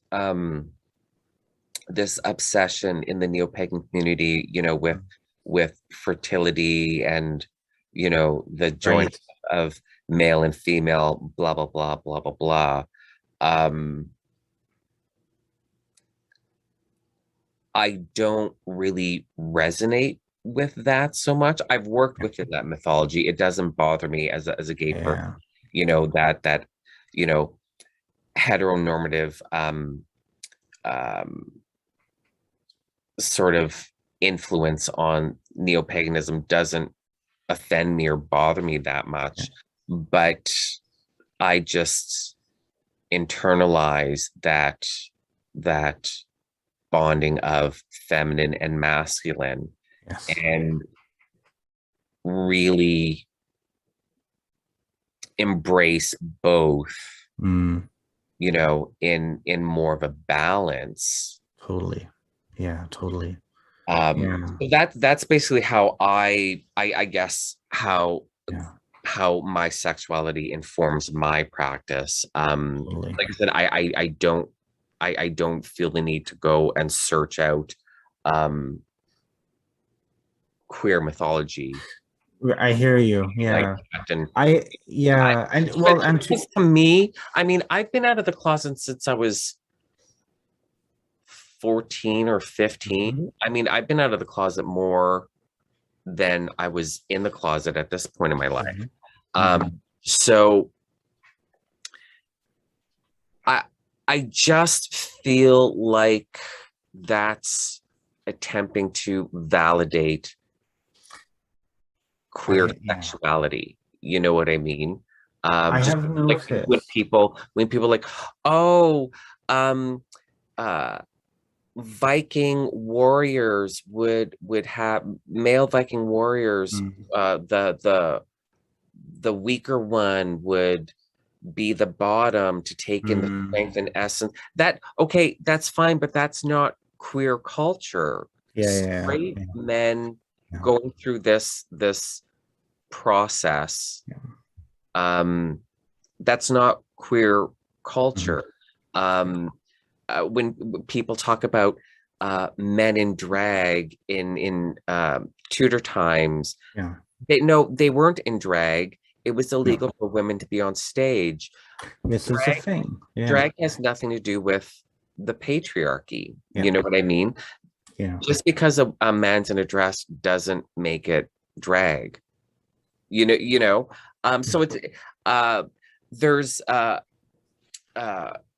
obsession in the neo-pagan community, with fertility and the joining Right. of male and female, blah blah blah blah blah blah. Um, I don't really resonate with that so much. I've worked within that mythology. It doesn't bother me as a gay person, Yeah. that you know heteronormative um sort of influence on neo-paganism doesn't offend me or bother me that Yeah. much. But I just internalize that bonding of feminine and masculine, Yes. and really embrace both, Mm, in more of a balance. totally. Yeah, totally. Yeah. So that's basically how I guess Yeah. how my sexuality informs my practice. Totally. Like I said, I don't feel the need to go and search out um queer mythology I hear you. like Yeah. that. And I, Yeah. And but well, and to, to me, I mean, I've been out of the closet since I was 14 or Mhm. 15. I mean, I've been out of the closet more than I was in the closet at this point in my life. Mhm. Mhm. So I I just feel like that's attempting to validate queer Yeah. sexuality. You know what I mean? I Just have like noticed. when people like, oh, um, uh, Viking warriors would have male Viking warriors, Mm, the weaker one would be the bottom to take in the mm, strength and essence. That okay, that's fine, but that's not queer culture. yeah, Straight yeah, men yeah, going through this process, yeah, um, that's not queer mm, culture. yeah, When people talk about men in drag in Tudor times, yeah. they weren't in drag. It was No, illegal for women to be on stage. this is the Drag thing. Yeah, drag has nothing to do with the patriarchy. yeah, You know what I mean? yeah. Just because a man's in a dress doesn't make it drag. You know. Yeah. So it's uh there's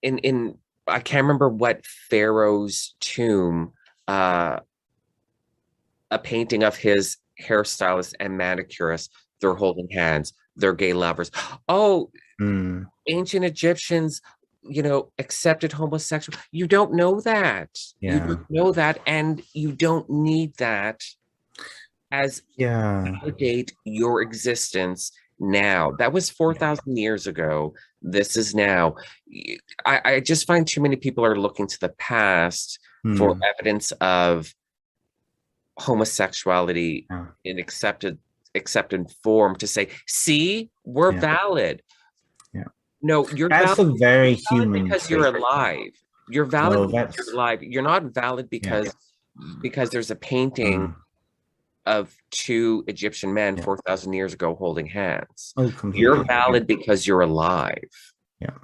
in I can't remember what pharaoh's tomb, uh a painting of his hairstylist and manicurist. They're holding hands. They're gay lovers. Oh, Mm, ancient Egyptians, accepted homosexual. You don't know that. You yeah, don't know that, and you don't need that as yeah, validate your existence now. That was yeah. 4,000 years ago. This is now. I just find too many people are looking to the past for Mm, evidence of homosexuality yeah, in accepted form to say, see, we're yeah, valid. yeah. No, That's a very you're valid human because you're trait. alive. You're valid No, because you're that's alive. You're not valid yeah. because there's a painting Mm, of two Egyptian men yeah. 4,000 years ago holding hands. Oh, You're completely. Yeah, valid because you're alive. yeah.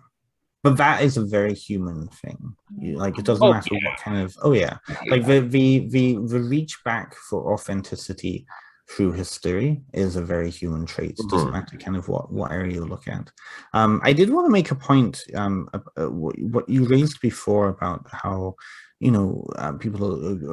But that is a very human thing. Like it doesn't Oh, matter what kind of. Oh yeah, like yeah. the reach back for authenticity through history is a very human trait. It doesn't Mhm. matter kind of what area you look at. I did want to make a point. What you raised before about how people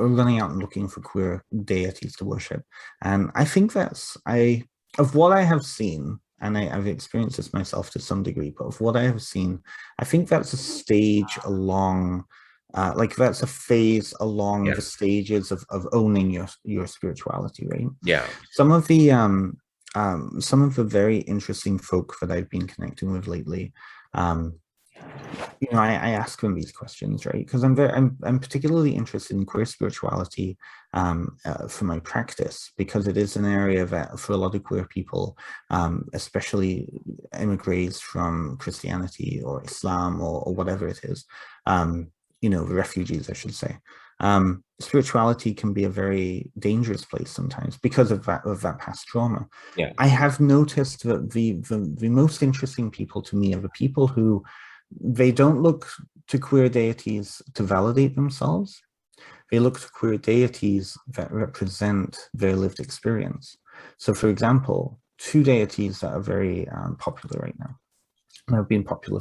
are running out and looking for queer deities to worship, and I think of what I have seen, and I've experienced this myself to some degree, but of what I have seen, I think that's a stage along, like that's a phase along the Yes. stages of owning your spirituality, right? Yeah. Some some of the very interesting folk that I've been connecting with lately, um, I ask them these questions, right? Because I'm particularly interested in queer spirituality for my practice, because it is an area that for a lot of queer people, especially immigrants from Christianity or Islam or whatever it is, refugees, I should say. Spirituality can be a very dangerous place sometimes because of that past trauma. Yeah. I have noticed that the most interesting people to me are the people who they don't look to queer deities to validate themselves. They look to queer deities that represent their lived experience. So, for example, two deities that are very popular right now, and have been popular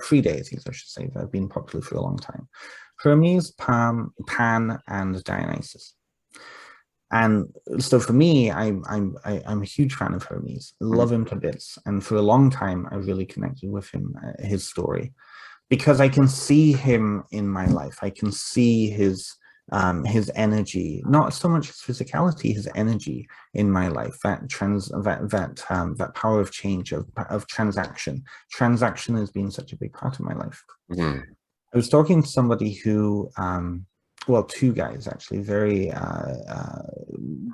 three deities, I should say, that have been popular for a long time: Hermes, Pan, and Dionysus. And so for me, I'm a huge fan of Hermes. Mhm. Love him to bits, and for a long time, I really connected with him, his story, because I can see him in my life. I can see his energy, not so much his physicality, his energy in my life. That power of change, of transaction. Transaction has been such a big part of my life. Mhm. I was talking to somebody who, well, two guys actually, very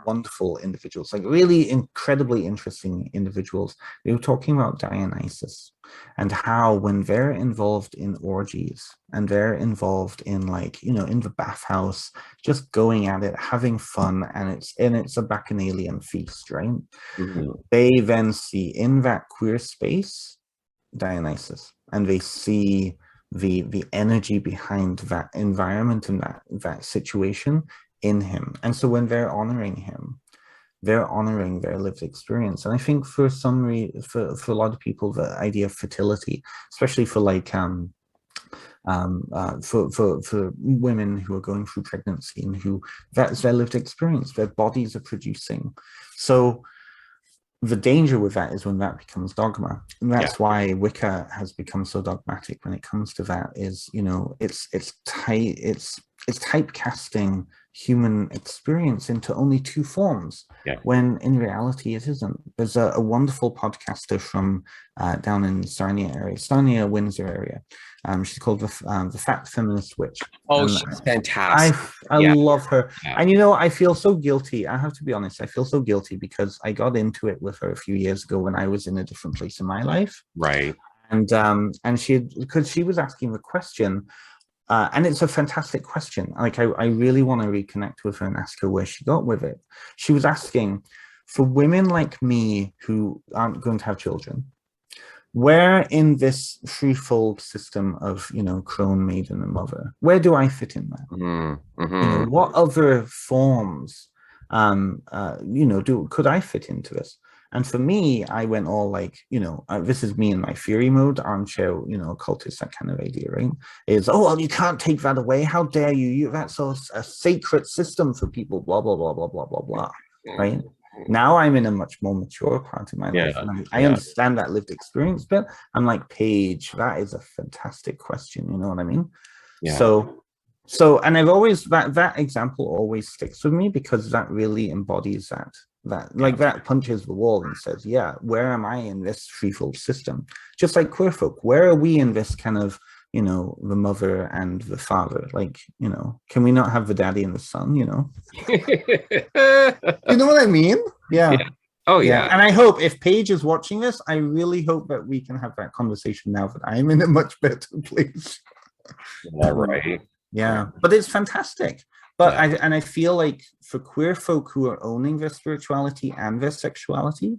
wonderful individuals, like really incredibly interesting individuals. They were talking about Dionysus and how when they're involved in orgies and they're involved in in the bathhouse, just going at it, having fun, and it's a bacchanalian feast, right? Mhm. They then see in that queer space Dionysus, and they see the energy behind that environment and that situation in him. And so when they're honoring him, they're honoring their lived experience. And I think for a lot of people, the idea of fertility, especially for for women who are going through pregnancy and who that's their lived experience, their bodies are producing. So the danger with that is when that becomes dogma, and Yeah. that's why Wicca has become so dogmatic when it comes to that. Is, you know, it's typecasting human experience into only two forms, Yeah. when in reality it isn't. There's a wonderful podcaster from down in Sarnia, Windsor area. She's called the Fat Feminist Witch. Oh, And she's I fantastic. I Yeah. love her. Yeah. And you know, I feel so guilty. I have to be honest. I feel so guilty because I got into it with her a few years ago when I was in a different place in my life. Right. And because she was asking the question, and it's a fantastic question. Like I really want to reconnect with her and ask her where she got with it. She was asking, for women like me who aren't going to have children, where in this threefold system of, you know, crone, maiden, and mother, where do I fit in that? You know, Mm-hmm. what other forms, you know, could I fit into this? And for me, I went all like, you know, this is me in my fury mode, armchair, you know, occultist, that kind of idea, right? Is, oh, well, you can't take that away. How dare you? That's a sacred system for people, blah, blah, blah, blah, blah, blah, blah, right? Now I'm in a much more mature part of my life, Yeah. and I understand that lived experience, but I'm like, Paige, that is a fantastic question. You know what I mean? Yeah. So, and I've always, that example always sticks with me because that really embodies that punches the wall and says, yeah, where am I in this threefold system? Just like queer folk, where are we in this kind of, you know, the mother and the father? Like, you know, can we not have the daddy and the son, you know? You know what I mean? Yeah. Oh, yeah. And I hope if Paige is watching this, I really hope that we can have that conversation now that I'm in a much better place. Yeah, right. Yeah, but it's fantastic. But I feel like for queer folk who are owning their spirituality and their sexuality,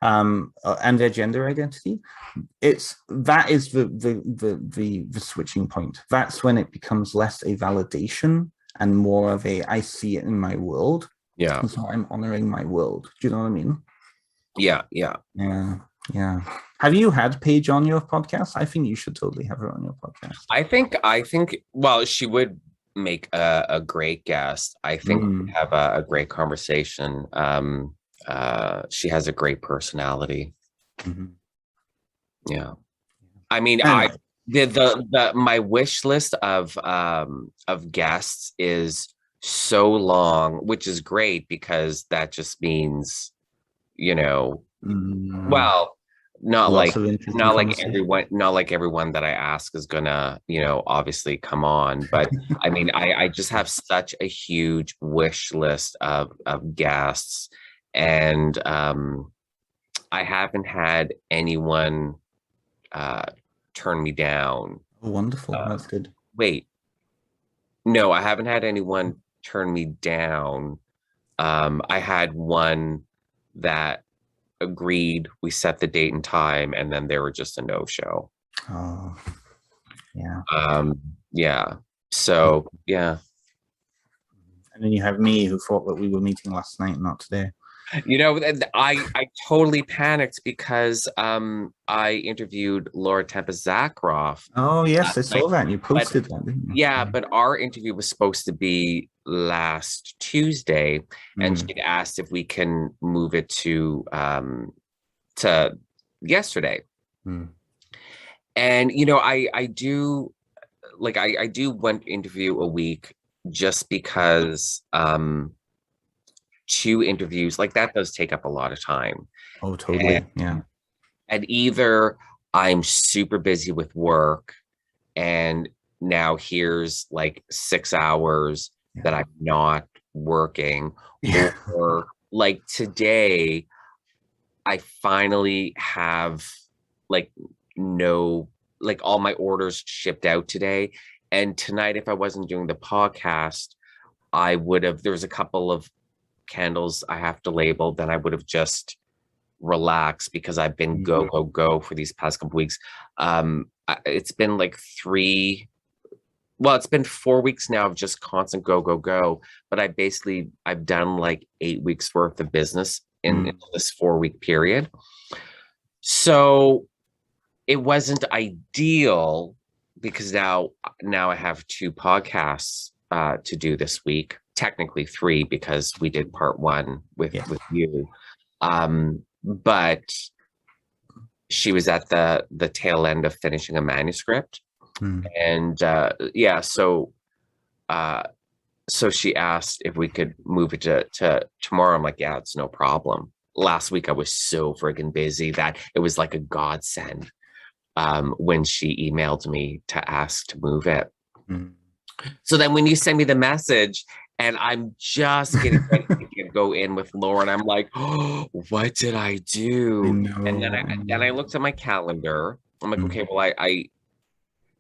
and their gender identity, that is the switching point. That's when it becomes less a validation and more of a, I see it in my world. Yeah. So I'm honoring my world. Do you know what I mean? Yeah. Have you had Paige on your podcast? I think you should totally have her on your podcast. I think, well, she would make a great guest. I think we have a great conversation. She has a great personality. Yeah. I mean, Anyway. my wish list of guests is so long, which is great because that just means, you know, well, not like everyone that I ask is gonna, you know, obviously come on. But I mean, I just have such a huge wish list of guests, and I haven't had anyone turn me down. Oh, wonderful. That's good. Wait, no, I haven't had anyone turn me down. I had one that agreed, we set the date and time, and then they were just a no-show. Oh, yeah. Yeah. So, yeah. And then you have me who thought that we were meeting last night, not today. You know, I totally panicked because I interviewed Laura Tempest Zakroff. Oh, yes, I saw that. You posted that, didn't you? Yeah, but our interview was supposed to be last Tuesday, and she'd asked if we can move it to yesterday. And you know, I do like I do one interview a week just because 2 interviews like that does take up a lot of time. Oh, totally. Yeah. And either I'm super busy with work and now here's like 6 hours that I'm not working, or like today I finally have like all my orders shipped out today. And tonight, if I wasn't doing the podcast, I would have, there was a couple of candles I have to label, then I would have just relaxed because I've been go for these past couple weeks. It's been like it's been 4 weeks now of just constant go, but I've done like 8 weeks worth of business in this 4-week period. So it wasn't ideal because now I have 2 podcasts to do this week, technically 3 because we did part 1 with you. but she was at the tail end of finishing a manuscript. And so she asked if we could move it to tomorrow. I'm like, yeah, it's no problem. Last week I was so friggin' busy that it was like a godsend when she emailed me to ask to move it. So then when you send me the message and I'm just getting ready to go in with Lauren, I'm like, oh, what did I do? And then I looked at my calendar. I'm like, okay, well, I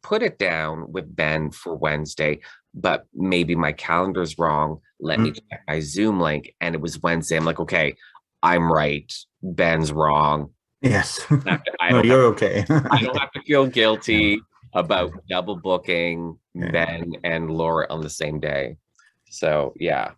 put it down with Ben for Wednesday, but maybe my calendar's wrong. Let me check my Zoom link. And it was Wednesday. I'm like, okay, I'm right. Ben's wrong. Yes. You're okay. I don't have to feel guilty about double booking Ben and Laura on the same day. So yeah.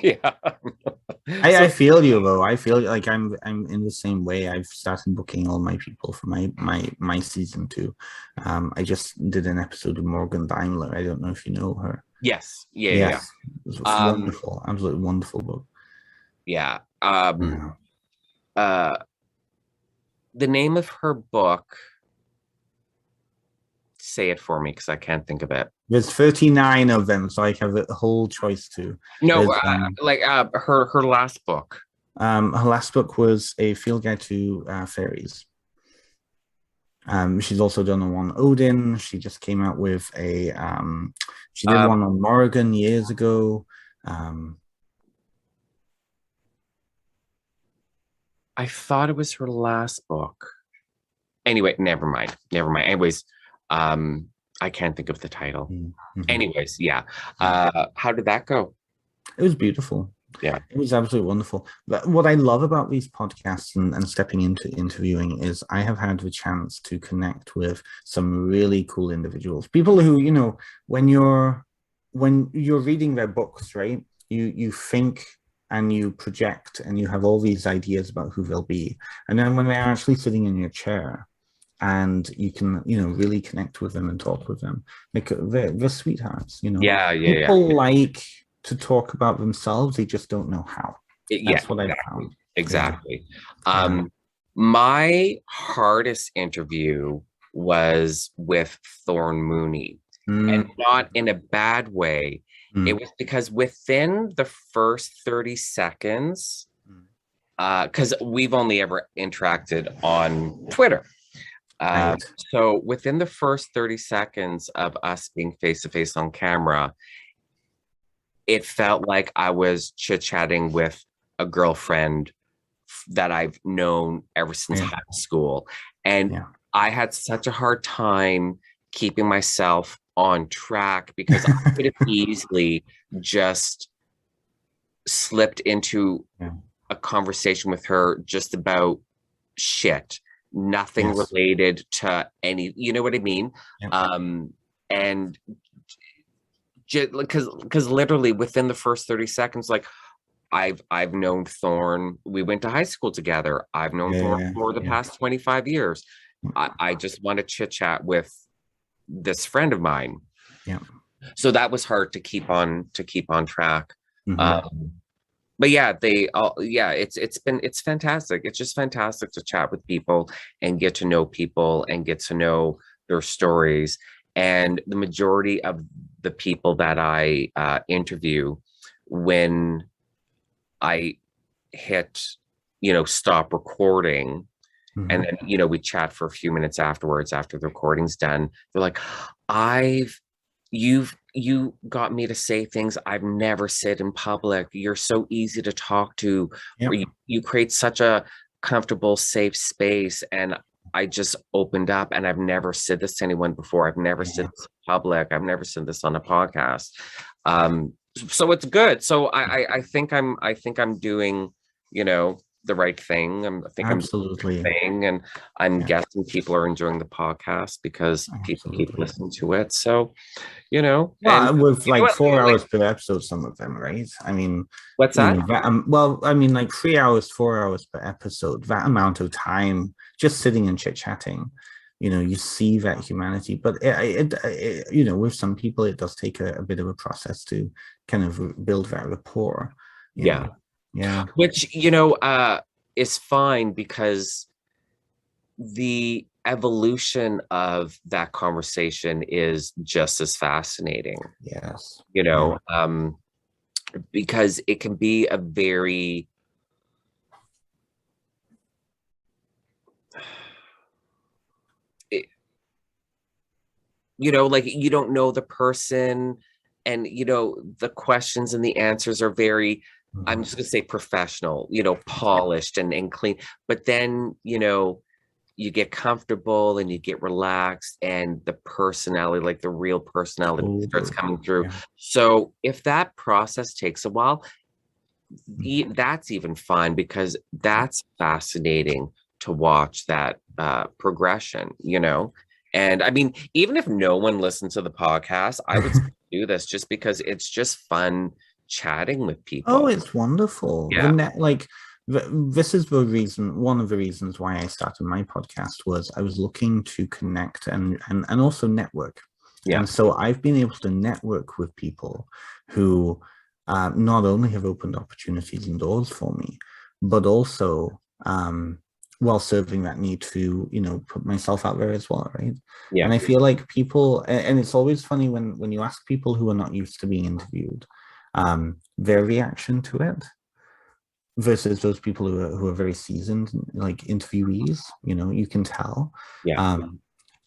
I feel you though. I feel like I'm in the same way. I've started booking all my people for my season 2. I just did an episode of Morgan Daimler. I don't know if you know her. Yes. Yeah. It was wonderful, absolutely wonderful book. Yeah. The name of her book, say it for me because I can't think of it. There's 39 of them, so I have a whole choice to. No, her last book. Her last book was A Field Guide to Fairies. She's also done one on Odin. She just came out with a she did one on Morrigan years ago. I thought it was her last book. Anyway, never mind. Anyways, I can't think of the title. Anyways, yeah. How did that go? It was beautiful. Yeah. It was absolutely wonderful. But what I love about these podcasts and stepping into interviewing is I have had the chance to connect with some really cool individuals. People who, you know, when you're reading their books, right? You think and you project and you have all these ideas about who they'll be. And then when they're actually sitting in your chair and you can, you know, really connect with them and talk with them, like they're sweethearts, you know. People like to talk about themselves, they just don't know how. That's what I found. Exactly. My hardest interview was with Thorne Mooney, and not in a bad way. It was because within the first 30 seconds, because we've only ever interacted on Twitter. So within the first 30 seconds of us being face-to-face on camera, it felt like I was chit-chatting with a girlfriend that I've known ever since high school. And I had such a hard time keeping myself on track because I could have easily just slipped into a conversation with her just about shit, nothing related to any, you know what I mean? And because literally within the first 30 seconds, like I've known Thorne. We went to high school together. I've known Thorne for the past 25 years. I just want to chit chat with this friend of mine. So that was hard to keep on track. But yeah, it's fantastic. It's just fantastic to chat with people and get to know people and get to know their stories. And the majority of the people that I interview, when I hit, stop recording, and then, we chat for a few minutes afterwards after the recording's done, they're like, you got me to say things I've never said in public. You're so easy to talk to. Or you create such a comfortable, safe space. And I just opened up, and I've never said this to anyone before. I've never said this in public. I've never said this on a podcast. So it's good. So I think I'm doing, the right thing. I think I'm doing the right thing, and I'm guessing people are enjoying the podcast because people keep listening to it. So, with like 4 hours per episode, some of them, right? I mean, what's that? Like 3 hours, 4 hours per episode, that amount of time just sitting and chit-chatting, you see that humanity. But it with some people, it does take a bit of a process to kind of build that rapport. Yeah. Which, is fine because the evolution of that conversation is just as fascinating. Yes. You know, because it can be a very you know, like you don't know the person, and you know the questions and the answers are very, I'm just gonna say professional, you know, polished and clean. But then, you know, you get comfortable and you get relaxed, and the personality, like the real personality, starts coming through. Yeah. So if that process takes a while, that's even fine, because that's fascinating to watch that progression, you know. And I mean, even if no one listens to the podcast, I would still do this just because it's just fun chatting with Oh, people. it's wonderful. Yeah. This is the reason, one of the reasons why I started my podcast was I was looking to connect and also network. Yeah. And so I've been able to network with people who not only have opened opportunities and doors for me, but also while serving that need to, you know, put myself out there as well, right? Yeah. And I feel like people, and it's always funny when you ask people who are not used to being interviewed, their reaction to it versus those people who are very seasoned, like interviewees, you know, you can tell. Yeah.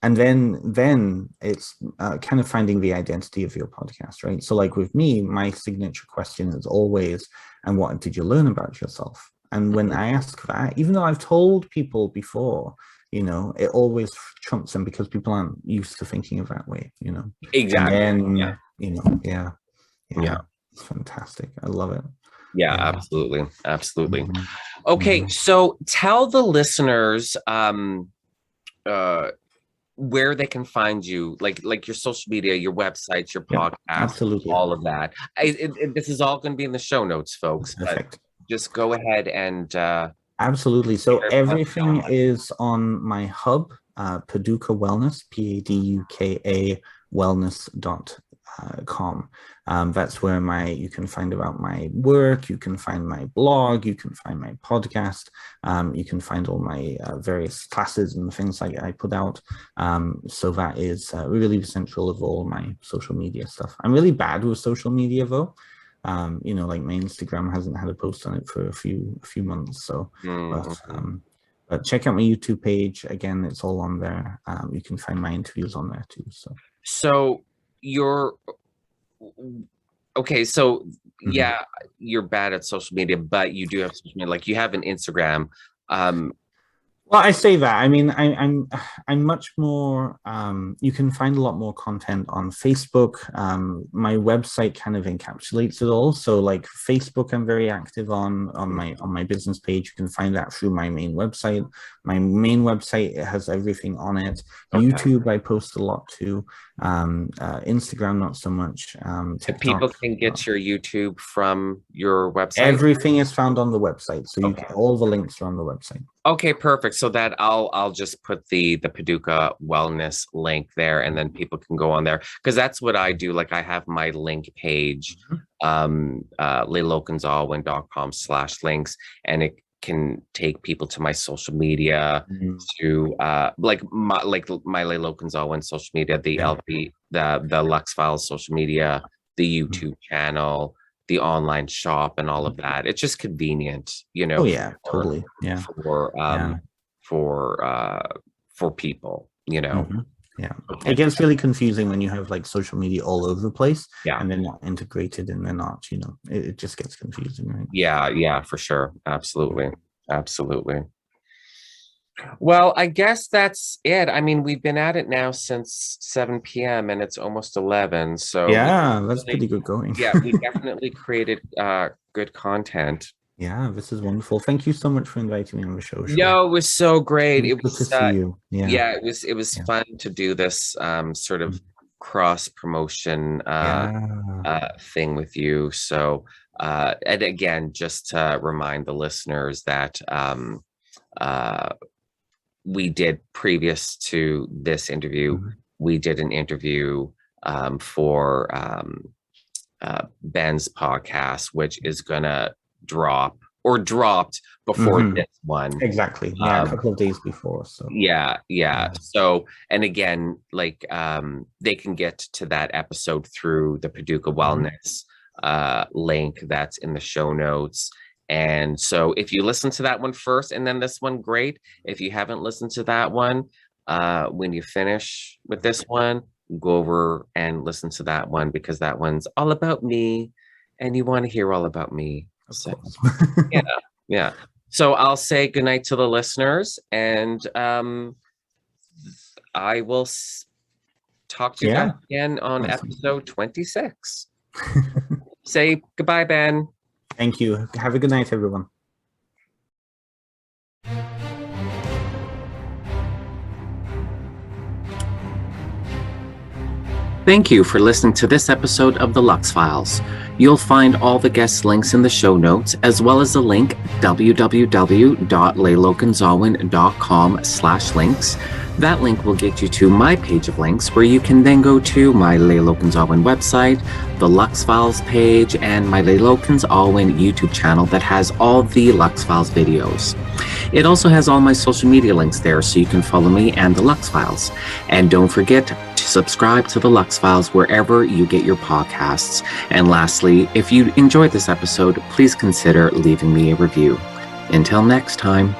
And then it's kind of finding the identity of your podcast, right? So like with me, my signature question is always, and what did you learn about yourself? And when I ask that, even though I've told people before, you know, it always trumps them because people aren't used to thinking of that way, you know. Exactly. And then, Yeah. you know, yeah. Yeah. It's fantastic. I love it. Yeah, absolutely. Absolutely. Mhm. Okay, Mhm. so tell the listeners where they can find you, like your social media, your websites, your Yeah, podcast, absolutely. all of that. This is all going to be in the show notes, folks, but Perfect. just go ahead and Absolutely. So share everything is on my hub, Paducah Wellness, Paduka wellness.com. That's where you can find about my work, you can find my blog, you can find my podcast, you can find all my various classes and things like I put out. So that is really central of all my social media stuff. I'm really bad with social media though. You know, like my Instagram hasn't had a post on it for a few months. So, but check out my YouTube page. Again, it's all on there. You can find my interviews on there too. So you're okay. So yeah, you're bad at social media, but you do have social media. Like you have an Instagram. Well, I say that. I mean, I'm much more. You can find a lot more content on Facebook. My website kind of encapsulates it all. So, like Facebook, I'm very active on my business page. You can find that through my main website. My main website, it has everything on it. Okay. YouTube, I post a lot too. Instagram, not so much. TikTok. People can get your YouTube from your website. Everything is found on the website, so you can, all the links are on the website. Okay, perfect. So that I'll just put the Paducah Wellness link there, and then people can go on there, because that's what I do. Like I have my link page, lelocansalwin.com/links, and it can take people to my social media, to like my Lelo Gonzalez social media, the LP, the Lux Files social media, the YouTube channel, the online shop, and all of that. It's just convenient, you know. Oh yeah, totally. Yeah. For people, you know. Yeah. It gets really confusing when you have like social media all over the place, and they're not integrated and they're not, you know, it just gets confusing, right? Yeah, for sure. Absolutely. Well, I guess that's it. I mean, we've been at it now since 7 p.m. and it's almost 11. So yeah, that's pretty good going. Yeah, we definitely created good content. Yeah, this is wonderful. Thank you so much for inviting me on the show. No, it was so great. It was good to see you. Yeah, it was fun to do this sort of cross promotion thing with you. So and again, just to remind the listeners that we did, previous to this interview, we did an interview for Ben's podcast, which is gonna drop or dropped before Mhm. this one. Exactly. Yeah, a couple of days before. So Yeah. So, and again, like they can get to that episode through the Paducah Wellness link that's in the show notes. And so if you listen to that one first and then this one, great. If you haven't listened to that one, when you finish with this one, go over and listen to that one because that one's all about me and you want to hear all about me. of So course. yeah. So I'll say goodnight to the listeners and I will talk to you guys Yeah. again on Awesome. episode 26. Say goodbye, Ben. Thank you. Have a good night, everyone. Thank you for listening to this episode of the Lux Files. You'll find all the guest links in the show notes, as well as the link www.leilokanzawin.com/links. That link will get you to my page of links, where you can then go to my Leilo Kanzawin website, the Lux Files page, and my Leilo Kanzawin YouTube channel that has all the Lux Files videos. It also has all my social media links there, so you can follow me and the Lux Files. And don't forget to subscribe to the Lux Files wherever you get your podcasts. And lastly, if you enjoyed this episode, please consider leaving me a review. Until next time.